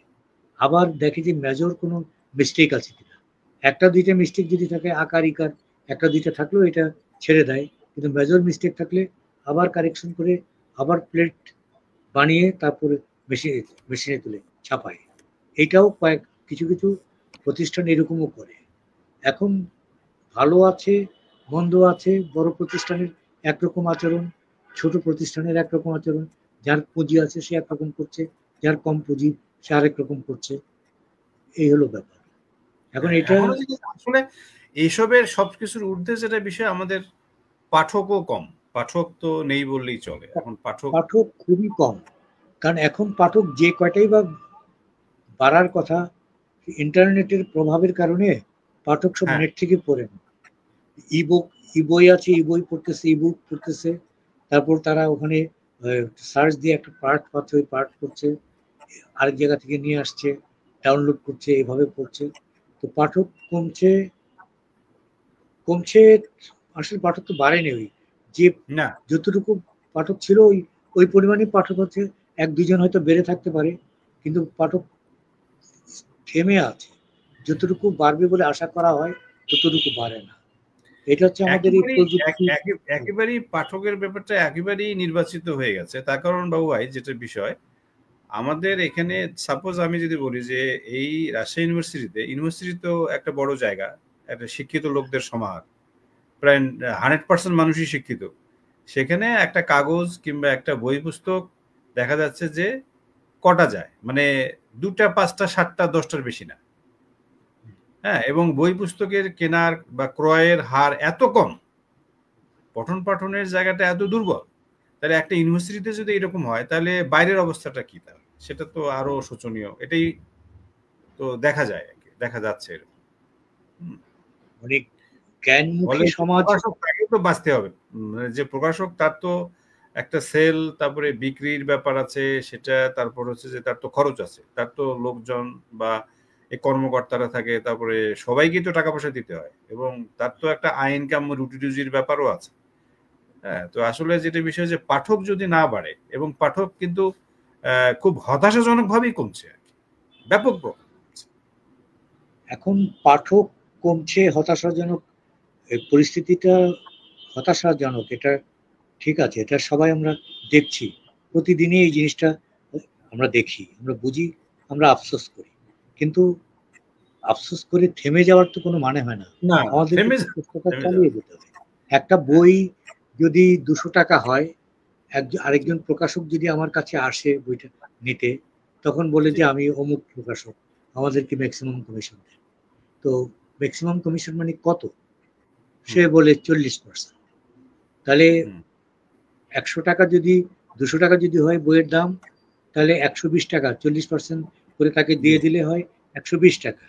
আবার দেখে যে মেজর কোনো মিস্টেক আছে কিনা। একটা দুইটা মিস্টেক যদি থাকে, আকার ইকার একটা দুইটা থাকলেও এটা ছেড়ে দেয়, কিন্তু মেজর মিস্টেক থাকলে আবার কারেকশন করে, আবার প্লেট বানিয়ে তারপরে মেশিনে মেশিনে তুলে ছাপায়। এইটাও কিছু কিছু প্রতিষ্ঠান এরকমও করে। এখন ভালো আছে, মন্দ আছে, বড় প্রতিষ্ঠানের একরকম আচরণ, ছোট প্রতিষ্ঠানের একরকম আচরণ, যার পুঁজি আছে সে একরকম করছে, যার কম পুঁজি সে আরেক রকম করছে, এই হলো ব্যাপার। এখন এটা এখনো যদি আসলে এইসবের সবকিছুর ঊর্ধ্বে যেটা বিষয়, আমাদের পাঠকও কম। পাঠক তো নেই বললেই চলে, এখন পাঠক পাঠক খুবই কম। কারণ এখন পাঠক যে কয়টাই বা বাড়ার কথা, ইন্টারনেটের প্রভাবের কারণে পাঠক সব হ্যাঁ নেট থেকে পড়ে না। ইবুক, বই আছে, বই পড়তেছে, ইবুক পড়তেছে, তারপর তারা ওখানে সার্চ দিয়ে একটা পার্ট পাচ্ছে, ওই পার্ট পড়ছে, আরেক জায়গা থেকে নিয়ে আসছে, ডাউনলোড করছে, এভাবে পড়ছে। তো পাঠক কমছে, কমছে, আসলে পাঠক তো বাড়েনি, ওই যে না যতটুকু পাঠক ছিল ওই ওই পরিমাণে পাঠক হচ্ছে, এক দুজন হয়তো বেড়ে থাকতে পারে, কিন্তু পাঠক থেমে আছে। যতটুকু বাড়বে বলে আশা করা হয় ততটুকু বাড়ে না। এটা হচ্ছে আমাদের এই প্রযুক্তি। একেবারেই পাঠকের ব্যাপারটা একেবারেই নির্বাচিত হয়ে গেছে। তার কারণ বাবু ভাই যেটা বিষয়, আমাদের এখানে সাপোজ আমি যদি বলি যে এই রাজশাহী ইউনিভার্সিটি তো একটা বড় জায়গা, একটা শিক্ষিত লোকদের সমাহার, প্রায় 100% মানুষই শিক্ষিত। সেখানে একটা কাগজ কিংবা একটা বই পুস্তক দেখা যাচ্ছে যে কটা যায়, মানে 2টা 5টা 7টা 10টার বেশি না। হ্যাঁ, এবং বই পুস্তকের কেনার বা ক্রয়ের হার এত কম পঠন পাঠনের জায়গাটা এত দুর্বল, তাহলে একটা ইউনিভার্সিটিতে যদি এরকম হয় তাহলে বাইরের অবস্থাটা কি? তাহলে সেটা তো আরো শোচনীয়। এটাই তো দেখা যায়, দেখা যাচ্ছে এরকম। মানে জ্ঞানমুখী ফলে সমাজ। প্রকাশক তাকে তো বাঁচতে হবে, যে প্রকাশক তার তো একটা সেল, তারপরে বিক্রির ব্যাপার আছে, সেটা তারপর হচ্ছে যে তার তো খরচ আছে, তার তো লোকজন বা এই কর্মকর্তারা থাকে, তারপরে সবাইকে তো টাকা পয়সা দিতে হয়, এবং তার তো একটা আয় ইনকাম রুটি রুজির ব্যাপারও আছে। হ্যাঁ, তো আসলে যেটা বিষয় যে পাঠক যদি না বাড়ে, এবং পাঠক কিন্তু খুব হতাশাজনক ভাবেই কমছে আর কি, ব্যাপক রকম। এখন পাঠক কমছে, হতাশাজনক এই পরিস্থিতিটা হতাশাজনক, এটা ঠিক আছে, এটা সবাই আমরা দেখছি, প্রতিদিনই এই জিনিসটা আমরা দেখি, আমরা বুঝি, আমরা আফসোস করি, কিন্তু আফসোস করে থেমে যাওয়ার তো কোনো মানে হয় না। না, আমাদেরকে থেমে তো যাবে, চেষ্টাটা থেমে যাবে। চালিয়ে যেতে হবে। একটা বই যদি 200 টাকা হয়, আরেকজন প্রকাশক যদি আমার কাছে আসে বইটা নিতে, তখন বলে জি, যে আমি অমুক প্রকাশক, আমাদেরকে ম্যাক্সিমাম কমিশন দেন। তো ম্যাক্সিমাম কমিশন মানে কত? সে হুম, বলে 40%। তাহলে হুম, 100 টাকা যদি, 200 টাকা যদি হয় বইয়ের দাম, তাহলে 120 টাকা 40% করে তাকে জি, দিয়ে দিলে হয় 120 টাকা।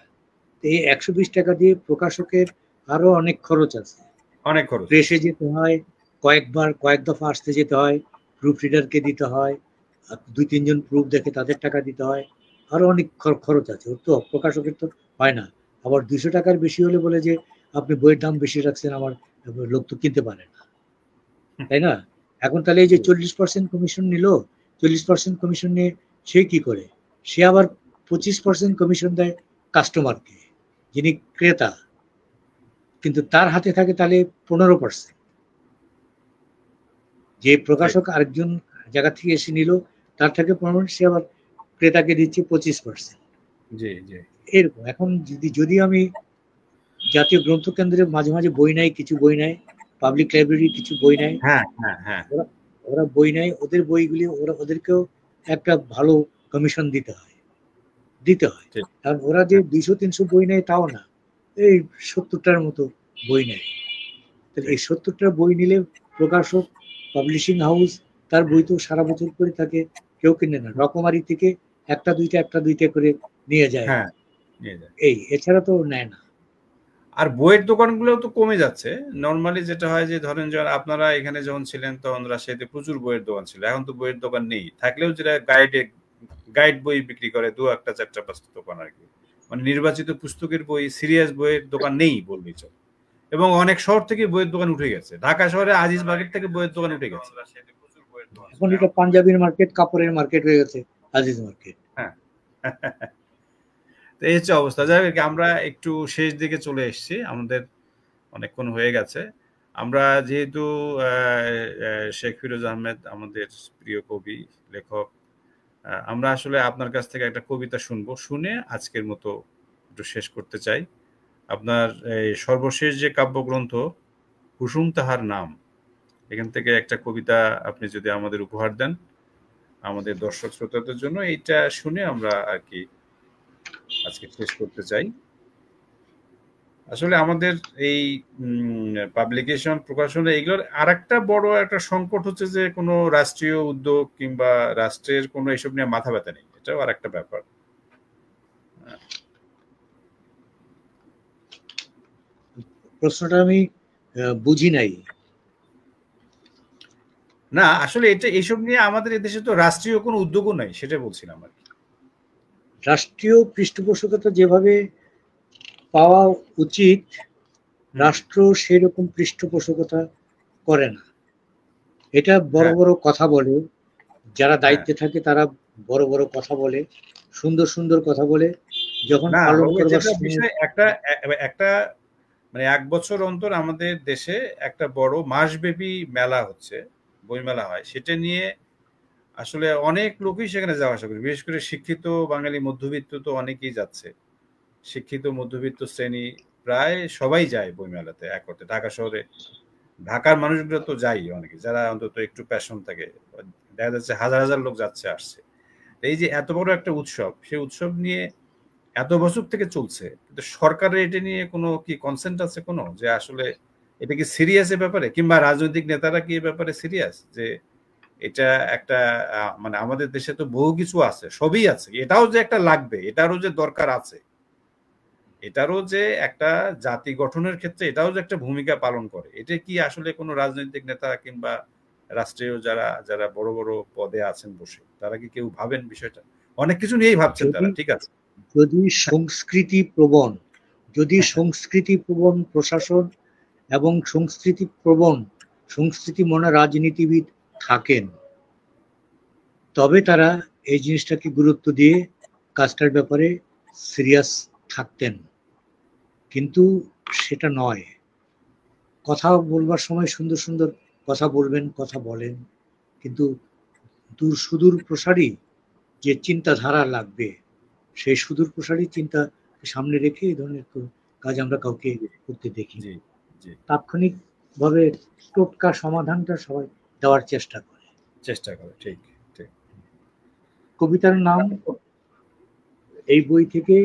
এই 120 টাকা দিয়ে প্রকাশকের আরো অনেক খরচ আছে। অনেক খরচ প্রেসে আছে। যেতে হয়, কয়েকবার কয়েক দফা আসতে যেতে হয়, প্রুফ রিডারকে দিতে হয়, আর 2-3 জন প্রুফ দেখে তাদের টাকা দিতে হয়, আরো অনেক খরচ আছে। ওর তো প্রকাশকের তো হয় না। আবার 200 টাকার বেশি হলে বলে যে আপনি বইয়ের দাম বেশি রাখছেন, আমার লোক তো কিনতে পারে না, তাই না? এখন তাহলে এই যে জি, 40% কমিশন নিল, 40% কমিশন নিয়ে সে কি করে? সে আবার 25% কমিশন দেয় কাস্টমারকে, যিনি ক্রেতা, কিন্তু তার হাতে থাকে তাহলে 15%। যে ঠিক। প্রকাশক আরেকজন জায়গা থেকে এসে নিল, তার থেকে 15%, সে আবার ক্রেতাকে দিচ্ছে 25%। জি, জি। এরকম এখন যদি যদি আমি জাতীয় গ্রন্থ কেন্দ্রে মাঝে মাঝে বই নেয়, কিছু বই নেয়, পাবলিক লাইব্রেরি কিছু বই নেয়, হ্যাঁ, হ্যাঁ, হ্যাঁ। ওরা ওরা বই নেয়, ওদের বইগুলি ওদেরকেও একটা ভালো কমিশন দিতে হয়। ঠিক। কারণ ওরা যে হ্যাঁ, 200-300 বই নেয় তাও না, এই 70টার মতো বই নেয়। তাহলে ঠিক। এই 70টা বই নিলে প্রকাশক, পাবলিশিং হাউস, তার বই তো সারা বছর করে থাকে, কেউ কিনে না, রকমারি থেকে একটা দুইটা করে নিয়ে যায়, হ্যাঁ, নিয়ে যায়। এছাড়া তো নেয় না। আর বইয়ের দোকানগুলোও তো কমে যাচ্ছে। নরমালি যেটা হয় যে ধরেন যখন আপনারা এখানে যখন ছিলেন তখন রাজশাহীতে প্রচুর বইয়ের দোকান ছিল। এখন তো বইয়ের দোকান নেই। থাকলেও যেটা গাইড বই বিক্রি করে ২-১টা ৪টা ৫টা দোকান আরকি। মানে নির্বাচিত পুস্তকের বই, সিরিয়াস বইয়ের দোকান নেই বললেই চলে। এবং অনেক শহর থেকে বইয়ের দোকান উঠে গেছে। ঢাকা শহরে আজিজ মার্কেট থেকে বইয়ের দোকান উঠে গেছে। এখন এটা পাঞ্জাবির মার্কেট, কাপড়ের মার্কেট হয়ে গেছে, আজিজ মার্কেট। হ্যাঁ। তো এই হচ্ছে অবস্থা। যাই হোক, আমরা একটু শেষ দিকে চলে এসেছি। আমাদের অনেকক্ষণ হয়ে গেছে। আমরা যেহেতু শেখ ফিরোজ আহমেদ আমাদের প্রিয় কবি, লেখক, আমরা আসলে আপনার কাছ থেকে একটা কবিতা শুনবো, শুনে আজকের মতো একটু শেষ করতে চাই। আপনার এই সর্বশেষ যে কাব্যগ্রন্থ কুসুম তাহার নাম, এখান থেকে একটা কবিতা আপনি যদি আমাদের উপহার দেন আমাদের দর্শক শ্রোতাদের জন্য, এইটা শুনে আমরা আর কি আজকে শেষ করতে চাই। আসলে আমাদের এই পাবলিকেশন, প্রকাশনা, এগুলোর আরেকটা বড় একটা সংকট হচ্ছে যে কোনো রাষ্ট্রীয় উদ্যোগ কিংবা রাষ্ট্রের কোনো এসব নিয়ে মাথা ব্যথা নেই। এটাও আরেকটা ব্যাপার। প্রশ্নটা আমি বুঝি নাই। না, আসলে এটা এসব নিয়ে আমাদের এদেশে তো রাষ্ট্রীয় কোনো উদ্যোগও নাই, সেটা বলছিলাম আর কি। রাষ্ট্রীয় পৃষ্ঠপোষকতা যেভাবে পাওয়া উচিত, হুম, রাষ্ট্র সেরকম পৃষ্ঠপোষকতা করে না। এটা বড় হ্যাঁ, বড় কথা বলে, যারা হ্যাঁ। দায়িত্বে থাকে তারা বড় বড় কথা বলে, সুন্দর সুন্দর কথা বলে, যখন না, পালন ওই করবার যেটা সময়। বিষয় একটা মানে ১ বছর অন্তর আমাদের দেশে একটা বড় মাসব্যাপী মেলা হচ্ছে, বইমেলা হয়। সেটা নিয়ে আসলে অনেক লোকই সেখানে যাওয়া আসা করে। বিশেষ করে শিক্ষিত বাঙালি মধ্যবিত্ত তো অনেকেই যাচ্ছে। শিক্ষিত মধ্যবিত্ত শ্রেণী প্রায় সবাই যায় বইমেলাতে এক অর্থে। ঢাকা শহরে ঢাকার মানুষগুলো তো যায়ই অনেকে, যারা অন্তত একটু প্যাশন থাকে। দেখা যাচ্ছে হাজার হাজার লোক যাচ্ছে আসছে। এই যে এত বড় একটা উৎসব, সেই উৎসব নিয়ে এত বছর থেকে চলছে, কিন্তু সরকারের এটা নিয়ে কোনো কি কনসেন্ট আছে কোনো, যে আসলে এটা কি সিরিয়াস এ ব্যাপারে, কিংবা রাজনৈতিক নেতারা কি এ ব্যাপারে সিরিয়াস যে এটা একটা মানে আমাদের দেশে তো বহু কিছু আছে, সবই আছে, এটাও যে একটা লাগবে, এটারও যে দরকার আছে, এটারও যে একটা জাতি গঠনের ক্ষেত্রে এটাও যে একটা ভূমিকা পালন করে, এটা কি আসলে কোনো রাজনৈতিক নেতা কিংবা রাষ্ট্রীয় যারা যারা বড় বড় পদে আছেন বসে, তারা কি কেউ ভাবেন বিষয়টা? অনেক কিছু নিয়েই ভাবছেন তারা, ঠিক আছে। যদি সংস্কৃতি প্রবণ প্রশাসন এবং সংস্কৃতি মনা রাজনীতিবিদ থাকেন, তবে তারা এই জিনিসটাকে গুরুত্ব দিয়ে কাজটার ব্যাপারে সিরিয়াস থাকতেন। কিন্তু সেটা নয়। কথা বলবার সময় সুন্দর সুন্দর কথা বলবেন, কথা বলেন, কিন্তু সুদূর প্রসারী যে চিন্তাধারা লাগবে, সেই সুদূর প্রসারী চিন্তা সামনে রেখে এই ধরনের কাজ আমরা কাউকে করতে দেখি। তাৎক্ষণিক ভাবে টোটকা সমাধানটা সবাই দেওয়ার চেষ্টা করে। ঠিক ঠিক। কবিতার নাম, এই বই থেকে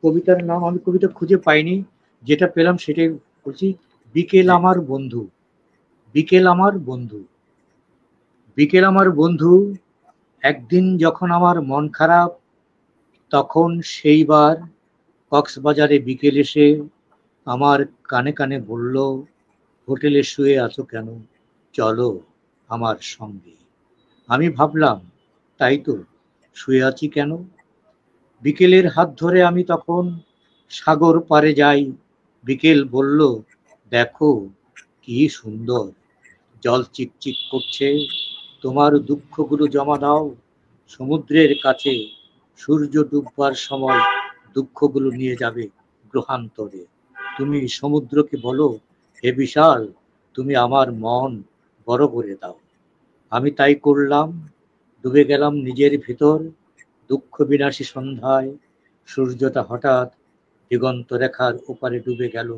কবিতার নাম আমি কবিতা খুঁজে পাইনি, যেটা পেলাম সেটাই বলছি। বিকেল আমার বন্ধু, বিকেল আমার বন্ধু, বিকেল আমার বন্ধু, একদিন যখন আমার মন খারাপ, তখন সেইবার কক্সবাজারে বিকেল এসে আমার কানে কানে বলল, হোটেলে শুয়ে আছো কেন, চলো আমার সঙ্গে। আমি ভাবলাম, তাই তো, শুয়ে আছি কেন। বিকেলের হাত ধরে আমি তখন সাগর পাড়ে যাই। বিকেল বলল, দেখো কি সুন্দর, জল চিকচিক করছে, তোমার দুঃখগুলো জমা দাও সমুদ্রের কাছে, সূর্য ডুববার সময় দুঃখগুলো নিয়ে যাবে গ্রহান্তরে। তুমি সমুদ্রকে বলো, হে বিশাল, তুমি আমার মন বড় করে দাও। আমি তাই করলাম, ডুবে গেলাম নিজের ভিতর। দুঃখ বিনাশী সন্ধ্যায় সূর্যটা হঠাৎ দিগন্ত রেখার ওপারে ডুবে গেল।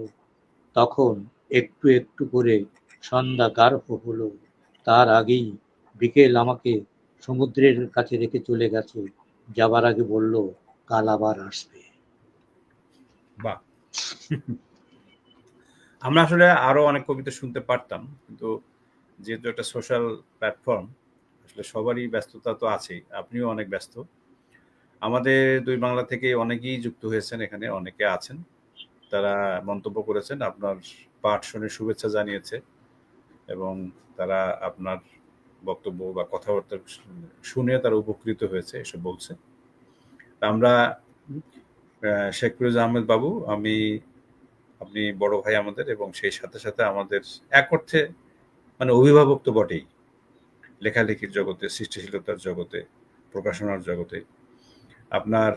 তখন একটু একটু করে সন্ধ্যা গাঢ় হলো। তার আগেই বিকেল আমাকে সমুদ্রের কাছে রেখে চলে গেছে। যাবার আগে বলল, কাল আবার আসবে। বাহ। আমরা আসলে আরো অনেক কবিতা শুনতে পারতাম, কিন্তু যেহেতু একটা সোশ্যাল প্ল্যাটফর্ম, আসলে সবারই ব্যস্ততা তো আছেই, আপনিও অনেক ব্যস্ত। আমাদের দুই বাংলা থেকে অনেকেই যুক্ত হয়েছেন, এখানে অনেকে আছেন, তারা মন্তব্য করেছেন, আপনার পাঠ শুনে শুভেচ্ছা জানিয়েছে, এবং তারা আপনার বক্তব্য বা কথাবার্তা শুনে তারা উপকৃত হয়েছে, এসব বলছে। আমরা শেখ ফিরোজ আহমেদ বাবু, আপনি বড় ভাই আমাদের, এবং সেই সাথে সাথে আমাদের এক অর্থে মানে অভিভাবক তো বটেই, লেখালেখির জগতে, সৃষ্টিশীলতার জগতে, প্রকাশনার জগতে। আপনার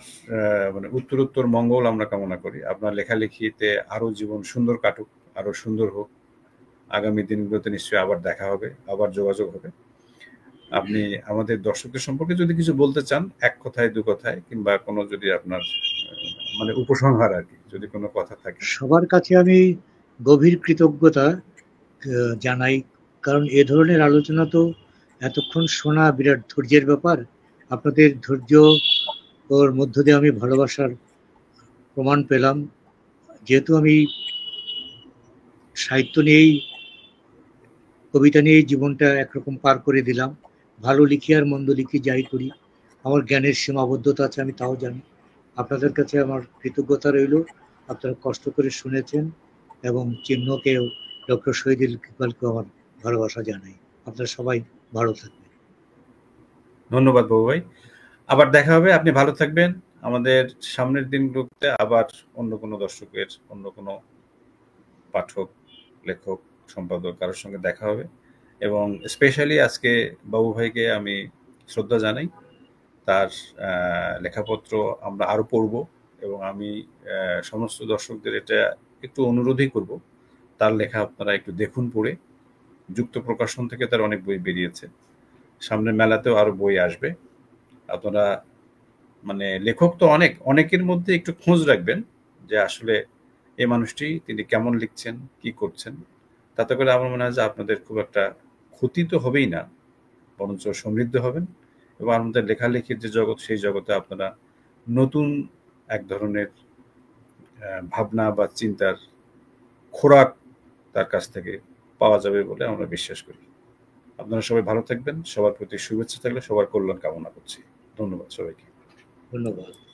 মানে উত্তরোত্তর মঙ্গল আমরা কামনা করি। আপনার লেখালেখিতে আরো জীবন সুন্দর কাটুক, আরো সুন্দর হোক। আগামী দিনগুলোতে নিশ্চয়ই আবার দেখা হবে, আবার যোগাযোগ হবে। আপনি আমাদের দর্শকদের সম্পর্কে যদি কিছু বলতে চান, এক কথায় দু কথায়, কিংবা কোনো যদি আপনার মানে উপসংহার আর কি, যদি কোনো কথা থাকে। সবার কাছে আমি গভীর কৃতজ্ঞতা জানাই, কারণ এ ধরনের আলোচনা তো এতক্ষণ শোনা বিরাট ধৈর্যের ব্যাপার। আপনাদের ধৈর্য ওর মধ্য দিয়ে আমি ভালোবাসার প্রমাণ পেলাম। যেহেতু আমি সাহিত্য নিয়েই, কবিতা নিয়েই জীবনটা একরকম পার করে দিলাম, ভালো লিখি আর মন্দ লিখি যাই করি, আমার জ্ঞানের সীমাবদ্ধতা আছে, আমি তাও জানি। আপনাদের কাছে আমার কৃতজ্ঞতা রইল, আপনারা কষ্ট করে শুনেছেন, এবং চিহ্নকেও, ডক্টর শহীদুল ইকবালকে আমার ভালোবাসা জানাই। আপনারা সবাই ভালো থাকবেন। ধন্যবাদ বাবু ভাই, আবার দেখা হবে। আপনি ভালো থাকবেন। আমাদের সামনের দিনগুলোতে আবার অন্য কোনো দর্শকের, অন্য কোনো পাঠক, লেখক, সম্পাদক কারোর সঙ্গে দেখা হবে। এবং স্পেশালি আজকে বাবু ভাইকে আমি শ্রদ্ধা জানাই। তার লেখাপত্র আমরা আরো পড়ব, এবং আমি সমস্ত দর্শকদের এটা একটু অনুরোধই করব, তার লেখা আপনারা একটু দেখুন পড়ে। যুক্ত প্রকাশন থেকে তার অনেক বই বেরিয়েছে, সামনের মেলাতেও আরো বই আসবে। আপনারা মানে লেখক তো অনেকের মধ্যে একটু খোঁজ রাখবেন যে আসলে এই মানুষটি তিনি কেমন লিখছেন, কি করছেন। তাতে করে আমার মনে হয় যে আপনাদের খুব একটা ক্ষতি তো হবেই না, বরঞ্চ সমৃদ্ধ হবেন, এবং আমাদের লেখালেখির যে জগৎ, সেই জগতে আপনারা নতুন এক ধরনের ভাবনা বা চিন্তার খোরাক তার কাছ থেকে পাওয়া যাবে বলে আমরা বিশ্বাস করি। আপনারা সবাই ভালো থাকবেন। সবার প্রতি শুভেচ্ছা থাকলে সবার কল্যাণ কামনা করছি। ধন্যবাদ সবাইকে। ধন্যবাদ।